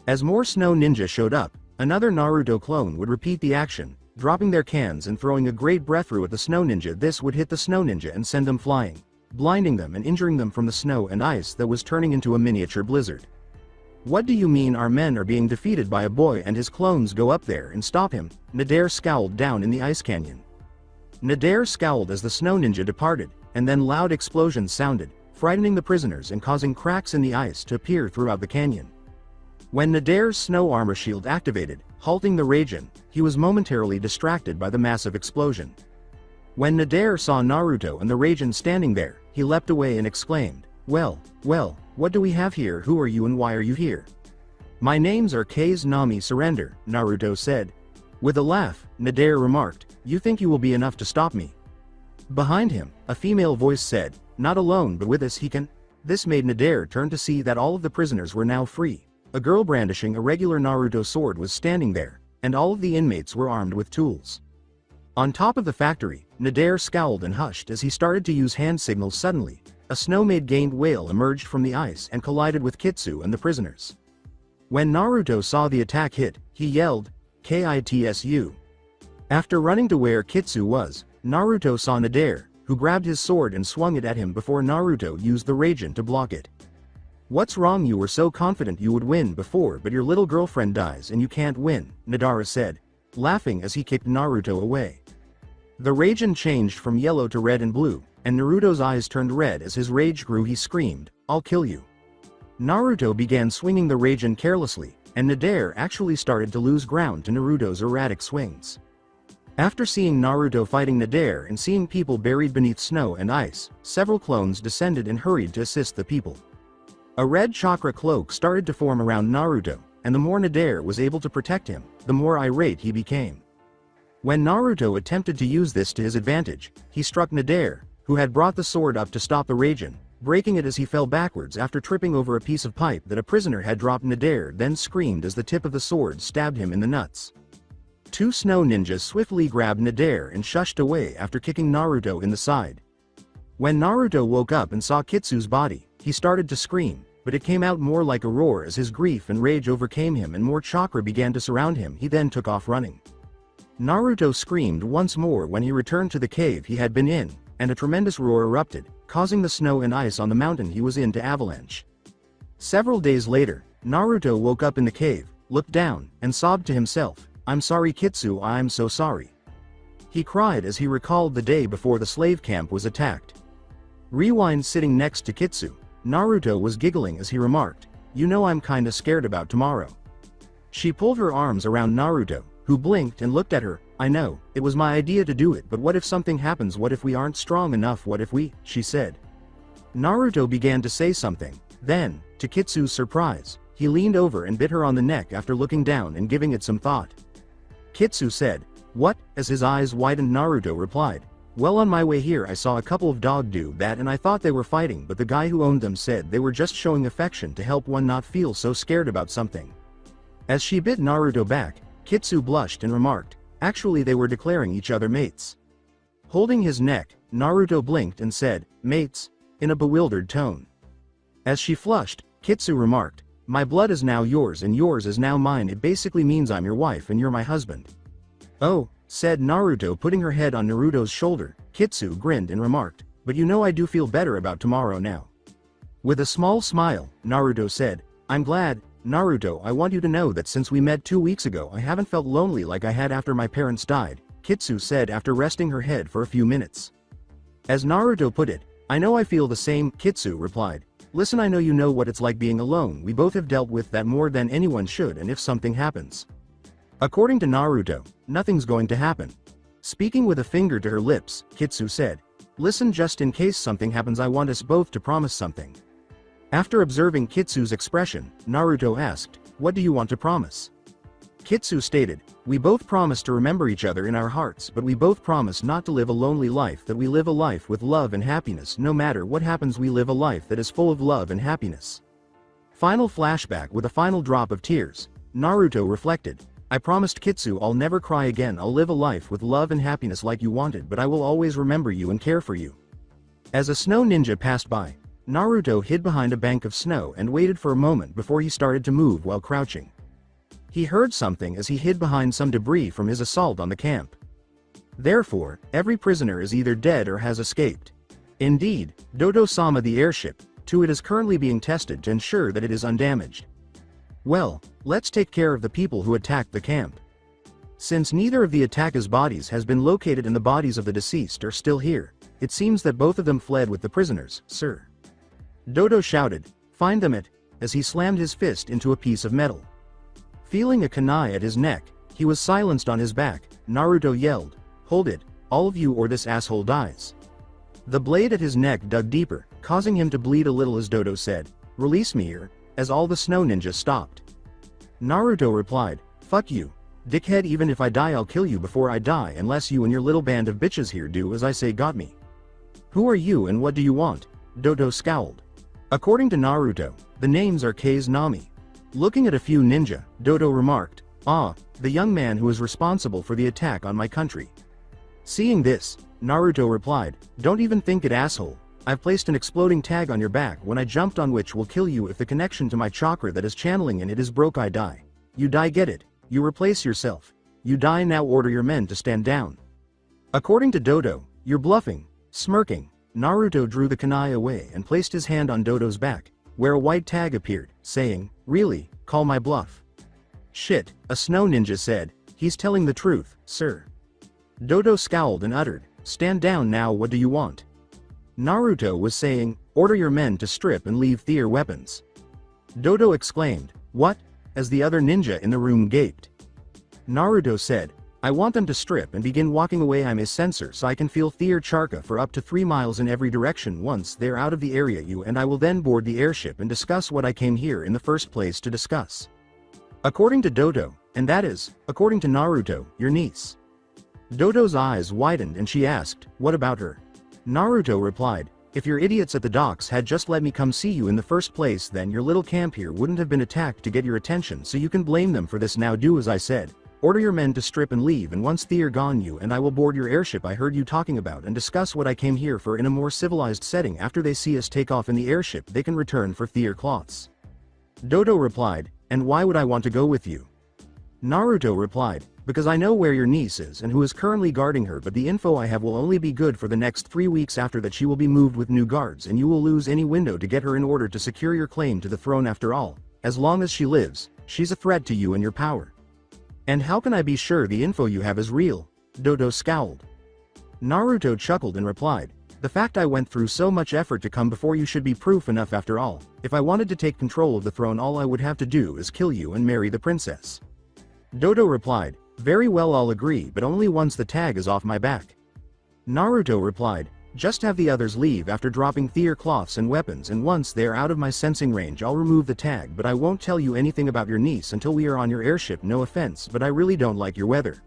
S2: As more snow ninja showed up, another Naruto clone would repeat the action, dropping their cans and throwing a great breaththrough at the snow ninja. This would hit the snow ninja and send them flying, blinding them and injuring them from the snow and ice that was turning into a miniature blizzard. What do you mean our men are being defeated by a boy and his clones go up there and stop him? Nadir scowled down in the ice canyon. Nadir scowled as the snow ninja departed, and then loud explosions sounded, frightening the prisoners and causing cracks in the ice to appear throughout the canyon. When Nadir's snow armor shield activated, halting the Raijin, he was momentarily distracted by the massive explosion. When Nadir saw Naruto and the Raijin standing there, he leapt away and exclaimed, well, what do we have here? Who are you and why are you here? My names are Kase Nami Surrender, Naruto said. With a laugh, Nadir remarked, you think you will be enough to stop me? Behind him, a female voice said, not alone but with us he can. This made Nadir turn to see that all of the prisoners were now free. A girl brandishing a regular Naruto sword was standing there, and all of the inmates were armed with tools. On top of the factory, Nadir scowled and hushed as he started to use hand signals. Suddenly, a snow-made gained whale emerged from the ice and collided with Kitsu and the prisoners. When Naruto saw the attack hit, he yelled, Kitsu. After running to where Kitsu was, Naruto saw Nadir, who grabbed his sword and swung it at him before Naruto used the Raijin to block it. What's wrong? You were so confident you would win before, but your little girlfriend dies and you can't win, Nadara said, laughing as he kicked Naruto away. The Raijin changed from yellow to red and blue, and Naruto's eyes turned red as his rage grew. He screamed, I'll kill you. Naruto began swinging the Raijin carelessly, and Nadir actually started to lose ground to Naruto's erratic swings. After seeing Naruto fighting Nadir and seeing people buried beneath snow and ice, several clones descended and hurried to assist the people. A red chakra cloak started to form around Naruto, and the more Nadir was able to protect him, the more irate he became. When Naruto attempted to use this to his advantage, he struck Nadir, who had brought the sword up to stop the Raijin, breaking it as he fell backwards after tripping over a piece of pipe that a prisoner had dropped. Nadir then screamed as the tip of the sword stabbed him in the nuts. Two snow ninjas swiftly grabbed Nadir and shushed away after kicking Naruto in the side. When Naruto woke up and saw Kitsu's body, he started to scream, but it came out more like a roar as his grief and rage overcame him and more chakra began to surround him. He then took off running. Naruto screamed once more when he returned to the cave he had been in, and a tremendous roar erupted, causing the snow and ice on the mountain he was in to avalanche. Several days later, Naruto woke up in the cave, looked down, and sobbed to himself, I'm sorry Kitsu, I'm so sorry. He cried as he recalled the day before the slave camp was attacked. Rewind. Sitting next to Kitsu, Naruto was giggling as he remarked, you know I'm kinda scared about tomorrow. She pulled her arms around Naruto, who blinked and looked at her. I know, it was my idea to do it, but what if something happens? What if we aren't strong enough? What if we, she said. Naruto began to say something, then, to Kitsu's surprise, he leaned over and bit her on the neck after looking down and giving it some thought. Kitsu said, what? As his eyes widened, Naruto replied, well, on my way here I saw a couple of dogs do that and I thought they were fighting, but the guy who owned them said they were just showing affection to help one not feel so scared about something. As she bit Naruto back, Kitsu blushed and remarked, actually they were declaring each other mates. Holding his neck, Naruto blinked and said, mates, in a bewildered tone. As she flushed, Kitsu remarked, my blood is now yours and yours is now mine. It basically means I'm your wife and you're my husband. Oh, said Naruto, putting her head on Naruto's shoulder. Kitsu grinned and remarked, but you know I do feel better about tomorrow now. With a small smile, Naruto said, I'm glad. Naruto, I want you to know that since we met 2 weeks ago I haven't felt lonely like I had after my parents died, Kitsu said after resting her head for a few minutes. As Naruto put it, I know I feel the same, Kitsu replied. Listen, I know you know what it's like being alone. We both have dealt with that more than anyone should, and if something happens. According to Naruto, nothing's going to happen. Speaking with a finger to her lips, Kitsu said, listen, just in case something happens I want us both to promise something. After observing Kitsu's expression, Naruto asked, what do you want to promise? Kitsu stated, we both promise to remember each other in our hearts, but we both promise not to live a lonely life, that we live a life with love and happiness. No matter what happens, we live a life that is full of love and happiness. Final flashback. With a final drop of tears, Naruto reflected, I promised Kitsu I'll never cry again. I'll live a life with love and happiness like you wanted, but I will always remember you and care for you. As a snow ninja passed by, Naruto hid behind a bank of snow and waited for a moment before he started to move while crouching. He heard something as he hid behind some debris from his assault on the camp. Therefore, every prisoner is either dead or has escaped. Indeed, Dodo-sama the airship, too, it is currently being tested to ensure that it is undamaged. Well, let's take care of the people who attacked the camp. Since neither of the attackers' bodies has been located and the bodies of the deceased are still here, it seems that both of them fled with the prisoners, sir. Dodo shouted, "Find them it," as he slammed his fist into a piece of metal. Feeling a kunai at his neck, he was silenced on his back. Naruto yelled, "Hold it, all of you, or this asshole dies." The blade at his neck dug deeper, causing him to bleed a little as Dodo said, "Release me here," as all the snow ninjas stopped. Naruto replied, "Fuck you, dickhead, even if I die I'll kill you before I die unless you and your little band of bitches here do as I say. Got me?" "Who are you and what do you want?" Dodo scowled. According to Naruto, the names are Kei's Nami. Looking at a few ninja, Dodo remarked, "Ah, the young man who is responsible for the attack on my country." Seeing this, Naruto replied, "Don't even think it, asshole. I've placed an exploding tag on your back when I jumped on, which will kill you if the connection to my chakra that is channeling in it is broke. I die. You die, get it? You replace yourself. You die now, order your men to stand down." According to Dodo, "You're bluffing." Smirking, Naruto drew the kunai away and placed his hand on Dodo's back, where a white tag appeared, saying, "Really, call my bluff?" "Shit," a snow ninja said, "he's telling the truth, sir." Dodo scowled and uttered, "Stand down now, what do you want?" Naruto was saying, "Order your men to strip and leave their weapons." Dodo exclaimed, "What?" as the other ninja in the room gaped. Naruto said, "I want them to strip and begin walking away. I'm a sensor so I can feel their chakra for up to 3 miles in every direction. Once they're out of the area, you and I will then board the airship and discuss what I came here in the first place to discuss." According to Dodo, and that is, according to Naruto, your niece. Dodo's eyes widened and she asked, "What about her?" Naruto replied, "If your idiots at the docks had just let me come see you in the first place, then your little camp here wouldn't have been attacked to get your attention, so you can blame them for this. Now do as I said. Order your men to strip and leave, and once they're gone, you and I will board your airship I heard you talking about and discuss what I came here for in a more civilized setting. After they see us take off in the airship, they can return for their cloths." Dodo replied, "And why would I want to go with you?" Naruto replied, "Because I know where your niece is and who is currently guarding her, but the info I have will only be good for the next 3 weeks. After that she will be moved with new guards and you will lose any window to get her in order to secure your claim to the throne. After all, as long as she lives, she's a threat to you and your power." "And how can I be sure the info you have is real?" Dodo scowled. Naruto chuckled and replied, "The fact I went through so much effort to come before you should be proof enough. After all, if I wanted to take control of the throne, all I would have to do is kill you and marry the princess." Dodo replied, "Very well, I'll agree, but only once the tag is off my back." Naruto replied, "Just have the others leave after dropping their cloths and weapons, and once they're out of my sensing range I'll remove the tag, but I won't tell you anything about your niece until we are on your airship. No offense, but I really don't like your weather."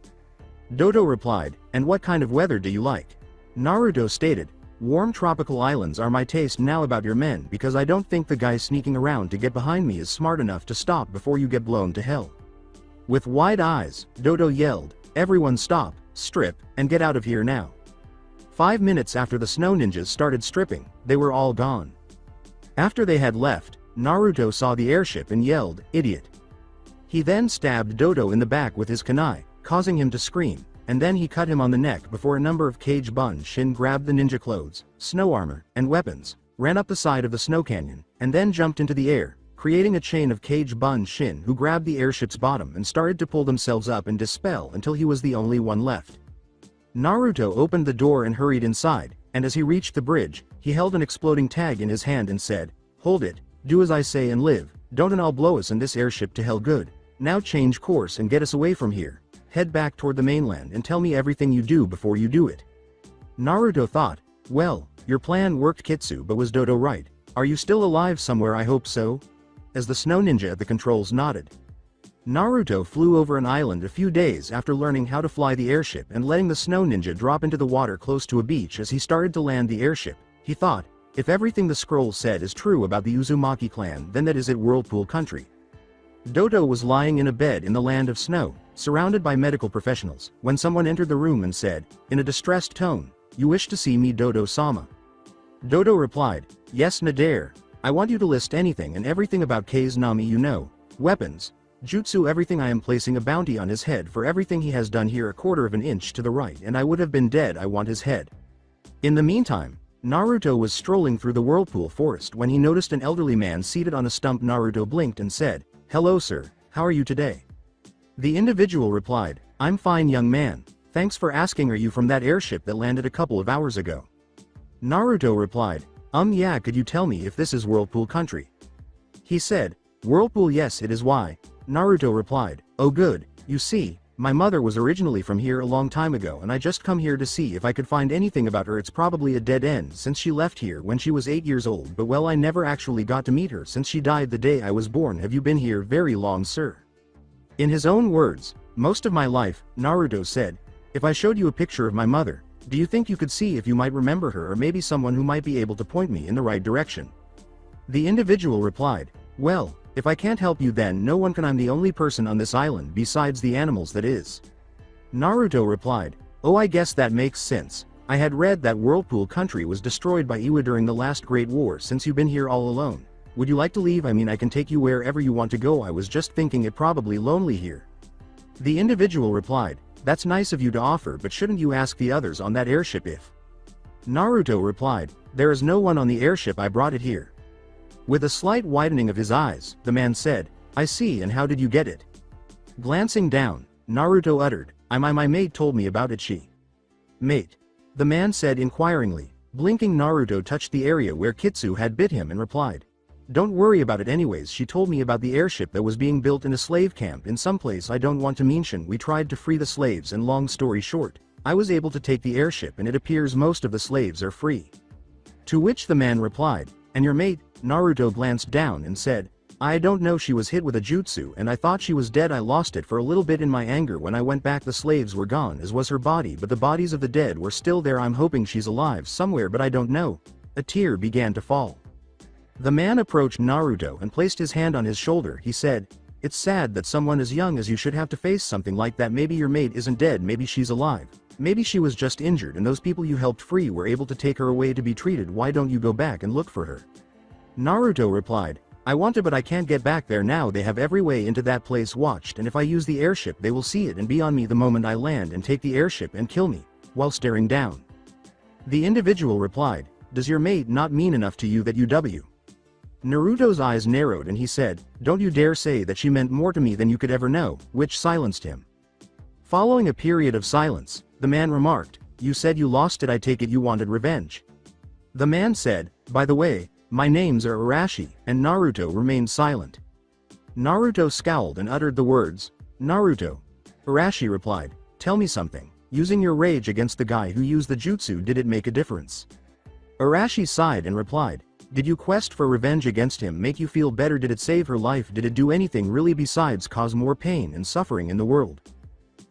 S2: Dodo replied, "And what kind of weather do you like?" Naruto stated, "Warm tropical islands are my taste. Now about your men, because I don't think the guy sneaking around to get behind me is smart enough to stop before you get blown to hell." With wide eyes, Dodo yelled, "Everyone stop, strip, and get out of here now." 5 minutes after the snow ninjas started stripping, they were all gone. After they had left, Naruto saw the airship and yelled, "Idiot." He then stabbed Dodo in the back with his kunai, causing him to scream, and then he cut him on the neck before a number of Cage Bun Shin grabbed the ninja clothes, snow armor, and weapons, ran up the side of the snow canyon, and then jumped into the air, creating a chain of Cage Bun Shin who grabbed the airship's bottom and started to pull themselves up and dispel until he was the only one left. Naruto opened the door and hurried inside, and as he reached the bridge, he held an exploding tag in his hand and said, "Hold it, do as I say and live, don't and I'll blow us and this airship to hell good. Now change course and get us away from here. Head back toward the mainland and tell me everything you do before you do it." Naruto thought, "Well, your plan worked, Kitsu, but was Dodo right? Are you still alive somewhere? I hope so." As the snow ninja at the controls nodded. Naruto flew over an island a few days after learning how to fly the airship and letting the snow ninja drop into the water close to a beach. As he started to land the airship, he thought, if everything the scroll said is true about the Uzumaki clan, then that is it, Whirlpool Country. Dodo was lying in a bed in the land of snow, surrounded by medical professionals, when someone entered the room and said, in a distressed tone, "You wish to see me, Dodo-sama?" Dodo replied, yes Nadir. I want you to list anything and everything about K's Nami you know. Weapons. Jutsu everything. I am placing a bounty on his head for everything he has done here. A quarter of an inch to the right and I would have been dead. I want his head. In the meantime, Naruto was strolling through the whirlpool forest when he noticed an elderly man seated on a stump. Naruto blinked and said, hello sir, how are you today? The individual replied, I'm fine young man, thanks for asking. Are you from that airship that landed a couple of hours ago? Naruto replied, yeah, could you tell me if this is Whirlpool country? He said, Whirlpool, yes it is. Why? Naruto replied, oh good, you see, my mother was originally from here a long time ago and I just come here to see if I could find anything about her. It's probably a dead end since she left here when she was 8 years old, but well I never actually got to meet her since she died the day I was born. Have you been here very long sir? In his own words, most of my life, Naruto said, if I showed you a picture of my mother, do you think you could see if you might remember her or maybe someone who might be able to point me in the right direction? The individual replied, well, if I can't help you then no one can. I'm the only person on this island besides the animals that is. Naruto replied, oh I guess that makes sense. I had read that Whirlpool country was destroyed by Iwa during the last Great War. Since you've been here all alone, would you like to leave? I mean I can take you wherever you want to go. I was just thinking it probably lonely here. The individual replied, that's nice of you to offer, but shouldn't you ask the others on that airship if? Naruto replied, there is no one on the airship. I brought it here. With a slight widening of his eyes, the man said, I see, and how did you get it? Glancing down, Naruto uttered, my mate told me about it. She. Mate. The man said inquiringly. Blinking, Naruto touched the area where Kitsu had bit him and replied, don't worry about it anyways. She told me about the airship that was being built in a slave camp in some place I don't want to mention. We tried to free the slaves and long story short, I was able to take the airship and it appears most of the slaves are free. To which the man replied, and your mate? Naruto glanced down and said, I don't know, she was hit with a jutsu and I thought she was dead. I lost it for a little bit in my anger. When I went back the slaves were gone as was her body, but the bodies of the dead were still there. I'm hoping she's alive somewhere but I don't know. A tear began to fall. The man approached Naruto and placed his hand on his shoulder. He said, it's sad that someone as young as you should have to face something like that. Maybe your mate isn't dead, maybe she's alive. Maybe she was just injured and those people you helped free were able to take her away to be treated. Why don't you go back and look for her? Naruto replied, I want to but I can't get back there now. They have every way into that place watched, and if I use the airship they will see it and be on me the moment I land and take the airship and kill me, while staring down. The individual replied, does your mate not mean enough to you that you w? Naruto's eyes narrowed and he said, don't you dare say that she meant more to me than you could ever know, which silenced him. Following a period of silence, the man remarked, you said you lost it. I take it you wanted revenge. The man said, by the way, my names are Arashi, and Naruto remained silent. Naruto scowled and uttered the words, Naruto. Arashi replied, tell me something. Using your rage against the guy who used the jutsu, did it make a difference? Arashi sighed and replied, did you quest for revenge against him make you feel better? Did it save her life? Did it do anything really besides cause more pain and suffering in the world?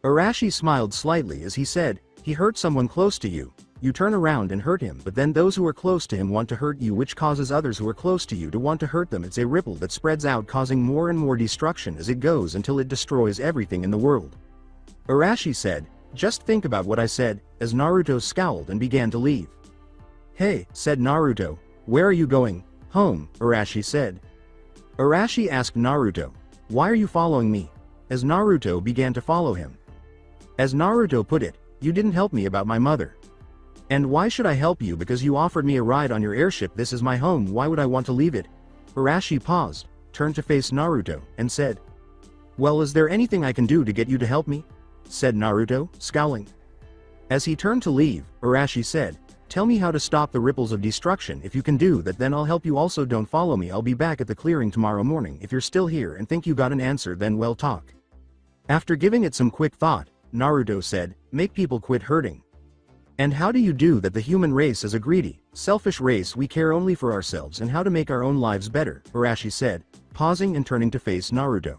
S2: Arashi smiled slightly as he said, he hurt someone close to you. You turn around and hurt him, but then those who are close to him want to hurt you, which causes others who are close to you to want to hurt them. It's a ripple that spreads out, causing more and more destruction as it goes until it destroys everything in the world. Arashi said, just think about what I said, as Naruto scowled and began to leave. Hey, said Naruto, where are you going? Home, Arashi said. Arashi asked Naruto, why are you following me? As Naruto began to follow him. As Naruto put it, you didn't help me about my mother. And why should I help you? Because you offered me a ride on your airship. This is my home, why would I want to leave it? Arashi paused, turned to face Naruto, and said, well, is there anything I can do to get you to help me? Said Naruto, scowling. As he turned to leave, Arashi said, tell me how to stop the ripples of destruction. If you can do that then I'll help you. Also don't follow me. I'll be back at the clearing tomorrow morning. If you're still here and think you got an answer then well talk. After giving it some quick thought, Naruto said, make people quit hurting. And how do you do that? The human race is a greedy, selfish race. We care only for ourselves and how to make our own lives better, Arashi said, pausing and turning to face Naruto.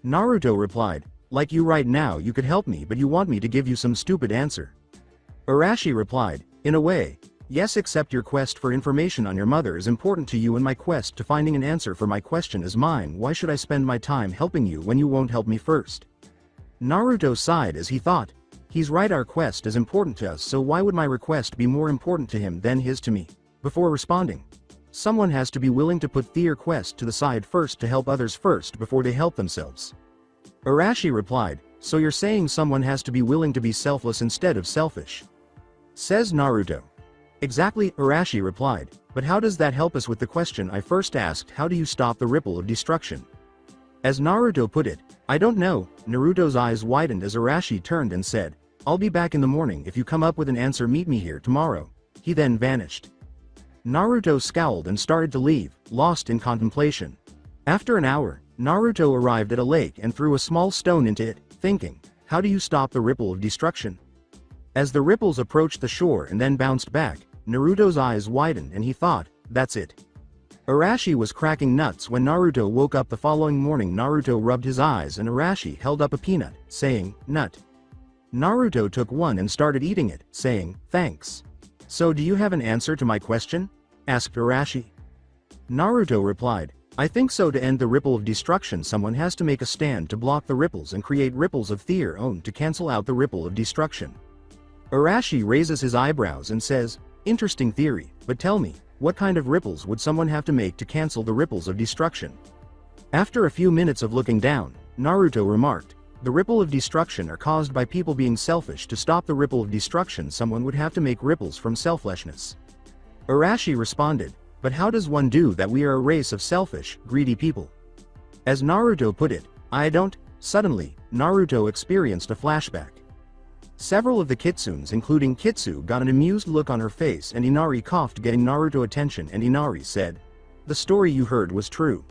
S2: Naruto replied, like you right now you could help me but you want me to give you some stupid answer. Arashi replied, in a way, yes, except your quest for information on your mother is important to you and my quest to finding an answer for my question is mine. Why should I spend my time helping you when you won't help me first? Naruto sighed as he thought, he's right, our quest is important to us, so why would my request be more important to him than his to me? before responding. Someone has to be willing to put their quest to the side first to help others first before they help themselves. Arashi replied, so you're saying someone has to be willing to be selfless instead of selfish? Says Naruto. Exactly, Arashi replied, but how does that help us with the question I first asked, how do you stop the ripple of destruction? As Naruto put it, I don't know. Naruto's eyes widened as Arashi turned and said, I'll be back in the morning. If you come up with an answer, meet me here tomorrow. He then vanished. Naruto scowled and started to leave, lost in contemplation. After an hour, Naruto arrived at a lake and threw a small stone into it, thinking, how do you stop the ripple of destruction? As the ripples approached the shore and then bounced back, Naruto's eyes widened and he thought, that's it. Arashi was cracking nuts when Naruto woke up the following morning. Naruto rubbed his eyes and Arashi held up a peanut, saying, nut. Naruto took one and started eating it, saying, thanks. So do you have an answer to my question? Asked Arashi. Naruto replied, I think so. To end the ripple of destruction, someone has to make a stand to block the ripples and create ripples of their own to cancel out the ripple of destruction. Arashi raises his eyebrows and says, interesting theory, but tell me, what kind of ripples would someone have to make to cancel the ripples of destruction? After a few minutes of looking down, Naruto remarked, the ripple of destruction are caused by people being selfish. To stop the ripple of destruction, someone would have to make ripples from selflessness. Arashi responded, but how does one do that? We are a race of selfish, greedy people. As Naruto put it, I don't. Suddenly, Naruto experienced a flashback. Several of the kitsunes, including Kitsu, got an amused look on her face and Inari coughed, getting Naruto attention, and Inari said, the story you heard was true.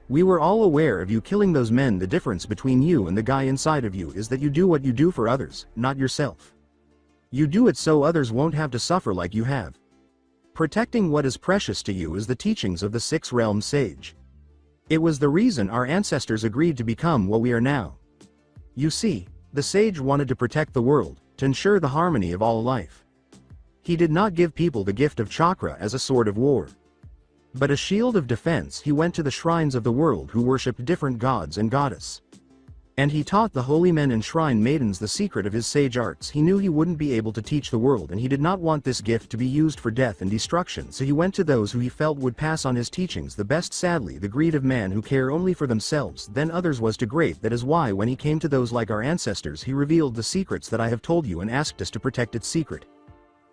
S2: We were all aware of you killing those men. The difference between you and the guy inside of you is that you do what you do for others, not yourself. You do it so others won't have to suffer like you have. Protecting what is precious to you is the teachings of the Six Realms Sage. It was the reason our ancestors agreed to become what we are now. You see, the sage wanted to protect the world, to ensure the harmony of all life. He did not give people the gift of chakra as a sword of war, but a shield of defense. He went to the shrines of the world who worshipped different gods and goddess. And he taught the holy men and shrine maidens the secret of his sage arts. He knew he wouldn't be able to teach the world, and he did not want this gift to be used for death and destruction, so he went to those who he felt would pass on his teachings the best. Sadly, the greed of man who care only for themselves then others was too great. That is why when he came to those like our ancestors, he revealed the secrets that I have told you and asked us to protect its secret.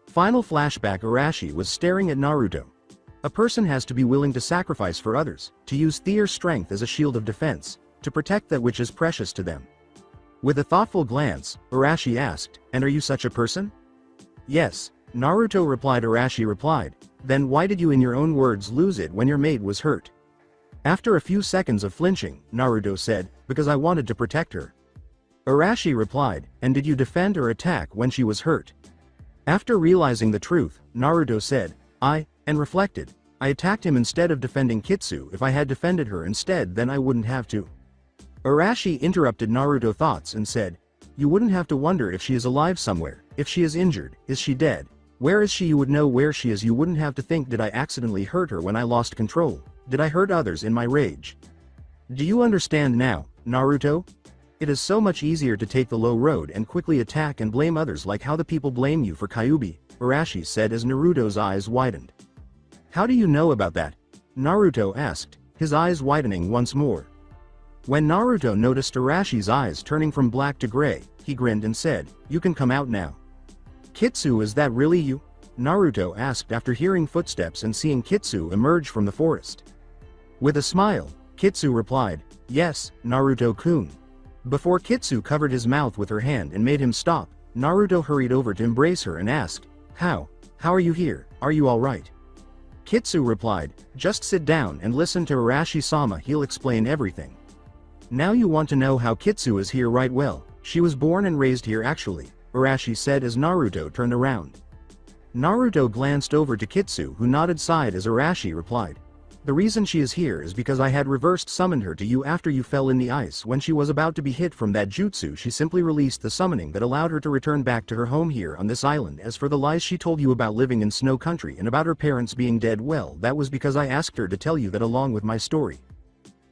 S2: Final flashback. Arashi was staring at Naruto. A person has to be willing to sacrifice for others, to use their strength as a shield of defense, to protect that which is precious to them. With a thoughtful glance, Arashi asked, and are you such a person? Yes, Naruto replied. Arashi replied, then why did you in your own words lose it when your maid was hurt? After a few seconds of flinching, Naruto said, because I wanted to protect her. Arashi replied, and did you defend or attack when she was hurt? After realizing the truth, Naruto said, and reflected, I attacked him instead of defending Kitsu. If I had defended her instead, then I wouldn't have to. Arashi interrupted Naruto's thoughts and said, you wouldn't have to wonder if she is alive somewhere. If she is injured, is she dead? Where is she? You would know where she is. You wouldn't have to think, did I accidentally hurt her when I lost control? Did I hurt others in my rage? Do you understand now, Naruto? It is so much easier to take the low road and quickly attack and blame others, like how the people blame you for Kyuubi, Arashi said as Naruto's eyes widened. How do you know about that? Naruto asked, his eyes widening once more. When Naruto noticed Arashi's eyes turning from black to gray, he grinned and said, you can come out now. Kitsu, is that really you? Naruto asked after hearing footsteps and seeing Kitsu emerge from the forest. With a smile, Kitsu replied, yes, Naruto-kun. Before Kitsu covered his mouth with her hand and made him stop, Naruto hurried over to embrace her and asked, how are you here? Are you alright? Kitsu replied, just sit down and listen to Arashi-sama, he'll explain everything. Now you want to know how Kitsu is here, right? Well, she was born and raised here actually, Arashi said as Naruto turned around. Naruto glanced over to Kitsu, who nodded side as Arashi replied, the reason she is here is because I had reversed summoned her to you after you fell in the ice. When she was about to be hit from that jutsu, she simply released the summoning that allowed her to return back to her home here on this island. As for the lies she told you about living in Snow Country and about her parents being dead, well, that was because I asked her to tell you that along with my story.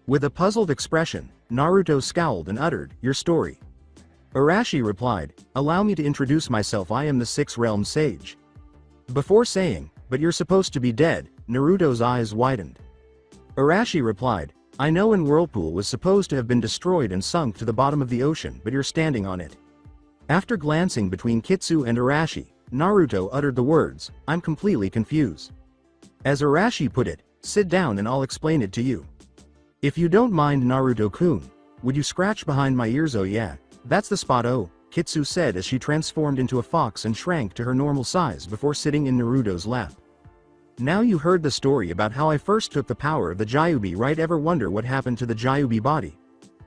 S2: With a puzzled expression, Naruto scowled and uttered, your story. Arashi replied, allow me to introduce myself, I am the Six Realms Sage. Before saying, But you're supposed to be dead. Naruto's eyes widened. Arashi replied, I know and Whirlpool was supposed to have been destroyed and sunk to the bottom of the ocean, but you're standing on it. After glancing between Kitsu and Arashi, Naruto uttered the words, I'm completely confused. As Arashi put it, sit down and I'll explain it to you. If you don't mind, Naruto-kun, would you scratch behind my ears? Oh yeah, that's the spot. Oh, Kitsu said as she transformed into a fox and shrank to her normal size before sitting in Naruto's lap. Now you heard the story about how I first took the power of the Gyuubi, right? Ever wonder what happened to the Gyuubi body?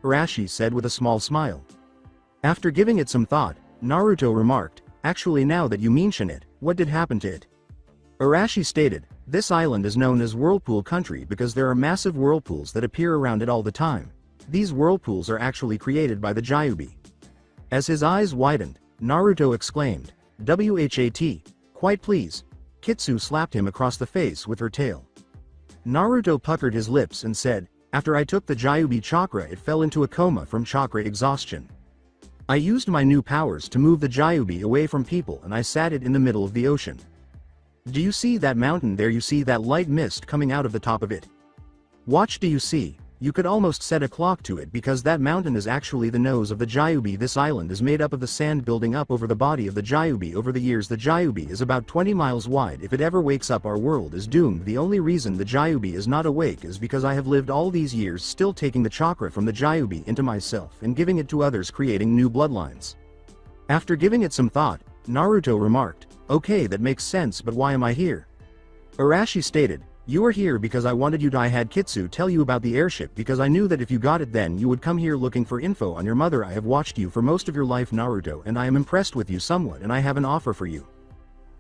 S2: Arashi said with a small smile. After giving it some thought, Naruto remarked, actually now that you mention it, what did happen to it? Arashi stated, this island is known as Whirlpool Country because there are massive whirlpools that appear around it all the time. These whirlpools are actually created by the Gyuubi. As his eyes widened, Naruto exclaimed, "What? Quite please." Kitsu slapped him across the face with her tail. Naruto puckered his lips and said, after I took the Gyuubi chakra it fell into a coma from chakra exhaustion. I used my new powers to move the Gyuubi away from people and I sat it in the middle of the ocean. Do you see that mountain there? You see that light mist coming out of the top of it? Watch, do you see? You could almost set a clock to it because that mountain is actually the nose of the Gyuubi. This island is made up of the sand building up over the body of the Gyuubi over the years. The Gyuubi is about 20 miles wide. If it ever wakes up, our world is doomed. The only reason the Gyuubi is not awake is because I have lived all these years still taking the chakra from the Gyuubi into myself and giving it to others, creating new bloodlines. After giving it some thought, Naruto remarked, okay, that makes sense, but why am I here? Arashi stated, you are here because I wanted you to. I had Kitsu tell you about the airship because I knew that if you got it then you would come here looking for info on your mother. I have watched you for most of your life, Naruto, and I am impressed with you somewhat and I have an offer for you.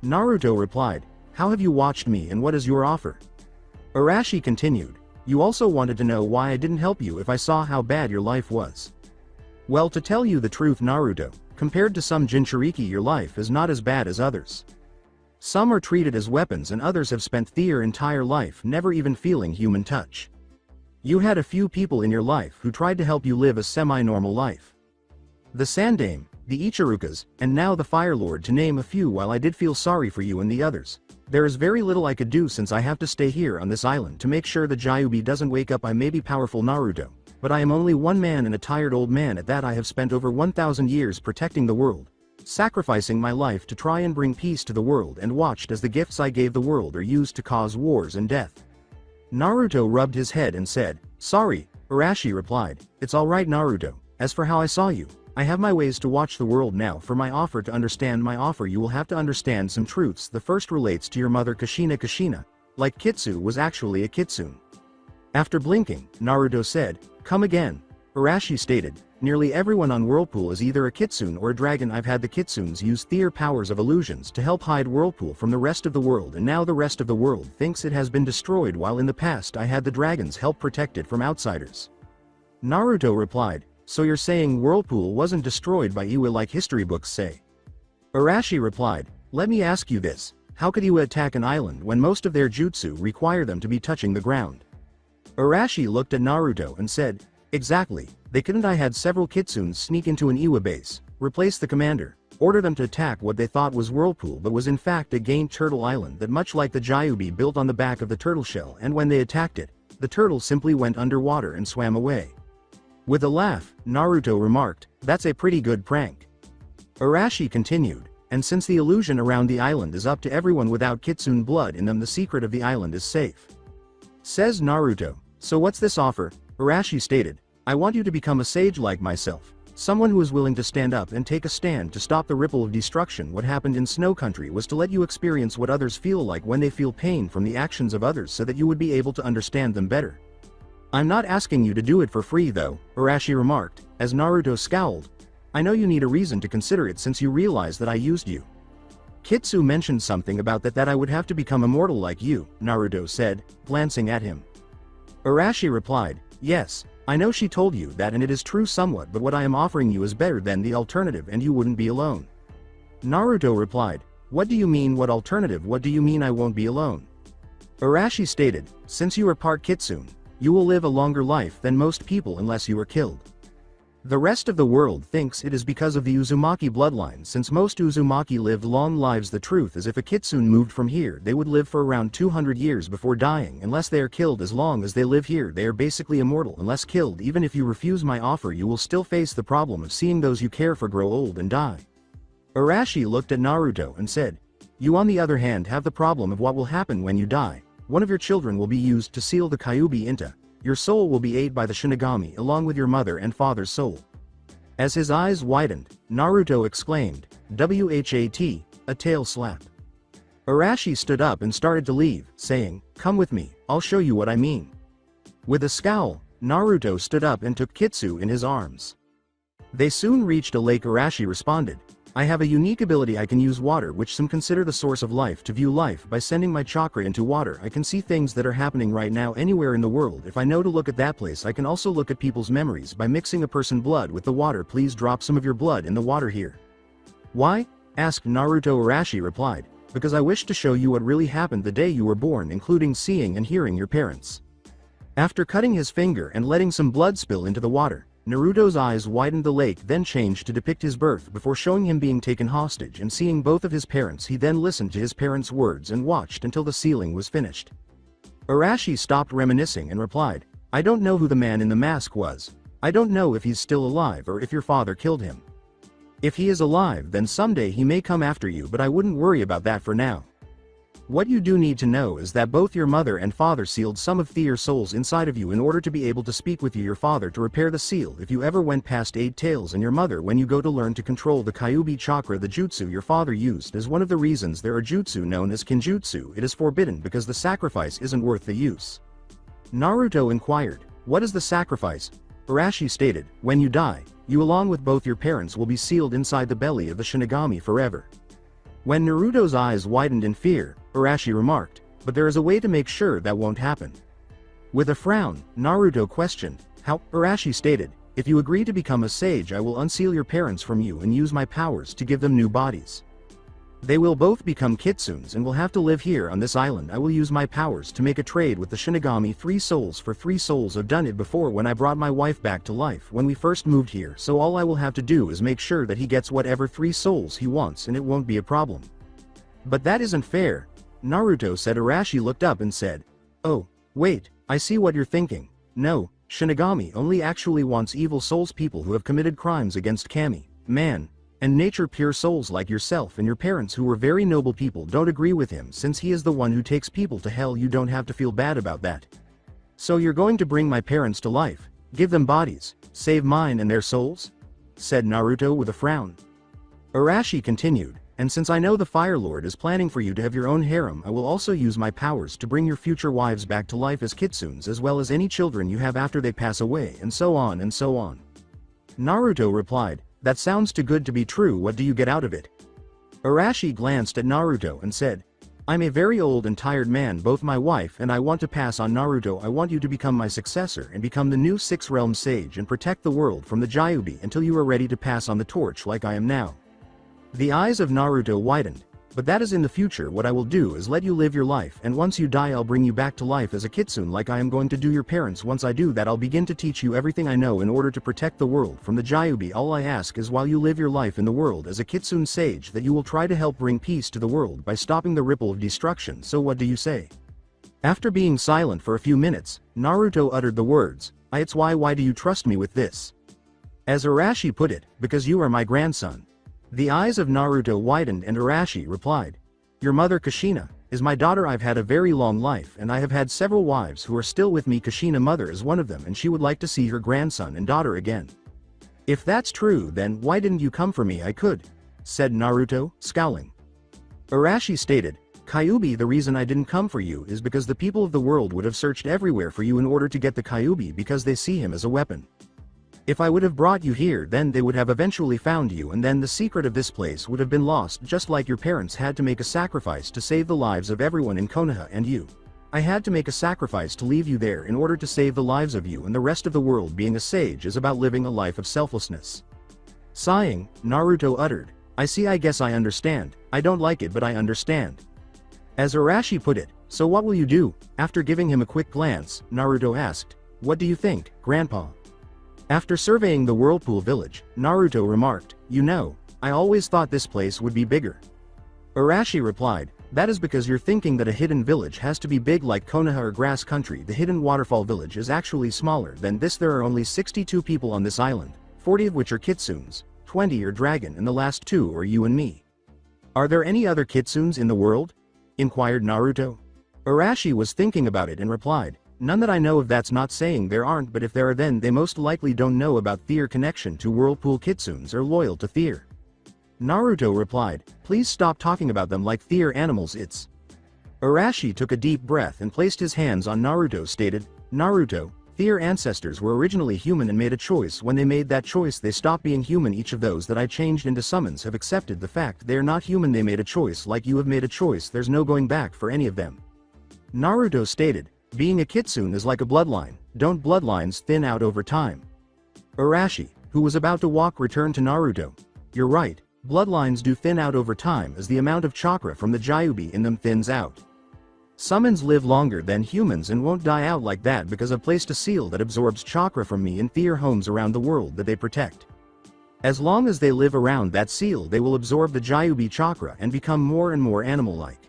S2: Naruto replied, how have you watched me and what is your offer? Arashi continued, you also wanted to know why I didn't help you if I saw how bad your life was. Well, to tell you the truth, Naruto, compared to some Jinchuriki your life is not as bad as others. Some are treated as weapons and others have spent their entire life never even feeling human touch. You had a few people in your life who tried to help you live a semi-normal life. The Sandame, the Ichirukas, and now the Fire Lord, to name a few. While I did feel sorry for you and the others, there is very little I could do since I have to stay here on this island to make sure the Gyuubi doesn't wake up. I may be powerful, Naruto, but I am only one man and a tired old man at that. I have spent over 1,000 years protecting the world, sacrificing my life to try and bring peace to the world, and watched as the gifts I gave the world are used to cause wars and death. Naruto rubbed his head and said, sorry. Arashi replied, it's alright, Naruto. As for how I saw you, I have my ways to watch the world. Now for my offer, to understand my offer you will have to understand some truths. The first relates to your mother, Kushina, like Kitsu was actually a kitsune. After blinking, Naruto said, come again. Arashi stated, nearly everyone on Whirlpool is either a kitsune or a dragon. I've had the kitsunes use their powers of illusions to help hide Whirlpool from the rest of the world, and now the rest of the world thinks it has been destroyed, while in the past I had the dragons help protect it from outsiders. Naruto replied, so you're saying Whirlpool wasn't destroyed by Iwa like history books say? Arashi replied, let me ask you this, how could Iwa attack an island when most of their jutsu require them to be touching the ground? Arashi looked at Naruto and said, exactly, they couldn't. I had several kitsunes sneak into an Iwa base, replace the commander, order them to attack what they thought was Whirlpool but was in fact a giant turtle island that, much like the Gyuubi, built on the back of the turtle shell, and when they attacked it, the turtle simply went underwater and swam away. With a laugh, Naruto remarked, that's a pretty good prank. Arashi continued, and since the illusion around the island is up to everyone without kitsune blood in them, the secret of the island is safe. Says Naruto, so what's this offer? Arashi stated, I want you to become a sage like myself, someone who is willing to stand up and take a stand to stop the ripple of destruction. What happened in Snow Country was to let you experience what others feel like when they feel pain from the actions of others, so that you would be able to understand them better. I'm not asking you to do it for free though, Arashi remarked, as Naruto scowled. I know you need a reason to consider it since you realize that I used you. Kitsu mentioned something about that I would have to become immortal like you, Naruto said, glancing at him. Arashi replied, yes, I know she told you that and it is true somewhat, but what I am offering you is better than the alternative and you wouldn't be alone. Naruto replied, what do you mean, what alternative? What do you mean I won't be alone? Arashi stated, since you are part kitsune, you will live a longer life than most people unless you are killed. The rest of the world thinks it is because of the Uzumaki bloodline, since most Uzumaki lived long lives. The truth is, if a kitsune moved from here, they would live for around 200 years before dying unless they are killed. As long as they live here, they are basically immortal unless killed. Even if you refuse my offer, you will still face the problem of seeing those you care for grow old and die. Arashi looked at Naruto and said, "You on the other hand have the problem of what will happen when you die. One of your children will be used to seal the Kyuubi Inta. Your soul will be aided by the Shinigami along with your mother and father's soul." As his eyes widened, Naruto exclaimed, "WHAT, a tail slap." Arashi stood up and started to leave, saying, "Come with me, I'll show you what I mean." With a scowl, Naruto stood up and took Kitsu in his arms. They soon reached a lake. Arashi responded, "I have a unique ability. I can use water, which some consider the source of life, to view life. By sending my chakra into water, I can see things that are happening right now anywhere in the world. If I know to look at that place, I can also look at people's memories by mixing a person's blood with the water. Please drop some of your blood in the water here." "Why?" asked Naruto. Arashi replied, "Because I wish to show you what really happened the day you were born, including seeing and hearing your parents." After cutting his finger and letting some blood spill into the water, Naruto's eyes widened. The lake then changed to depict his birth before showing him being taken hostage and seeing both of his parents. He then listened to his parents' words and watched until the ceiling was finished. Arashi stopped reminiscing and replied, "I don't know who the man in the mask was. I don't know if he's still alive or if your father killed him. If he is alive, then someday he may come after you, but I wouldn't worry about that for now. What you do need to know is that both your mother and father sealed some of their souls inside of you in order to be able to speak with you. Your father to repair the seal if you ever went past 8 tails, and your mother when you go to learn to control the Kyuubi chakra. The jutsu your father used is one of the reasons there are jutsu known as kinjutsu. It is forbidden because the sacrifice isn't worth the use." Naruto inquired, "What is the sacrifice?" Arashi stated, "When you die, you along with both your parents will be sealed inside the belly of the Shinigami forever." When Naruto's eyes widened in fear, Arashi remarked, "But there is a way to make sure that won't happen." With a frown, Naruto questioned, "How?" Arashi stated, "If you agree to become a sage, I will unseal your parents from you and use my powers to give them new bodies. They will both become kitsunes and will have to live here on this island. I will use my powers to make a trade with the Shinigami. 3 souls for 3 souls. I've done it before when I brought my wife back to life when we first moved here, so all I will have to do is make sure that he gets whatever 3 souls he wants and it won't be a problem." "But that isn't fair," Naruto said. Arashi looked up and said, "Oh, wait, I see what you're thinking. No, Shinigami only actually wants evil souls, people who have committed crimes against Kami, man, and nature. Pure souls like yourself and your parents who were very noble people don't agree with him since he is the one who takes people to hell. You don't have to feel bad about that. So you're going to bring my parents to life, give them bodies, save mine and their souls?" said Naruto with a frown. Arashi continued, "And since I know the Fire Lord is planning for you to have your own harem, I will also use my powers to bring your future wives back to life as kitsunes, as well as any children you have after they pass away, and so on and so on." Naruto replied, "That sounds too good to be true. What do you get out of it?" Arashi glanced at Naruto and said, "I'm a very old and tired man. Both my wife and I want to pass on. Naruto, I want you to become my successor and become the new 6-realm sage and protect the world from the Kyuubi until you are ready to pass on the torch like I am now." The eyes of Naruto widened. "But that is in the future. What I will do is let you live your life, and once you die I'll bring you back to life as a kitsune like I am going to do your parents. Once I do that, I'll begin to teach you everything I know in order to protect the world from the Kyuubi. All I ask is while you live your life in the world as a kitsune sage that you will try to help bring peace to the world by stopping the ripple of destruction. So what do you say?" After being silent for a few minutes, Naruto uttered the words, "It's why do you trust me with this?" As Arashi put it, "Because you are my grandson." The eyes of Naruto widened and Arashi replied, "Your mother Kushina is my daughter. I've had a very long life and I have had several wives who are still with me. Kushina mother is one of them and she would like to see her grandson and daughter again." "If that's true, then why didn't you come for me?" "I could," said Naruto, scowling. Arashi stated, "Kyuubi, the reason I didn't come for you is because the people of the world would have searched everywhere for you in order to get the Kyuubi because they see him as a weapon. If I would have brought you here, then they would have eventually found you and then the secret of this place would have been lost, just like your parents had to make a sacrifice to save the lives of everyone in Konoha and you. I had to make a sacrifice to leave you there in order to save the lives of you and the rest of the world. Being a sage is about living a life of selflessness." Sighing, Naruto uttered, "I see, I guess I understand. I don't like it but I understand." As Arashi put it, "So what will you do?" After giving him a quick glance, Naruto asked, "What do you think, Grandpa?" After surveying the whirlpool village, Naruto remarked, "You know, I always thought this place would be bigger." Arashi replied, "That is because you're thinking that a hidden village has to be big like Konoha or Grass Country. The hidden waterfall village is actually smaller than this. There are only 62 people on this island, 40 of which are kitsunes, 20 are dragon, and the last 2 are you and me." "Are there any other kitsunes in the world?" inquired Naruto. Arashi was thinking about it and replied, "None that I know of." That's not saying there aren't, but if there are, then they most likely don't know about their connection to whirlpool kitsunes or loyal to Their. Naruto replied, "Please stop talking about them like Their animals. It's..." Arashi took a deep breath and placed his hands on Naruto. Stated, "Naruto, Their ancestors were originally human and made a choice. When they made that choice they stopped being human. Each of those that I changed into summons have accepted the fact they're not human. They made a choice like you have made a choice. There's no going back for any of them." Naruto stated, "Being a kitsune is like a bloodline. Don't bloodlines thin out over time?" Arashi, who was about to walk, returned to Naruto. "You're right, bloodlines do thin out over time as the amount of chakra from the Gyubi in them thins out. Summons live longer than humans and won't die out like that because I've placed a seal that absorbs chakra from me in Their homes around the world that they protect. As long as they live around that seal they will absorb the Gyubi chakra and become more and more animal-like.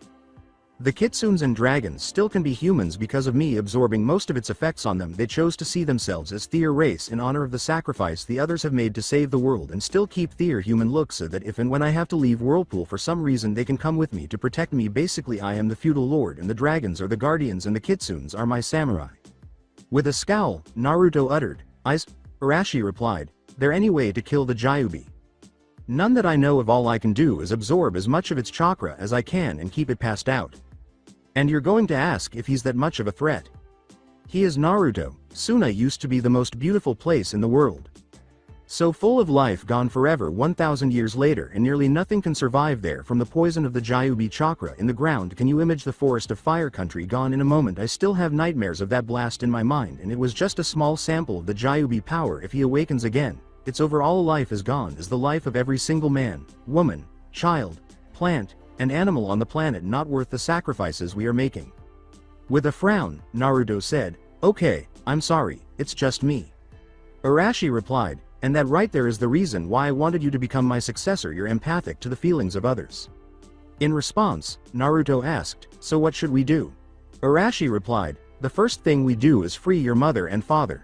S2: The kitsunes and dragons still can be humans because of me absorbing most of its effects on them. They chose to see themselves as Their race in honor of the sacrifice the others have made to save the world and still keep Their human look so that if and when I have to leave Whirlpool for some reason they can come with me to protect me. Basically I am the feudal lord and the dragons are the guardians and the kitsunes are my samurai." With a scowl, Naruto uttered, Arashi replied, "There any way to kill the Gyubi?" "None that I know of. All I can do is absorb as much of its chakra as I can and keep it passed out." "And you're going to ask if he's that much of a threat?" "He is Naruto. Suna used to be the most beautiful place in the world. So full of life, gone forever 1,000 years later, and nearly nothing can survive there from the poison of the Gyubi chakra in the ground. Can you image the forest of Fire Country gone in a moment? I still have nightmares of that blast in my mind, and it was just a small sample of the Gyubi power. If he awakens again, its overall life is gone as the life of every single man, woman, child, plant, and animal on the planet. Not worth the sacrifices we are making." With a frown, Naruto said, "Okay, I'm sorry, it's just me." Arashi replied, "And that right there is the reason why I wanted you to become my successor. You're empathic to the feelings of others." In response, Naruto asked, "So what should we do?" Arashi replied, "The first thing we do is free your mother and father."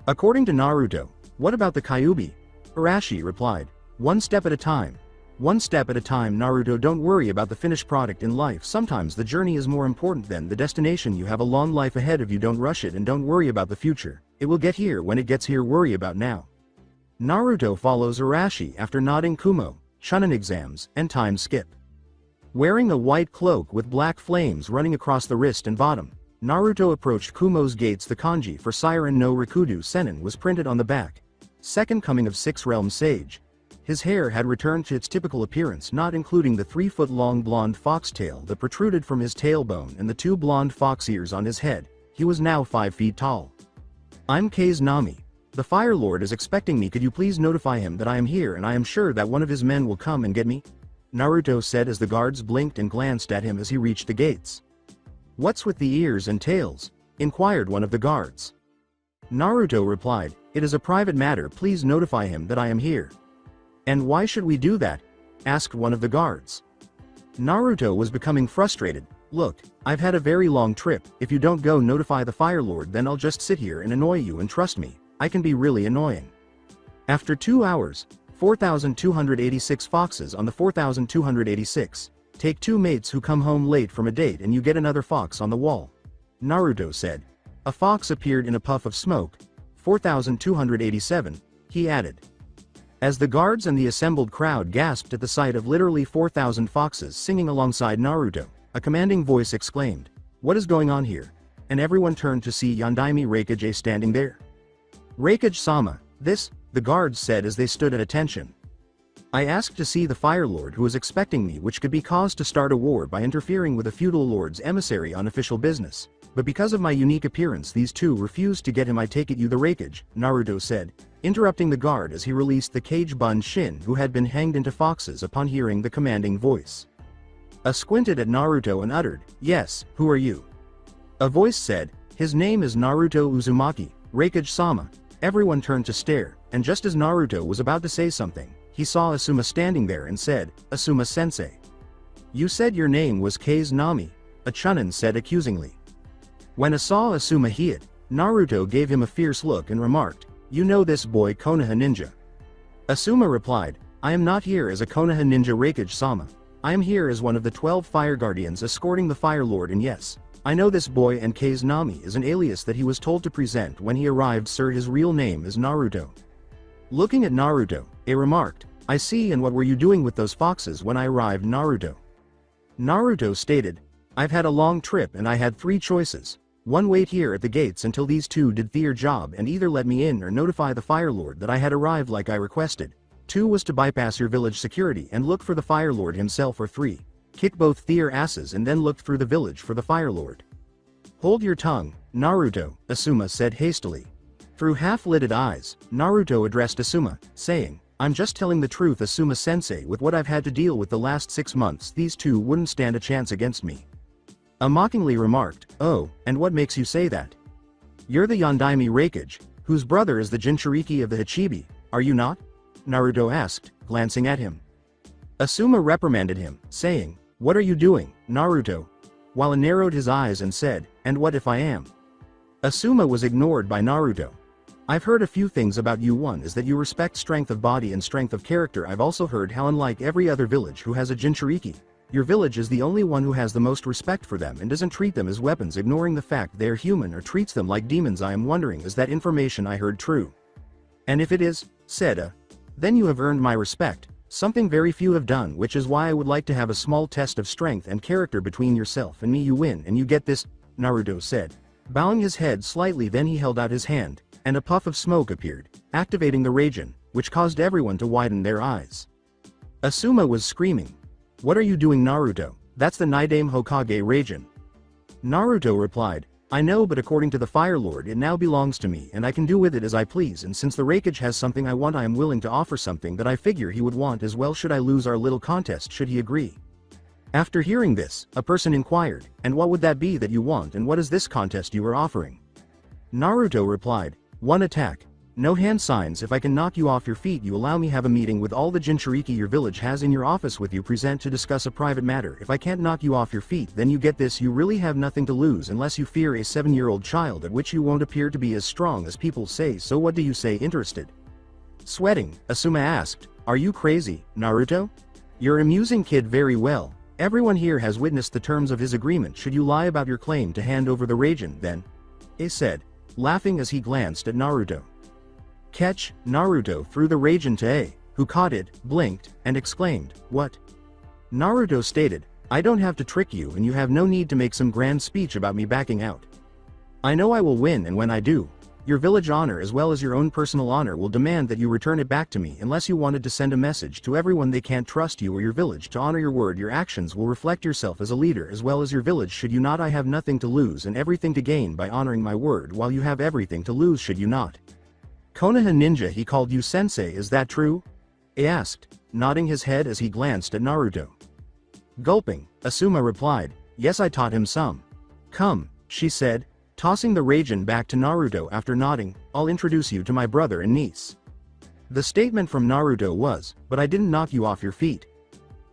S2: According to Naruto, "What about the Kyubi?" Arashi replied, "One step at a time. One step at a time, Naruto. Don't worry about the finished product in life. Sometimes the journey is more important than the destination. You have a long life ahead of you. Don't rush it and don't worry about the future. It will get here when it gets here. Worry about now." Naruto follows Arashi after nodding. Kumo, Chunin exams, and time skip. Wearing a white cloak with black flames running across the wrist and bottom, Naruto approached Kumo's gates. The kanji for Siren no Rikudu Senin was printed on the back. Second coming of Six Realms Sage. His hair had returned to its typical appearance, not including the 3-foot-long blonde foxtail that protruded from his tailbone and the 2 blonde fox ears on his head. He was now 5 feet tall. "I'm Kei's Nami. The Fire Lord is expecting me. Could you please notify him that I am here and I am sure that one of his men will come and get me?" Naruto said as the guards blinked and glanced at him as he reached the gates. "What's with the ears and tails?" inquired one of the guards. Naruto replied, "It is a private matter. Please notify him that I am here." "And why should we do that?" asked one of the guards. Naruto was becoming frustrated. "Look, I've had a very long trip. If you don't go notify the Fire Lord, then I'll just sit here and annoy you, and trust me, I can be really annoying." After 2 hours, 4,286 foxes on the 4,286. "Take 2 mates who come home late from a date and you get another fox on the wall," Naruto said. A fox appeared in a puff of smoke. 4,287, he added. As the guards and the assembled crowd gasped at the sight of literally 4,000 foxes singing alongside Naruto, a commanding voice exclaimed, "What is going on here?" And everyone turned to see Yondaime Reikage standing there. "Reikage-sama, this," the guards said as they stood at attention. "I asked to see the Fire Lord who is expecting me, which could be cause to start a war by interfering with a feudal lord's emissary on official business. But because of my unique appearance these two refused to get him. I take it you the Reikage," Naruto said, interrupting the guard as he released the cage-bun Shin who had been hanged into foxes upon hearing the commanding voice. Squinted at Naruto and uttered, "Yes, who are you?" A voice said, "His name is Naruto Uzumaki, Reikage-sama." Everyone turned to stare, and just as Naruto was about to say something, he saw Asuma standing there and said, "Asuma-sensei. You said your name was Kase Nami," a Chunin said accusingly. When saw Asuma hid, Naruto gave him a fierce look and remarked, "You know this boy Konoha ninja." Asuma replied, "I am not here as a Konoha ninja Raikage-sama. I am here as one of the 12 fire guardians escorting the Fire Lord, and yes, I know this boy, and Kase Nami is an alias that he was told to present when he arrived, sir. His real name is Naruto." Looking at Naruto, he remarked, "I see, and what were you doing with those foxes when I arrived, Naruto?" Naruto stated, "I've had a long trip and I had 3 choices. 1, wait here at the gates until these 2 did their job and either let me in or notify the Fire Lord that I had arrived like I requested. 2 was to bypass your village security and look for the Fire Lord himself, or 3, kick both their asses and then look through the village for the Fire Lord." "Hold your tongue, Naruto," Asuma said hastily. Through half-lidded eyes, Naruto addressed Asuma, saying, "I'm just telling the truth, Asuma-sensei. With what I've had to deal with the last 6 months, these 2 wouldn't stand a chance against me." A mockingly remarked, "Oh, and what makes you say that? You're the Yondaime Raikage, whose brother is the Jinchuriki of the Hachibi, are you not?" Naruto asked, glancing at him. Asuma reprimanded him, saying, "What are you doing, Naruto?" while he narrowed his eyes and said, "And what if I am?" Asuma was ignored by Naruto. "I've heard a few things about you. One is that you respect strength of body and strength of character. I've also heard how, unlike every other village who has a Jinchuriki, your village is the only one who has the most respect for them and doesn't treat them as weapons, ignoring the fact they are human, or treats them like demons. I am wondering, is that information I heard true? And if it is, said, then you have earned my respect, something very few have done, which is why I would like to have a small test of strength and character between yourself and me. You win and you get this," Naruto said, bowing his head slightly. Then he held out his hand, and a puff of smoke appeared, activating the Raijin, which caused everyone to widen their eyes. Asuma was screaming, "What are you doing, Naruto? That's the Nidaime Hokage Raijin." Naruto replied, "I know, but according to the Fire Lord it now belongs to me and I can do with it as I please, and since the Raikage has something I want, I am willing to offer something that I figure he would want as well. Should I lose our little contest, should he agree?" After hearing this, a person inquired, "And what would that be that you want, and what is this contest you are offering?" Naruto replied, "1 attack. No hand signs. If I can knock you off your feet, you allow me have a meeting with all the Jinchuriki your village has in your office with you, present to discuss a private matter. If I can't knock you off your feet, then you get this. You really have nothing to lose unless you fear a 7-year-old child, at which you won't appear to be as strong as people say. So what do you say?" Interested? Sweating, Asuma asked, "Are you crazy, Naruto? You're amusing kid. Very well. Everyone here has witnessed the terms of his agreement. Should you lie about your claim to hand over the Raijin, then?" he said, laughing as he glanced at Naruto. Catch, Naruto threw the Raijin to A, who caught it, blinked, and exclaimed, "What?" Naruto stated, "I don't have to trick you, and you have no need to make some grand speech about me backing out. I know I will win, and when I do, your village honor as well as your own personal honor will demand that you return it back to me, unless you wanted to send a message to everyone they can't trust you or your village. To honor your word, your actions will reflect yourself as a leader as well as your village. Should you not? I have nothing to lose and everything to gain by honoring my word, while you have everything to lose. Should you not? Konoha ninja, he called you sensei, is that true?" he asked, nodding his head as he glanced at Naruto. Gulping, Asuma replied, "Yes, I taught him some." "Come," she said, tossing the Raijin back to Naruto. After nodding, "I'll introduce you to my brother and niece." The statement from Naruto was, "But I didn't knock you off your feet."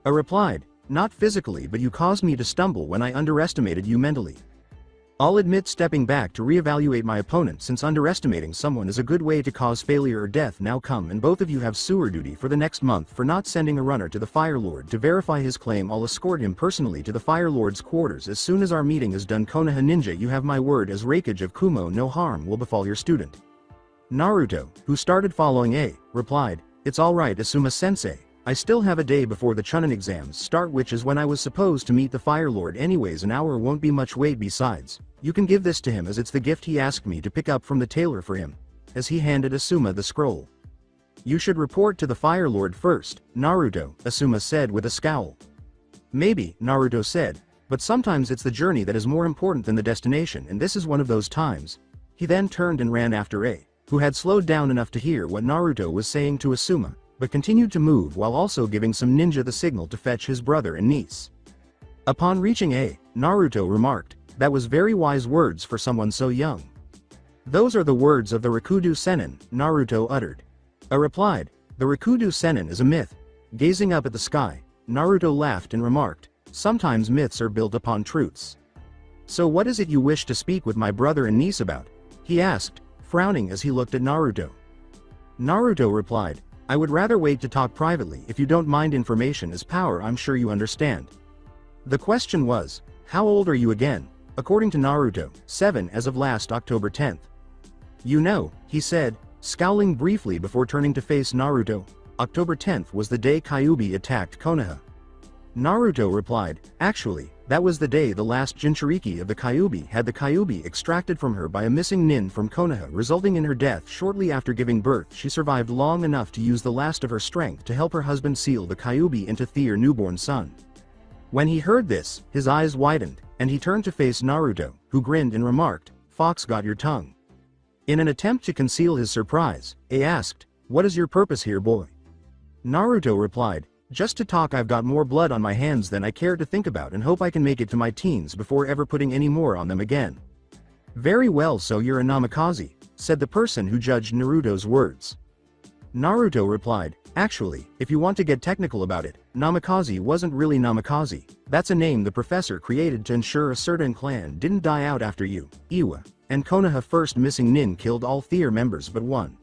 S2: A replied, "Not physically, but you caused me to stumble when I underestimated you mentally. I'll admit stepping back to reevaluate my opponent, since underestimating someone is a good way to cause failure or death. Now come, and both of you have sewer duty for the next month for not sending a runner to the Fire Lord to verify his claim. I'll escort him personally to the Fire Lord's quarters as soon as our meeting is done. Konoha ninja, you have my word as Raikage of Kumo, no harm will befall your student." Naruto, who started following A, replied, "It's alright, Asuma-sensei. I still have a day before the Chunin exams start, which is when I was supposed to meet the Fire Lord anyways. An hour won't be much wait. Besides, you can give this to him as it's the gift he asked me to pick up from the tailor for him," as he handed Asuma the scroll. "You should report to the Fire Lord first, Naruto," Asuma said with a scowl. "Maybe," Naruto said, "but sometimes it's the journey that is more important than the destination, and this is one of those times." He then turned and ran after A, who had slowed down enough to hear what Naruto was saying to Asuma, but continued to move while also giving some ninja the signal to fetch his brother and niece. Upon reaching A, Naruto remarked, "That was very wise words for someone so young." Those are the words of the Rikudo Sennin, Naruto uttered. Replied, the Rikudo Sennin is a myth. Gazing up at the sky, Naruto laughed and remarked, sometimes myths are built upon truths. So what is it you wish to speak with my brother and niece about? He asked, frowning as he looked at Naruto. Naruto replied, I would rather wait to talk privately if you don't mind. Information is power, I'm sure you understand. The question was, how old are you again? According to Naruto, 7 as of last October 10th. You know, he said, scowling briefly before turning to face Naruto, October 10th was the day Kyuubi attacked Konoha. Naruto replied, actually, that was the day the last Jinchuriki of the Kyuubi had the Kyuubi extracted from her by a missing nin from Konoha, resulting in her death shortly after giving birth. She survived long enough to use the last of her strength to help her husband seal the Kyuubi into their newborn son. When he heard this, his eyes widened, and he turned to face Naruto, who grinned and remarked, Fox got your tongue. In an attempt to conceal his surprise, he asked, what is your purpose here, boy? Naruto replied, just to talk. I've got more blood on my hands than I care to think about and hope I can make it to my teens before ever putting any more on them again. Very well, so you're a namikaze, said the person who judged Naruto's words. Naruto replied, actually, if you want to get technical about it, namikaze wasn't really namikaze, that's a name the professor created to ensure a certain clan didn't die out after you, Iwa, and Konoha first missing nin killed all their members but one.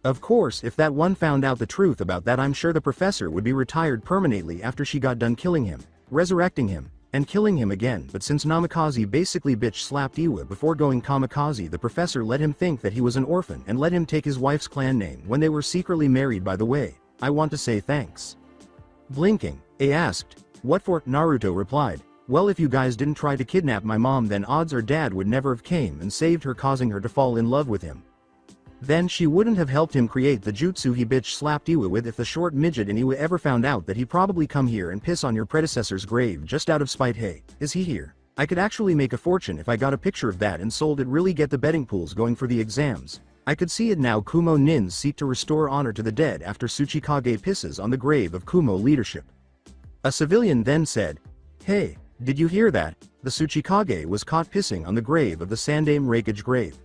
S2: Of course, if that one found out the truth about that, I'm sure the professor would be retired permanently after she got done killing him, resurrecting him, and killing him again. But since Namikaze basically bitch slapped Iwa before going kamikaze, the professor let him think that he was an orphan and let him take his wife's clan name when they were secretly married. By the way, I want to say thanks. Blinking, A asked, what for? Naruto replied, well, if you guys didn't try to kidnap my mom, then odds are dad would never have came and saved her, causing her to fall in love with him. Then she wouldn't have helped him create the jutsu he bitch slapped Iwa with. If the short midget in Iwa ever found out that, he'd probably come here and piss on your predecessor's grave just out of spite. Hey, is he here? I could actually make a fortune if I got a picture of that and sold it. Really get the betting pools going for the exams. I could see it now. Kumo nins seek to restore honor to the dead after Tsuchikage pisses on the grave of Kumo leadership. A civilian then said, hey, did you hear that? The Tsuchikage was caught pissing on the grave of the Sandame Raikage grave.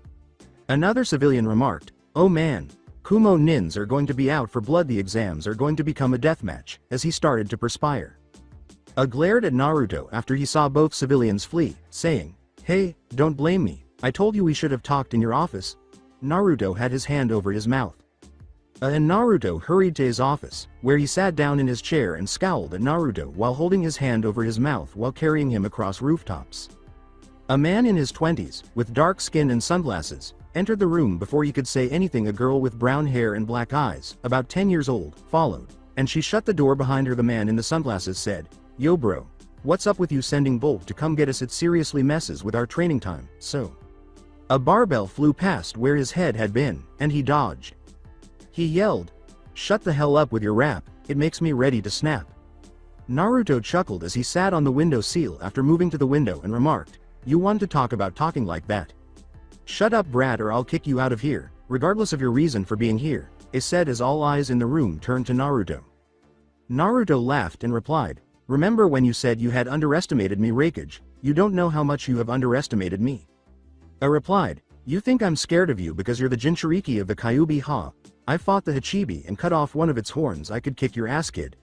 S2: Another civilian remarked, oh man, Kumo nins are going to be out for blood. The exams are going to become a deathmatch, as he started to perspire. A glared at Naruto after he saw both civilians flee, saying, hey, don't blame me, I told you we should have talked in your office. Naruto had his hand over his mouth. And Naruto hurried to his office, where he sat down in his chair and scowled at Naruto while holding his hand over his mouth while carrying him across rooftops. A man in his 20s, with dark skin and sunglasses, entered the room before he could say anything. A girl with brown hair and black eyes, about 10 years old, followed, and she shut the door behind her. The man in the sunglasses said, yo bro, what's up with you sending Bolt to come get us? It seriously messes with our training time. So a barbell flew past where his head had been, and he dodged. He yelled, shut the hell up with your rap, it makes me ready to snap. Naruto chuckled as he sat on the window sill after moving to the window and remarked, you want to talk about talking like that? Shut up brat or I'll kick you out of here, regardless of your reason for being here, it said as all eyes in the room turned to Naruto. Naruto laughed and replied, remember when you said you had underestimated me, Raikage? You don't know how much you have underestimated me. I replied, you think I'm scared of you because you're the Jinchuriki of the Kyuubi, ha? I fought the Hachibi and cut off one of its horns. I could kick your ass, kid.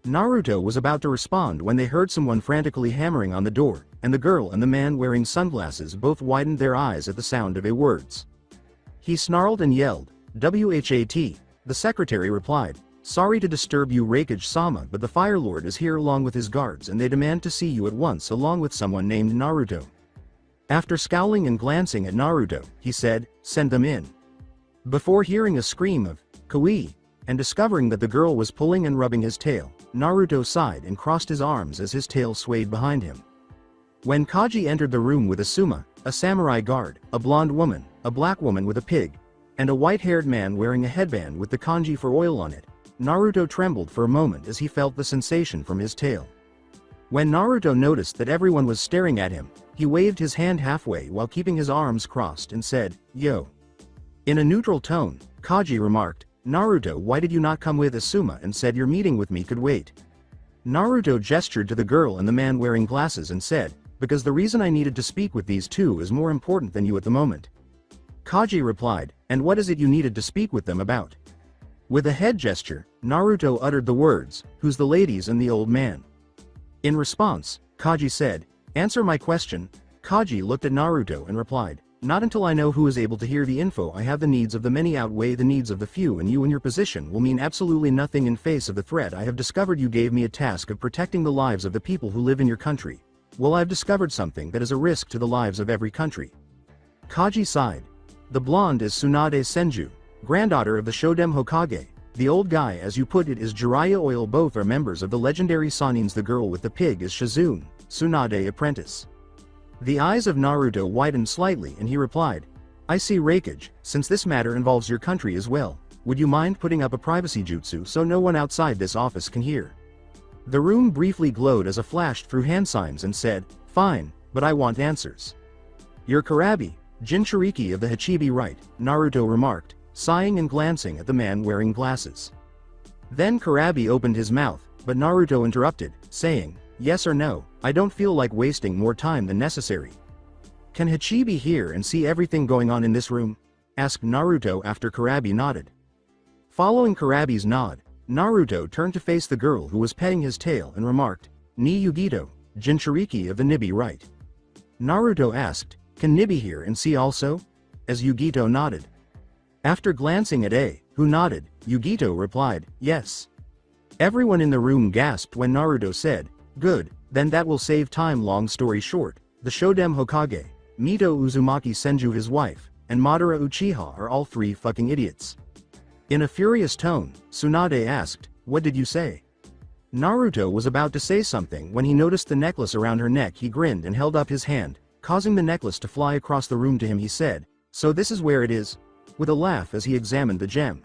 S2: Naruto was about to respond when they heard someone frantically hammering on the door, and the girl and the man wearing sunglasses both widened their eyes at the sound of a words. He snarled and yelled, WHAT, the secretary replied, sorry to disturb you Raikage-sama, but the Fire Lord is here along with his guards and they demand to see you at once along with someone named Naruto. After scowling and glancing at Naruto, he said, send them in. Before hearing a scream of, Kawaii, and discovering that the girl was pulling and rubbing his tail, Naruto sighed and crossed his arms as his tail swayed behind him. When Kaji entered the room with Asuma, a samurai guard, a blonde woman, a black woman with a pig, and a white-haired man wearing a headband with the kanji for oil on it, Naruto trembled for a moment as he felt the sensation from his tail. When Naruto noticed that everyone was staring at him, he waved his hand halfway while keeping his arms crossed and said, yo. In a neutral tone, Kaji remarked, Naruto, why did you not come with Asuma and said your meeting with me could wait? Naruto gestured to the girl and the man wearing glasses and said, because the reason I needed to speak with these two is more important than you at the moment. Kaji replied, and what is it you needed to speak with them about? With a head gesture, Naruto uttered the words, who's the ladies and the old man? In response, Kaji said, answer my question. Kaji looked at Naruto and replied, not until I know who is able to hear the info. I have the needs of the many outweigh the needs of the few, and you in your position will mean absolutely nothing in face of the threat. I have discovered you gave me a task of protecting the lives of the people who live in your country. Well, I've discovered something that is a risk to the lives of every country. Kaji sighed. The blonde is Tsunade Senju, granddaughter of the Shoden Hokage. The old guy, as you put it, is Jiraiya Oil. Both are members of the legendary Sanins. The girl with the pig is Shizune, Tsunade apprentice. The eyes of Naruto widened slightly and he replied, I see Raikage, since this matter involves your country as well, would you mind putting up a privacy jutsu so no one outside this office can hear? The room briefly glowed as a flashed through hand signs and said, fine, but I want answers. You're Karabi, Jinchuriki of the Hachibi, right? Naruto remarked, sighing and glancing at the man wearing glasses. Then Karabi opened his mouth, but Naruto interrupted, saying, yes or no, I don't feel like wasting more time than necessary. Can Hachibi hear and see everything going on in this room? Asked Naruto after Karabi nodded. Following Karabi's nod, Naruto turned to face the girl who was petting his tail and remarked, Ni Yugito, Jinchuriki of the Nibi, right? Naruto asked, can Nibi hear and see also? As Yugito nodded. After glancing at A, who nodded, Yugito replied, yes. Everyone in the room gasped when Naruto said, good, then that will save time. Long story short, the Shoden Hokage, Mito Uzumaki Senju his wife, and Madara Uchiha are all three fucking idiots. In a furious tone, Tsunade asked, what did you say? Naruto was about to say something when he noticed the necklace around her neck. He grinned and held up his hand, causing the necklace to fly across the room to him. He said, so this is where it is? With a laugh as he examined the gem.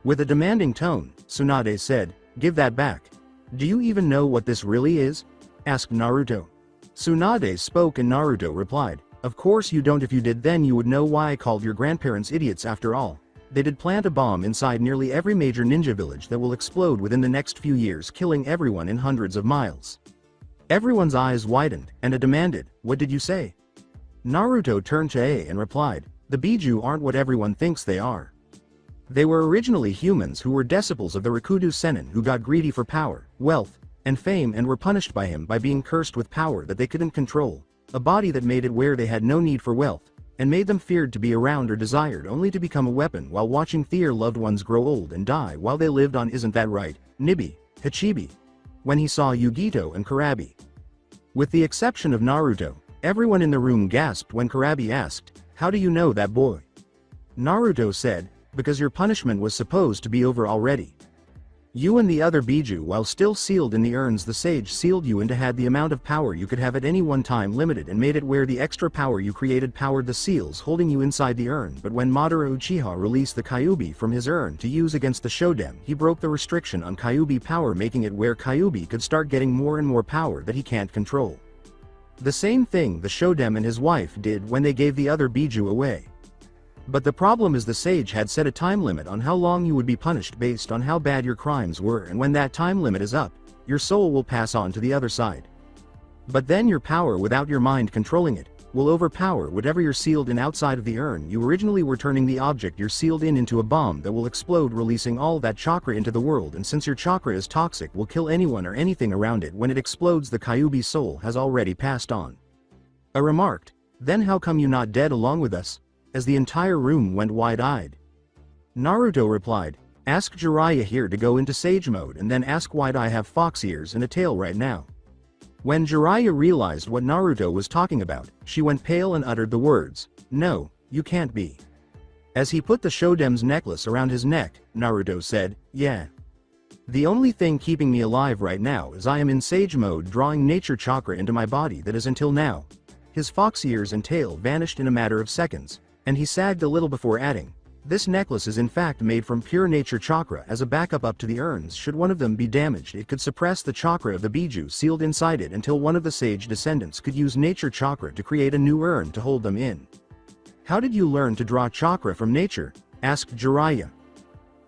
S2: With a demanding tone, Tsunade said, give that back. Do you even know what this really is? Asked Naruto. Tsunade spoke and Naruto replied, of course you don't. If you did, then you would know why I called your grandparents idiots. After all, they did plant a bomb inside nearly every major ninja village that will explode within the next few years, killing everyone in hundreds of miles. Everyone's eyes widened, and A demanded, what did you say? Naruto turned to A and replied, the Biju aren't what everyone thinks they are. They were originally humans who were disciples of the Rikudo Sennin, who got greedy for power, wealth, and fame and were punished by him by being cursed with power that they couldn't control, a body that made it where they had no need for wealth, and made them feared to be around or desired only to become a weapon while watching their loved ones grow old and die while they lived on. Isn't that right, Nibi, Hachibi? When he saw Yugito and Karabi. With the exception of Naruto, everyone in the room gasped when Karabi asked, how do you know that boy? Naruto said, because your punishment was supposed to be over already. You and the other Biju, while still sealed in the urns the sage sealed you into, had the amount of power you could have at any one time limited and made it where the extra power you created powered the seals holding you inside the urn. But when Madara Uchiha released the Kyuubi from his urn to use against the Shoden, he broke the restriction on Kyuubi power, making it where Kyuubi could start getting more and more power that he can't control. The same thing the Shoden and his wife did when they gave the other Biju away. But the problem is the sage had set a time limit on how long you would be punished based on how bad your crimes were, and when that time limit is up, your soul will pass on to the other side. But then your power without your mind controlling it, will overpower whatever you're sealed in outside of the urn. You originally were turning the object you're sealed in into a bomb that will explode, releasing all that chakra into the world, and since your chakra is toxic, will kill anyone or anything around it. When it explodes, the Kyuubi soul has already passed on. I remarked, then how come you not dead along with us? As the entire room went wide-eyed. Naruto replied, ask Jiraiya here to go into sage mode and then ask why'd I have fox ears and a tail right now. When Jiraiya realized what Naruto was talking about, she went pale and uttered the words, no, you can't be. As he put the Shoden's necklace around his neck, Naruto said, yeah. The only thing keeping me alive right now is I am in sage mode, drawing nature chakra into my body. That is until now. His fox ears and tail vanished in a matter of seconds, and he sagged a little before adding, this necklace is in fact made from pure nature chakra as a backup up to the urns. Should one of them be damaged, it could suppress the chakra of the Biju sealed inside it until one of the sage descendants could use nature chakra to create a new urn to hold them in. How did you learn to draw chakra from nature? Asked Jiraiya.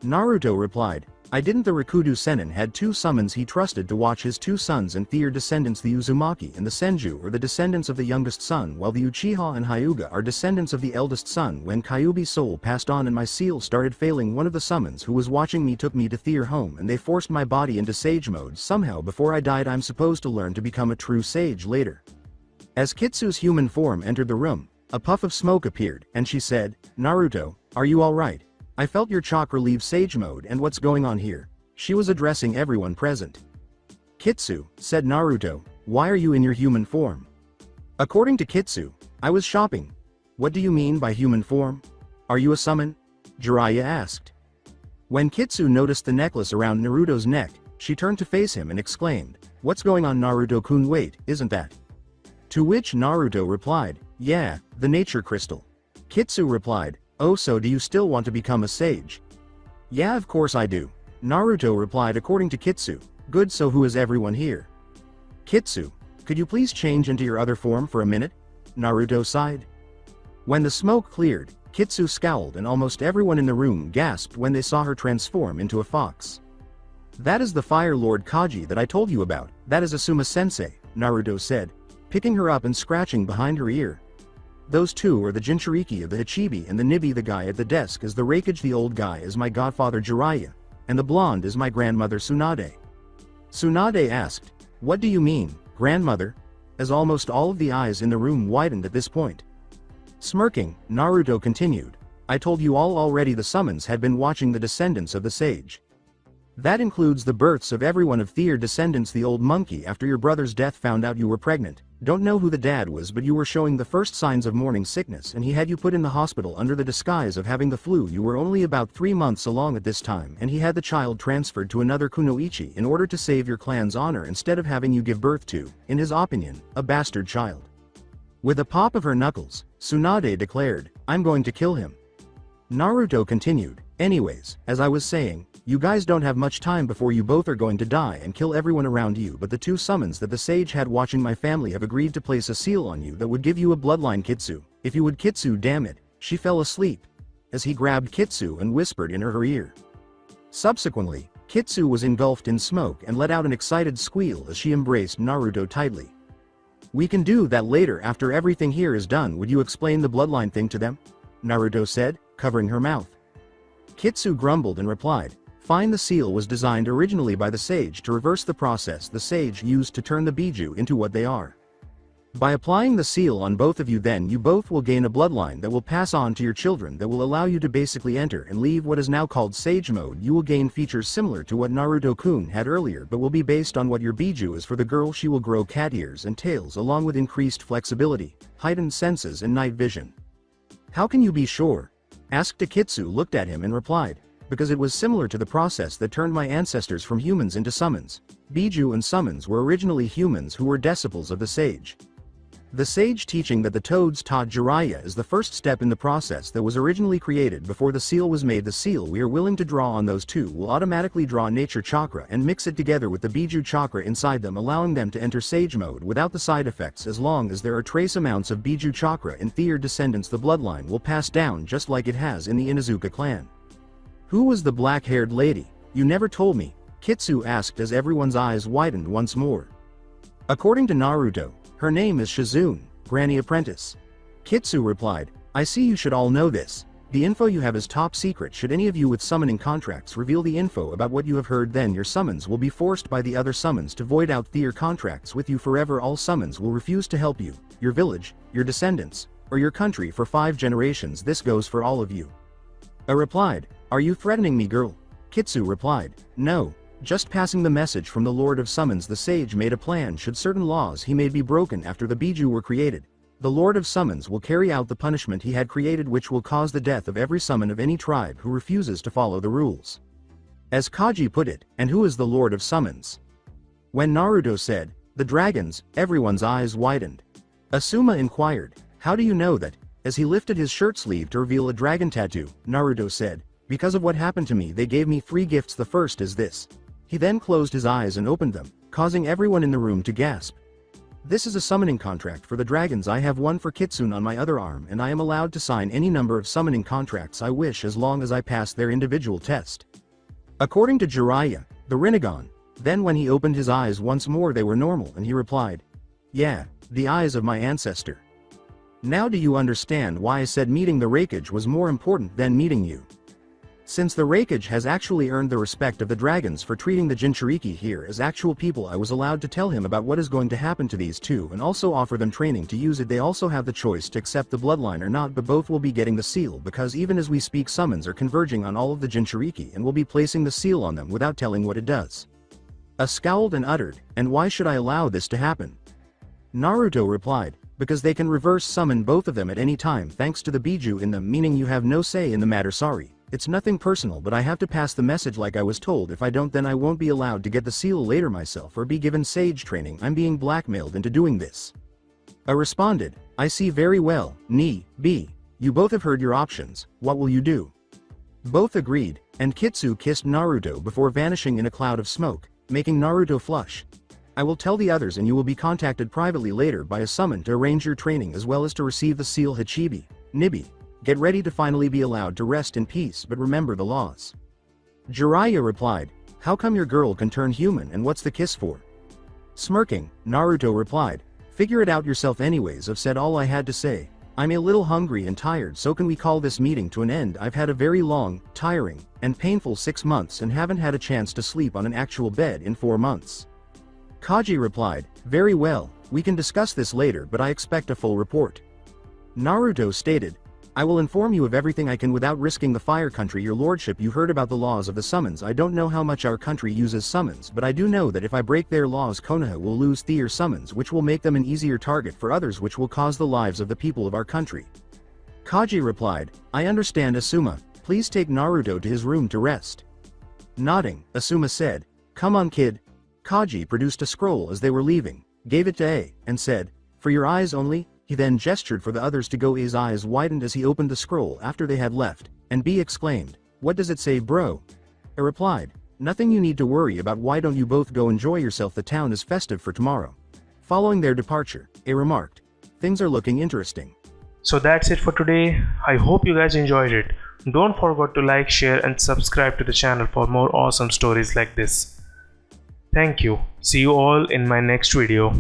S2: Naruto replied, I didn't. The Rikudo Sennin had two summons he trusted to watch his two sons and their descendants, the Uzumaki and the Senju are the descendants of the youngest son, while the Uchiha and Hyuga are descendants of the eldest son. When Kyuubi's soul passed on and my seal started failing, one of the summons who was watching me took me to their home and they forced my body into sage mode somehow before I died. I'm supposed to learn to become a true sage later. As Kitsu's human form entered the room, a puff of smoke appeared, and she said, "Naruto, are you alright? I felt your chakra leave sage mode, and what's going on here?" She was addressing everyone present. "Kitsu," said Naruto, "why are you in your human form?" According to Kitsu, "I was shopping." "What do you mean by human form? Are you a summon?" Jiraiya asked. When Kitsu noticed the necklace around Naruto's neck, she turned to face him and exclaimed, "What's going on, Naruto-kun? Wait, isn't that?" To which Naruto replied, "Yeah, the nature crystal." Kitsu replied, "Oh, so do you still want to become a sage?" "Yeah, of course I do." Naruto replied. According to Kitsu, "Good, so who is everyone here?" Kitsu, "Could you please change into your other form for a minute?" Naruto sighed. When the smoke cleared, Kitsu scowled and almost everyone in the room gasped when they saw her transform into a fox. "That is the Fire Lord Kaji that I told you about. That is Asuma-sensei," Naruto said, picking her up and scratching behind her ear. "Those two are the Jinchuriki of the Hachibi, and the Nibi, the guy at the desk, is the Raikage. The old guy is my godfather Jiraiya, and the blonde is my grandmother Tsunade." Tsunade asked, "What do you mean, grandmother?" as almost all of the eyes in the room widened at this point. Smirking, Naruto continued, "I told you all already. The summons had been watching the descendants of the sage. That includes the births of every one of their descendants. The old monkey after your brother's death found out you were pregnant. Don't know who the dad was, but you were showing the first signs of morning sickness and he had you put in the hospital under the disguise of having the flu. You were only about 3 months along at this time and he had the child transferred to another kunoichi in order to save your clan's honor instead of having you give birth to, in his opinion, a bastard child." With a pop of her knuckles, Tsunade declared, "I'm going to kill him." Naruto continued, "Anyways, as I was saying, you guys don't have much time before you both are going to die and kill everyone around you, but the two summons that the sage had watching my family have agreed to place a seal on you that would give you a bloodline. Kitsu, if you would." Kitsu, damn it, she fell asleep as he grabbed Kitsu and whispered in her ear. Subsequently, Kitsu was engulfed in smoke and let out an excited squeal as she embraced Naruto tightly. "We can do that later after everything here is done. Would you explain the bloodline thing to them?" Naruto said, covering her mouth. Kitsu grumbled and replied, "Fine. The seal was designed originally by the sage to reverse the process the sage used to turn the Biju into what they are. By applying the seal on both of you, then you both will gain a bloodline that will pass on to your children that will allow you to basically enter and leave what is now called sage mode. You will gain features similar to what Naruto-kun had earlier, but will be based on what your Biju is. For the girl, she will grow cat ears and tails along with increased flexibility, heightened senses and night vision." "How can you be sure?" asked Kitsu. Looked at him and replied, "Because it was similar to the process that turned my ancestors from humans into summons. Biju and summons were originally humans who were disciples of the sage. The sage teaching that the toads taught Jiraiya is the first step in the process that was originally created before the seal was made. The seal we are willing to draw on those two will automatically draw nature chakra and mix it together with the Biju chakra inside them, allowing them to enter sage mode without the side effects. As long as there are trace amounts of Biju chakra in their descendants, the bloodline will pass down just like it has in the Inuzuka clan." "Who was the black-haired lady? You never told me," Kitsu asked as everyone's eyes widened once more. According to Naruto, her name is Shizune, Granny Apprentice. Kitsu replied, "I see you should all know this. The info you have is top secret. Should any of you with summoning contracts reveal the info about what you have heard, then your summons will be forced by the other summons to void out their contracts with you forever. All summons will refuse to help you, your village, your descendants, or your country for 5 generations. This goes for all of you." I replied, "Are you threatening me, girl?" Kitsu replied, "No. Just passing the message from the Lord of Summons. The sage made a plan. Should certain laws he made be broken after the Biju were created, the Lord of Summons will carry out the punishment he had created, which will cause the death of every summon of any tribe who refuses to follow the rules." As Kaji put it, "And who is the Lord of Summons?" When Naruto said, "The dragons," everyone's eyes widened. Asuma inquired, "How do you know that?" As he lifted his shirt sleeve to reveal a dragon tattoo, Naruto said, "Because of what happened to me, they gave me 3 gifts. The first is this." He then closed his eyes and opened them, causing everyone in the room to gasp. "This is a summoning contract for the dragons. I have one for Kitsune on my other arm, and I am allowed to sign any number of summoning contracts I wish as long as I pass their individual test." According to Jiraiya, the Rinnegan, then when he opened his eyes once more they were normal and he replied, "Yeah, the eyes of my ancestor. Now do you understand why I said meeting the Raikage was more important than meeting you? Since the Raikage has actually earned the respect of the dragons for treating the Jinchuriki here as actual people, I was allowed to tell him about what is going to happen to these two and also offer them training to use it. They also have the choice to accept the bloodline or not, but both will be getting the seal because even as we speak summons are converging on all of the Jinchuriki and will be placing the seal on them without telling what it does." A scowled and uttered, "And why should I allow this to happen?" Naruto replied, "Because they can reverse summon both of them at any time thanks to the Biju in them, meaning you have no say in the matter. Sorry. It's nothing personal, but I have to pass the message like I was told. If I don't, then I won't be allowed to get the seal later myself or be given sage training. I'm being blackmailed into doing this." I responded, "I see very well, Ni, B. You both have heard your options, what will you do?" Both agreed, and Kitsu kissed Naruto before vanishing in a cloud of smoke, making Naruto flush. "I will tell the others and you will be contacted privately later by a summon to arrange your training as well as to receive the seal. Hachibi, Nibi. Get ready to finally be allowed to rest in peace, but remember the laws." Jiraiya replied, "How come your girl can turn human and what's the kiss for?" Smirking, Naruto replied, "Figure it out yourself anyways. I've said all I had to say. I'm a little hungry and tired, so can we call this meeting to an end? I've had a very long, tiring, and painful 6 months and haven't had a chance to sleep on an actual bed in 4 months. Kaji replied, "Very well, we can discuss this later, but I expect a full report." Naruto stated, "I will inform you of everything I can without risking the fire country. Your lordship, you heard about the laws of the summons. I don't know how much our country uses summons, but I do know that if I break their laws, Konoha will lose their summons, which will make them an easier target for others, which will cause the lives of the people of our country." Kaji replied, "I understand Asuma, please take Naruto to his room to rest." Nodding, Asuma said, "Come on kid." Kaji produced a scroll as they were leaving, gave it to A, and said, "For your eyes only." He then gestured for the others to go. A's eyes widened as he opened the scroll after they had left, and B exclaimed, "What does it say, bro?" A replied, "Nothing you need to worry about. Why don't you both go enjoy yourself? The town is festive for tomorrow." Following their departure, A remarked, "Things are looking interesting."
S1: So that's it for today. I hope you guys enjoyed it. Don't forget to like, share and subscribe to the channel for more awesome stories like this. Thank you. See you all in my next video.